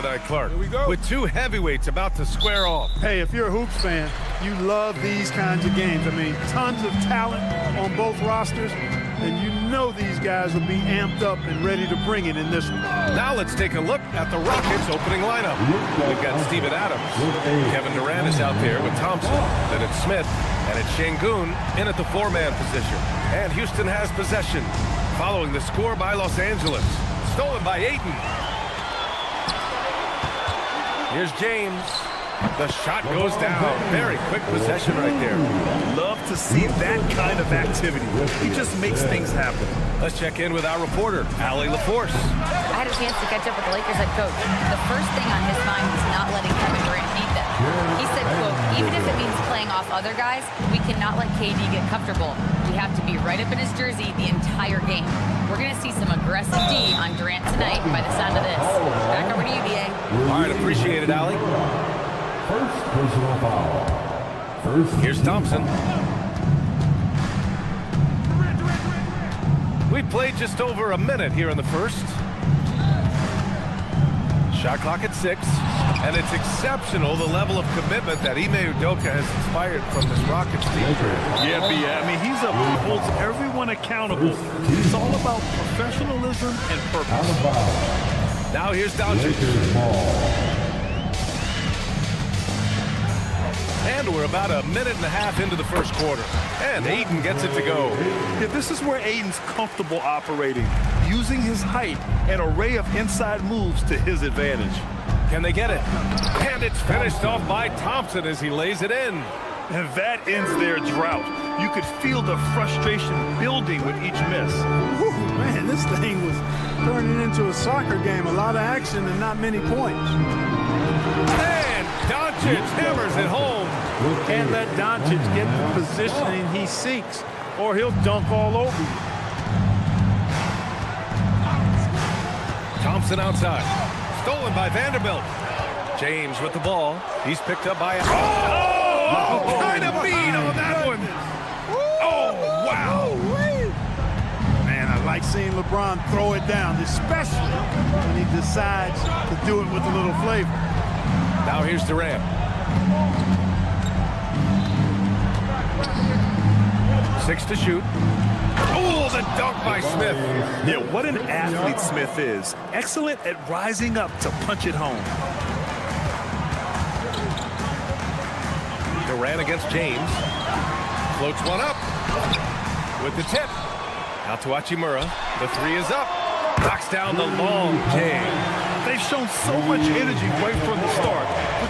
tonight, Clark. Here we go. With two heavyweights about to square off. Hey, if you're a Hoops fan, you love these kinds of games. I mean, tons of talent on both rosters, and you know these guys will be amped up and ready to bring it in this one. Now let's take a look at the Rockets' opening lineup. We've got Steven Adams. Kevin Durant is out there with Thompson. Then it's Smith. And it's Şengün in at the four-man position. And Houston has possession. Following the score by Los Angeles. Stolen by Ayton. Here's James. The shot goes down. Very quick possession right there. Love to see that kind of activity. He just makes things happen. Let's check in with our reporter, Allie LaForce. I had a chance to catch up with the Lakers head coach. The first thing on his mind was not letting Kevin Durant beat them. He said, quote, even if it means playing off other guys, we cannot let KD get comfortable. We have to be right up in his jersey the entire game. We're going to see some aggressive D on Durant tonight by the sound of this. Back over to you, DA. All right, appreciate it, Allie. First personal foul. Here's Thompson. We played just over a minute here in the first. Shot clock at 6. And it's exceptional, the level of commitment that Ime Udoka has inspired from this Rockets team. Yeah, I mean, he holds everyone accountable. It's all about professionalism and purpose. Now here's Doncic. And we're about a minute and a half into the first quarter. And Ayton gets it to go. Yeah, this is where Ayton's comfortable operating, using his height and array of inside moves to his advantage. Can they get it? And it's finished off by Thompson as he lays it in. And that ends their drought. You could feel the frustration building with each miss. Whew, man, this thing was turning into a soccer game. A lot of action and not many points. And Doncic hammers it home. Can't let Doncic get the positioning he seeks, or he'll dunk all over you. Thompson outside. Stolen by Vanderbilt. James with the ball. He's picked up by... Oh! Kind of beat on that one. Oh, wow. Man, I like seeing LeBron throw it down, especially when he decides to do it with a little flavor. Now here's Durant. 6 to shoot. Oh, the dunk by Smith. Yeah, what an athlete Smith is. Excellent at rising up to punch it home. Durant against James. Floats one up. With the tip. Out to Hachimura. The 3 is up. Knocks down the long J. They've shown so much energy right from the start,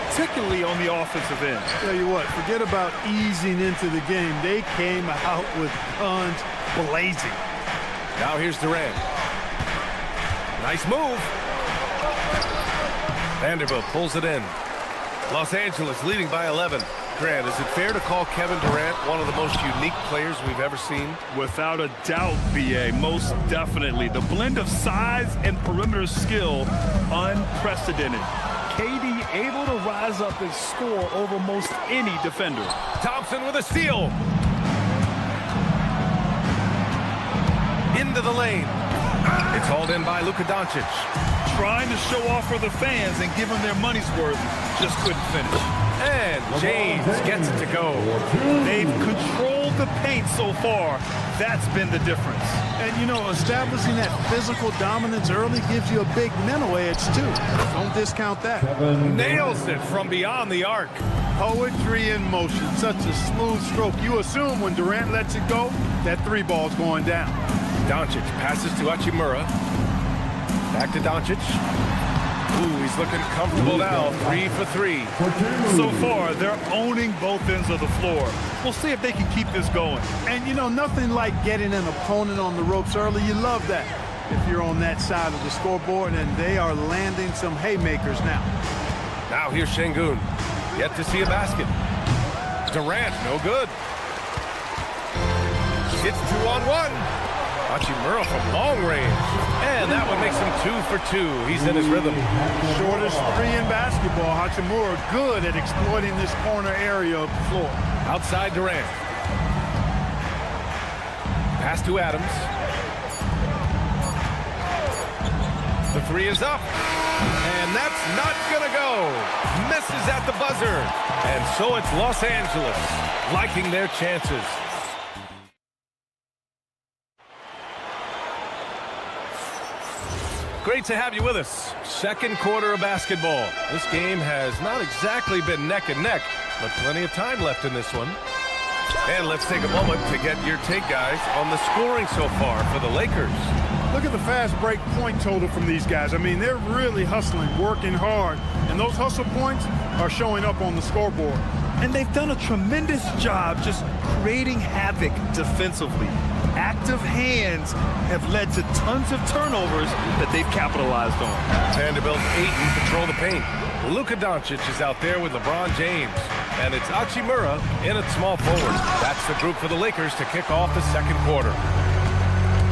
particularly on the offensive end. Tell you what, forget about easing into the game. They came out with guns blazing. Now here's Durant. Nice move. Vanderbilt pulls it in. Los Angeles leading by 11. Grant, is it fair to call Kevin Durant one of the most unique players we've ever seen? Without a doubt, BA, most definitely. The blend of size and perimeter skill, unprecedented. KD able to rise up and score over most any defender. Thompson with a steal. Into the lane. It's hauled in by Luka Doncic. Trying to show off for the fans and give them their money's worth, just couldn't finish. And James gets it to go. They've controlled the paint so far. That's been the difference. And, you know, establishing that physical dominance early gives you a big mental edge, too. Don't discount that. Nails it from beyond the arc. Poetry in motion. Such a smooth stroke. You assume when Durant lets it go, that 3 ball's going down. Doncic passes to Hachimura. Back to Doncic. Ooh, he's looking comfortable now. 3 for 3. So far, they're owning both ends of the floor. We'll see if they can keep this going. And, you know, nothing like getting an opponent on the ropes early. You love that if you're on that side of the scoreboard, and they are landing some haymakers now. Now here's Şengün. Yet to see a basket. Durant, no good. It's 2-on-1. Hachimura from long range. And that one makes him 2 for 2. He's in his rhythm. Shortest 3 in basketball. Hachimura good at exploiting this corner area of the floor. Outside Durant. Pass to Adams. The 3 is up. And that's not gonna go. Misses at the buzzer. And so it's Los Angeles liking their chances. Great to have you with us. Second quarter of basketball. This game has not exactly been neck and neck, but plenty of time left in this one. And let's take a moment to get your take, guys, on the scoring so far for the Lakers. Look at the fast break point total from these guys. I mean, they're really hustling, working hard, and those hustle points are showing up on the scoreboard. And they've done a tremendous job just creating havoc defensively. Active hands have led to tons of turnovers that they've capitalized on. Vanderbilt 8 control the paint. Luka Doncic is out there with LeBron James. And it's Hachimura in at small forward. That's the group for the Lakers to kick off the second quarter.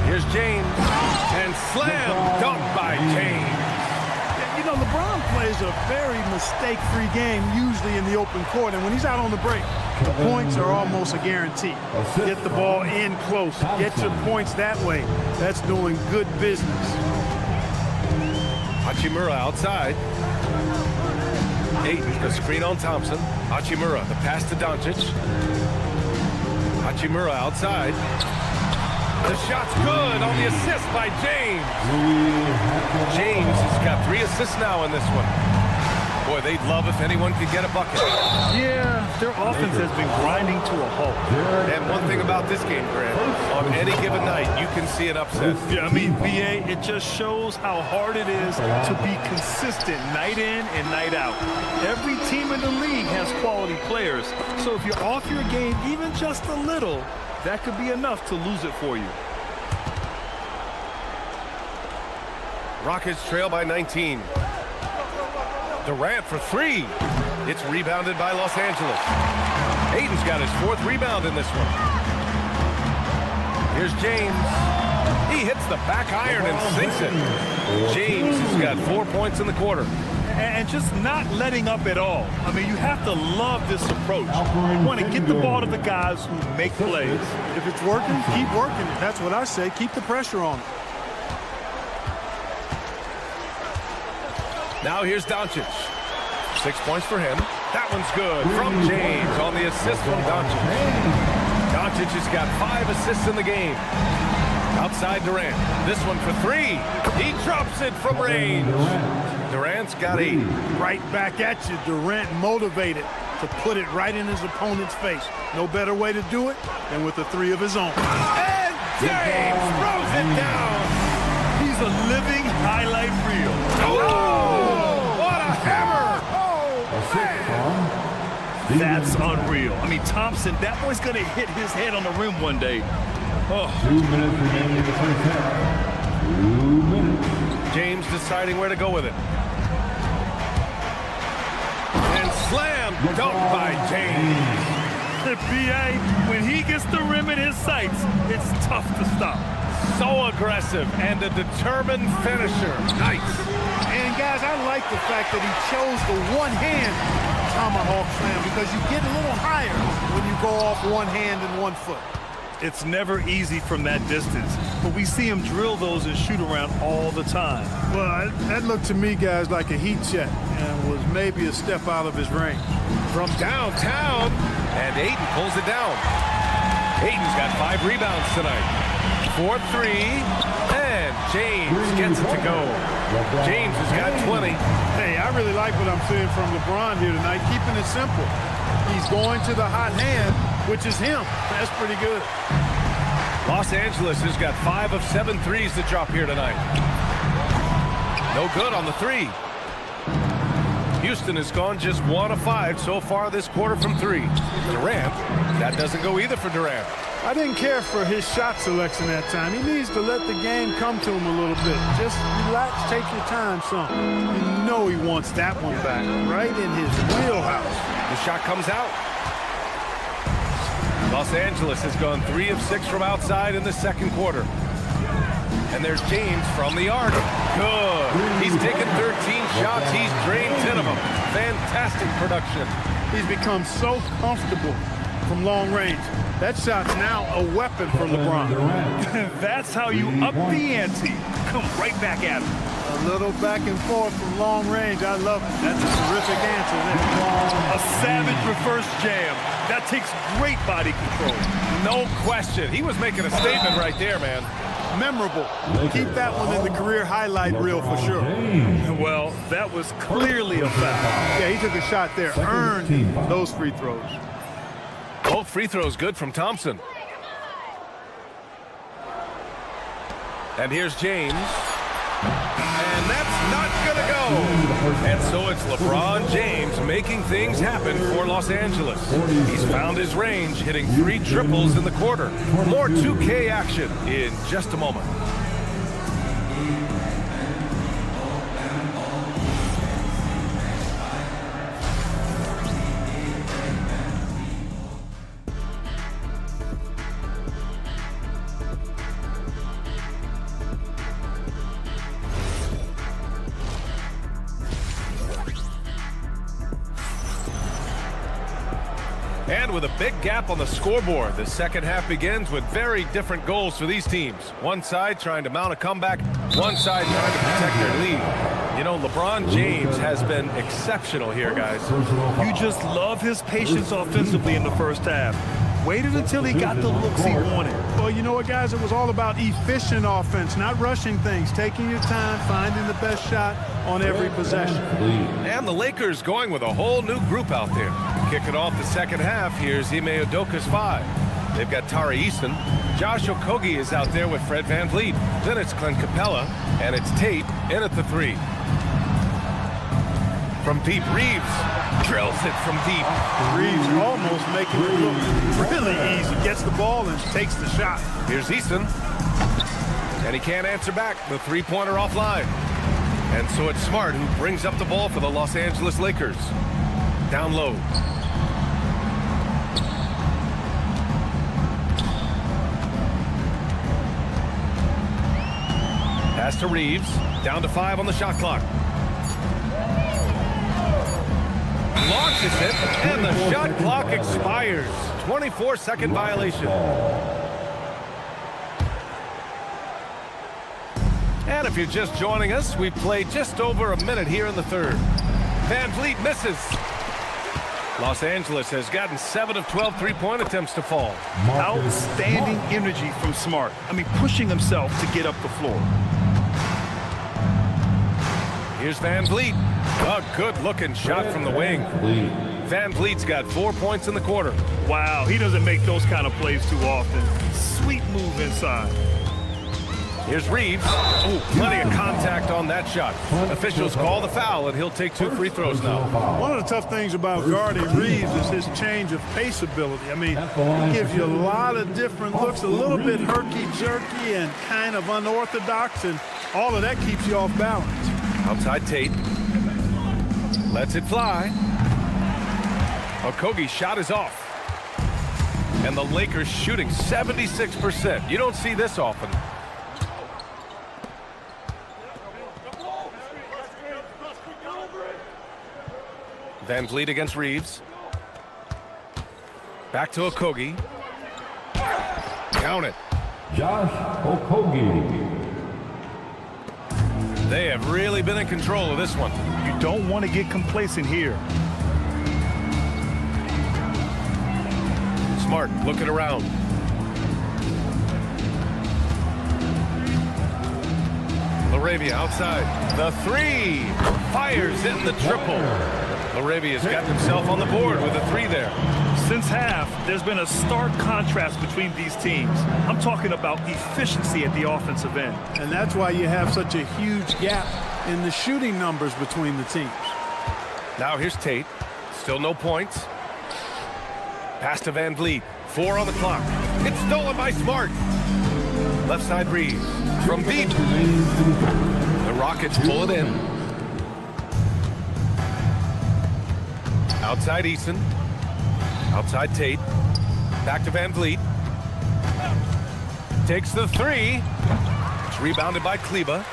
Here's James. And slam dunk by James. You know, LeBron plays a very mistake-free game, usually in the open court. And when he's out on the break, the points are almost a guarantee. Get the ball in close. Get your points that way. That's doing good business. Hachimura outside. Ayton, the screen on Thompson. Hachimura, the pass to Doncic. Hachimura outside. The shot's good on the assist by James. James has got 3 assists now in this one. Boy, they'd love if anyone could get a bucket. Yeah, their offense has been grinding to a halt. And one thing about this game, Grant, on any given night, you can see an upset. Yeah, I mean, BA, it just shows how hard it is to be consistent night in and night out. Every team in the league has quality players. So if you're off your game even just a little, that could be enough to lose it for you. Rockets trail by 19. Durant for 3. It's rebounded by Los Angeles. Ayton's got his 4th rebound in this one. Here's James. He hits the back iron and sinks it. James has got 4 points in the quarter. And just not letting up at all. I mean, you have to love this approach. You want to get the ball to the guys who make plays. If it's working, keep working it. That's what I say. Keep the pressure on them. Now here's Doncic. 6 points for him. That one's good from James on the assist from Doncic. Doncic has got 5 assists in the game. Outside Durant. This one for 3. He drops it from range. Durant's got 8. Right back at you, Durant motivated to put it right in his opponent's face. No better way to do it than with a 3 of his own. And James throws it down. He's a living highlight reel. Oh, what a hammer! That's unreal. I mean, Thompson, that boy's going to hit his head on the rim one day. Oh. 2 minutes remaining in the first half. 2 minutes. James deciding where to go with it. And slam dunk by James. B.A., when he gets the rim in his sights, it's tough to stop. So aggressive and a determined finisher. Nice. And, guys, I like the fact that he chose the one-hand tomahawk slam because you get a little higher when you go off one hand and 1 foot. It's never easy from that distance, but we see him drill those and shoot around all the time. Well, that looked to me, guys, like a heat check and was maybe a step out of his range. From downtown, and Ayton pulls it down. Ayton's got 5 rebounds tonight. 4-3, and James gets it to go. James has got 20. Hey, I really like what I'm seeing from LeBron here tonight, keeping it simple. He's going to the hot hand, which is him. That's pretty good. Los Angeles has got 5 of 7 threes to drop here tonight. No good on the 3. Houston has gone just 1 of 5 so far this quarter from 3. Durant, that doesn't go either for Durant. I didn't care for his shot selection that time. He needs to let the game come to him a little bit. Just relax, take your time some. You know he wants that one back, right in his wheelhouse. The shot comes out. Los Angeles has gone 3 of 6 from outside in the second quarter. And there's James from the arc. Good. He's taken 13 shots. He's drained 10 of them. Fantastic production. He's become so comfortable from long range. That shot's now a weapon for LeBron. That's how you up the ante. Come right back at him. A little back and forth from long range. I love it. That's a terrific answer there. A savage reverse jam. That takes great body control. No question. He was making a statement right there, man. Memorable. Keep that one in the career highlight reel for sure. Well, that was clearly a foul. Yeah, he took a shot there. Earned those free throws. Both free throws good from Thompson. And here's James. And that's not going to go. And so it's LeBron James making things happen for Los Angeles. He's found his range, hitting 3 triples in the quarter. More 2K action in just a moment. And with a big gap on the scoreboard, the second half begins with very different goals for these teams. One side trying to mount a comeback, one side trying to protect their lead. You know, LeBron James has been exceptional here, guys. You just love his patience offensively in the first half. Waited until he got the looks he wanted. Well, you know what, guys? It was all about efficient offense, not rushing things, taking your time, finding the best shot on every possession. And the Lakers going with a whole new group out there. Kicking off the second half, here's Ime Udoka's 5. They've got Tari Eason. Josh Okogie is out there with Fred VanVleet. Then it's Clint Capella, and it's Tate in at the 3. From deep, Reeves drills it from deep. Reeves almost making it look really easy. Gets the ball and takes the shot. Here's Eason. And he can't answer back. The three-pointer offline. And so it's Smart who brings up the ball for the Los Angeles Lakers. Down low. Pass to Reeves. Down to 5 on the shot clock. Launches it, and the shot clock expires. 24-second violation. And if you're just joining us, we've played just over a minute here in the third. VanVleet misses. Los Angeles has gotten 7 of 12 three-point attempts to fall. Outstanding energy from Smart. I mean, pushing himself to get up the floor. Here's VanVleet. A good-looking shot from the wing. VanVleet's got 4 points in the quarter. Wow, he doesn't make those kind of plays too often. Sweet move inside. Here's Reeves. Oh, plenty of contact on that shot. Officials call the foul, and he'll take 2 free throws now. One of the tough things about guarding Reeves is his change of pace ability. I mean, he gives you a lot of different looks, a little bit herky-jerky and kind of unorthodox, and all of that keeps you off balance. Outside Tate. Lets it fly. Okogie's shot is off. And the Lakers shooting 76%. You don't see this often. VanVleet against Reeves. Back to Okogie. Count it. Josh Okogie. They have really been in control of this one. You don't want to get complacent here. Smart looking around. LaRavia outside. The 3. Fires in the triple. LaRavia's got himself on the board with a 3 there. Since half, there's been a stark contrast between these teams. I'm talking about efficiency at the offensive end. And that's why you have such a huge gap in the shooting numbers between the teams. Now here's Tate. Still no points. Pass to VanVleet. 4 on the clock. It's stolen by Smart. Left side Reeves. From deep. The Rockets pull it in. Outside Eason. Outside Tate. Back to VanVleet. Takes the 3. It's rebounded by Kleba.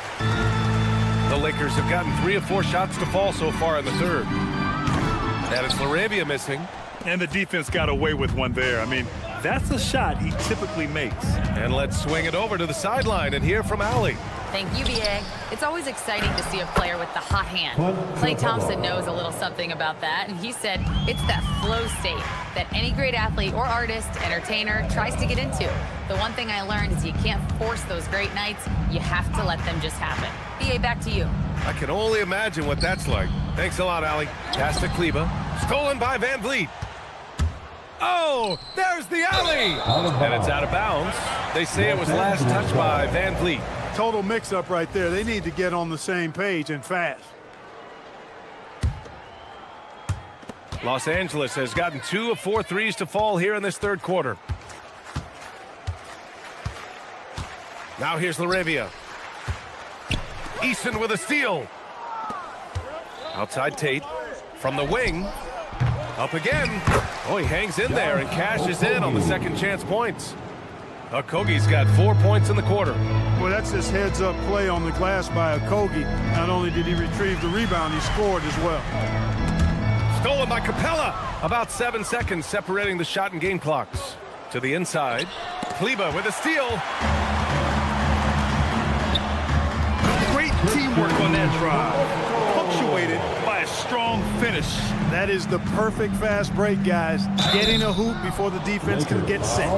The Lakers have gotten 3 of 4 shots to fall so far in the third. And it's LaRavia missing. And the defense got away with one there. I mean, that's a shot he typically makes. And let's swing it over to the sideline and hear from Allie. Thank you, BA. It's always exciting to see a player with the hot hand. Klay Thompson knows a little something about that, and he said it's that flow state that any great athlete or artist, entertainer, tries to get into. The one thing I learned is you can't force those great nights. You have to let them just happen. BA, back to you. I can only imagine what that's like. Thanks a lot, Allie. Pass to Kleba. Stolen by Van Vliet. Oh, there's the alley! And it's out of bounds. They say it was last touched by Van Vliet. Total mix-up right there. They need to get on the same page and fast. Los Angeles has gotten 2 of 4 threes to fall here in this third quarter. Now here's Laravia. Eason with a steal. Outside Tate. From the wing. Up again. Oh, he hangs in there and cashes in on the second chance points. Okogie's got 4 points in the quarter. Well, that's this heads-up play on the glass by Okogie. Not only did he retrieve the rebound, he scored as well. Stolen by Capella. About 7 seconds separating the shot and game clocks. To the inside. Kleba with a steal. Great teamwork on that drive. Punctuated by a strong finish. That is the perfect fast break, guys. Getting a hoop before the defense can get set.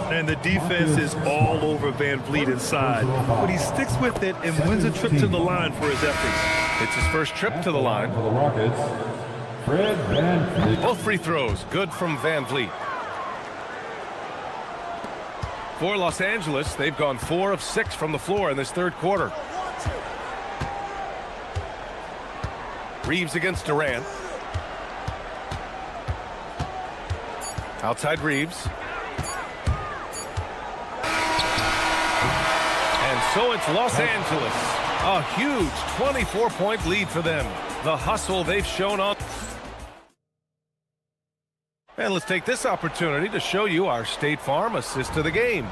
And the defense is all over Van Vliet inside. But he sticks with it and wins a trip to the line for his efforts. It's his first trip to the line. For the Rockets, Fred Van Vliet. Both free throws good from Van Vliet. For Los Angeles, they've gone 4 of 6 from the floor in this third quarter. Reeves against Durant. Outside Reeves. And so it's Los Angeles. A huge 24-point lead for them. The hustle they've shown on. And let's take this opportunity to show you our State Farm assist of the game.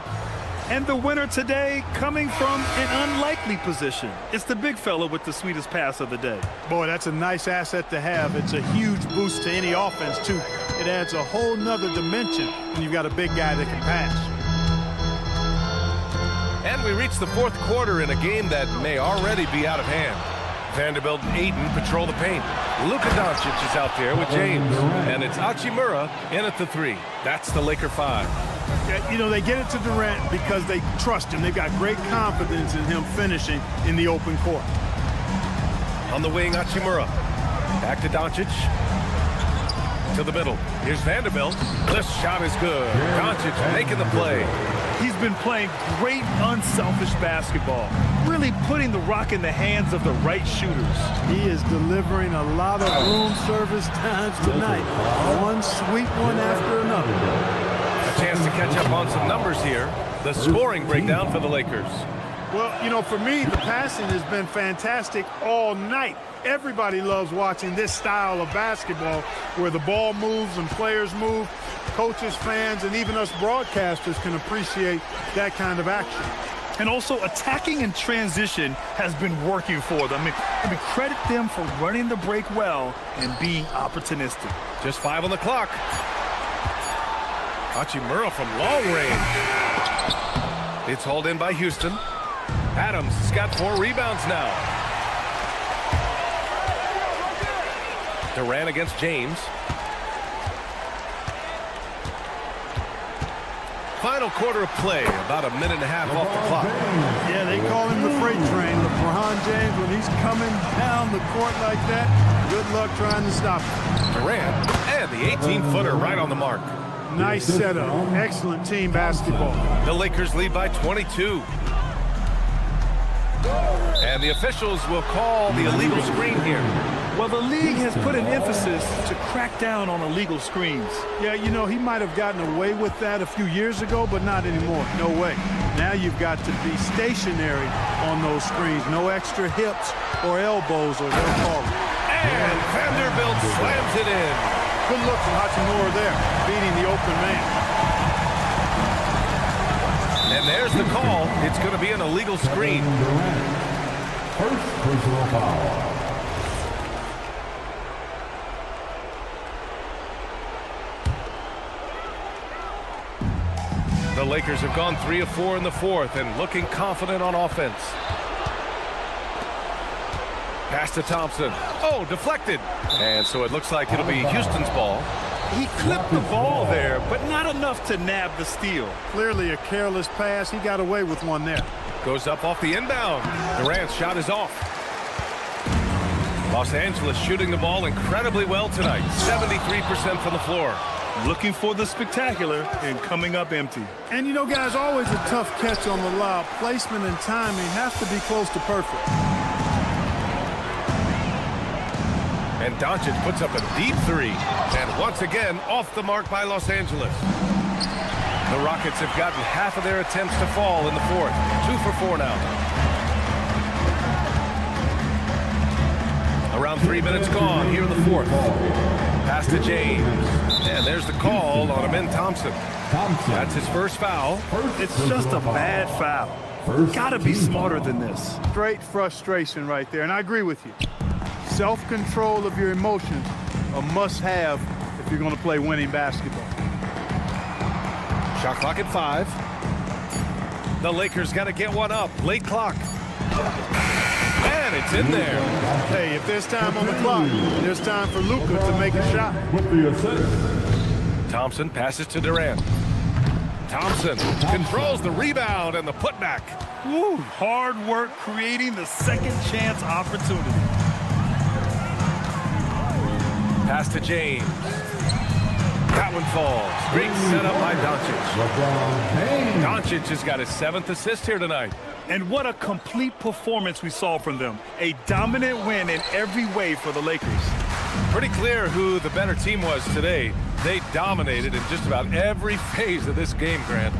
And the winner today coming from an unlikely position. It's the big fella with the sweetest pass of the day. Boy, that's a nice asset to have. It's a huge boost to any offense, too. It adds a whole nother dimension when you've got a big guy that can pass. And we reach the fourth quarter in a game that may already be out of hand. Vanderbilt and Aiden patrol the paint. Luka Doncic is out there with James. And it's Hachimura in at the 3. That's the Laker 5. Yeah, you know, they get it to Durant because they trust him. They've got great confidence in him finishing in the open court. On the wing, Hachimura. Back to Doncic. To the middle. Here's Vanderbilt. This shot is good. Doncic making the play. He's been playing great unselfish basketball, really putting the rock in the hands of the right shooters. He is delivering a lot of room service times tonight. One sweet one after another. A chance to catch up on some numbers here. The scoring breakdown for the Lakers. Well, you know, for me, the passing has been fantastic all night. Everybody loves watching this style of basketball where the ball moves and players move. Coaches, fans, and even us broadcasters can appreciate that kind of action. And also attacking in transition has been working for them. I mean, credit them for running the break well and being opportunistic. Just 5 on the clock. Hachimura from long range. It's hauled in by Houston. Adams has got 4 rebounds now. Durant against James. Final quarter of play, about a minute and a half off the clock. Yeah, they call him the freight train. LeBron James, when he's coming down the court like that, good luck trying to stop him. Durant and the 18-footer right on the mark. Nice setup. Excellent team basketball. The Lakers lead by 22. And the officials will call the illegal screen here. Well, the league has put an emphasis to crack down on illegal screens. Yeah, you know, he might have gotten away with that a few years ago, but not anymore. No way. Now you've got to be stationary on those screens. No extra hips or elbows, or they'll call it. And Vanderbilt slams it in. Good look from Hachimura there, beating the open man. And there's the call. It's going to be an illegal screen. First personal foul. The Lakers have gone 3 of 4 in the fourth and looking confident on offense. Pass to Thompson. Oh, deflected. And so it looks like it'll be Houston's ball. He clipped the ball there, but not enough to nab the steal. Clearly a careless pass. He got away with one there. Goes up off the inbound. Durant's shot is off. Los Angeles shooting the ball incredibly well tonight. 73% from the floor. Looking for the spectacular and coming up empty. And you know, guys, always a tough catch on the lob. Placement and timing have to be close to perfect. And Doncic puts up a deep three. And once again, off the mark by Los Angeles. The Rockets have gotten half of their attempts to fall in the fourth. 2 for 4 now. Around 3 minutes gone here in the fourth. Pass to James. And there's the call on Amin Thompson. That's his first foul. It's just a bad foul. Gotta be smarter than this. Straight frustration right there, and I agree with you. Self-control of your emotions, a must-have if you're going to play winning basketball. Shot clock at 5. The Lakers got to get one up. Late clock. And it's in there. Hey, if there's time on the clock, there's time for Luka to make a shot. With the assist. Thompson passes to Durant. Thompson controls the rebound and the putback. Woo, hard work creating the second chance opportunity. Pass to James. That one falls. Great setup by Doncic. Doncic has got his 7th assist here tonight. And what a complete performance we saw from them. A dominant win in every way for the Lakers. Pretty clear who the better team was today. They dominated in just about every phase of this game, Grant.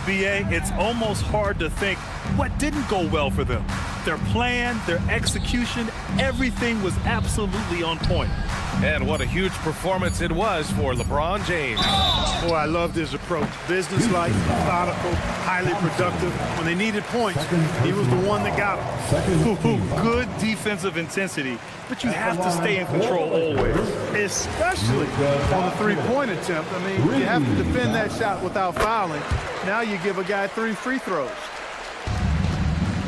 BA, it's almost hard to think what didn't go well for them. Their plan, their execution, everything was absolutely on point. And what a huge performance it was for LeBron James. Boy, I loved his approach. Businesslike, methodical, highly productive. When they needed points, he was the one that got them. Good defensive intensity, but you have to stay in control always. Especially on a three-point attempt. I mean, you have to defend that shot without fouling. Now you give a guy 3 free throws.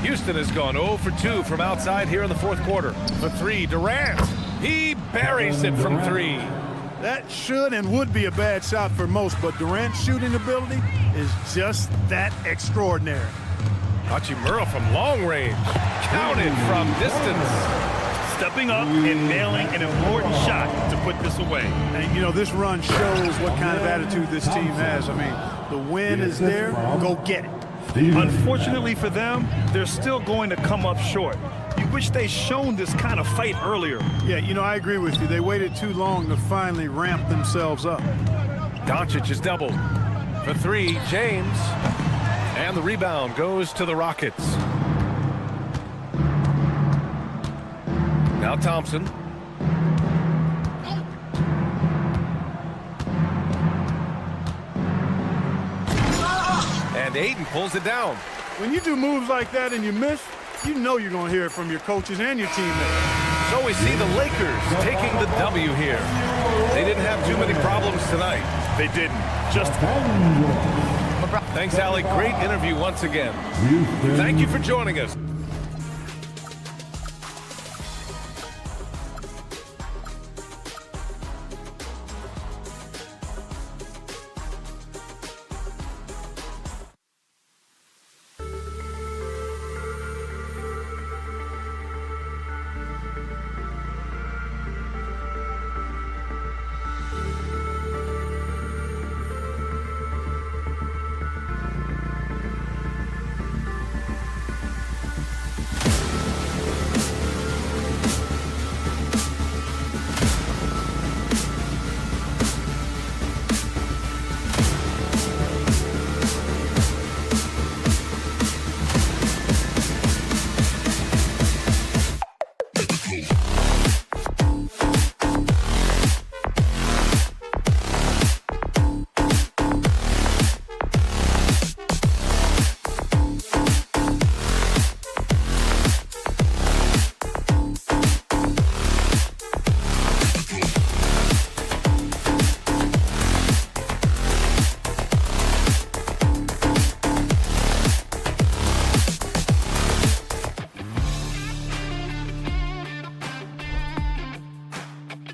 Houston has gone 0 for 2 from outside here in the fourth quarter. For 3, Durant. He buries it from 3. That should and would be a bad shot for most, but Durant's shooting ability is just that extraordinary. Hachimura from long range. Counted from distance. Stepping up and nailing an important shot to put this away. And, you know, this run shows what kind of attitude this team has. I mean, the win is there, go get it. Unfortunately for them, they're still going to come up short. You wish they'd shown this kind of fight earlier. Yeah, you know, I agree with you. They waited too long to finally ramp themselves up. Doncic is doubled. For 3, James. And the rebound goes to the Rockets. Now Thompson. And Ayton pulls it down. When you do moves like that and you miss, you know you're going to hear it from your coaches and your teammates. So we see the Lakers taking the W here. They didn't have too many problems tonight. They didn't. Just Thanks, Allie. Great interview once again. Thank you for joining us.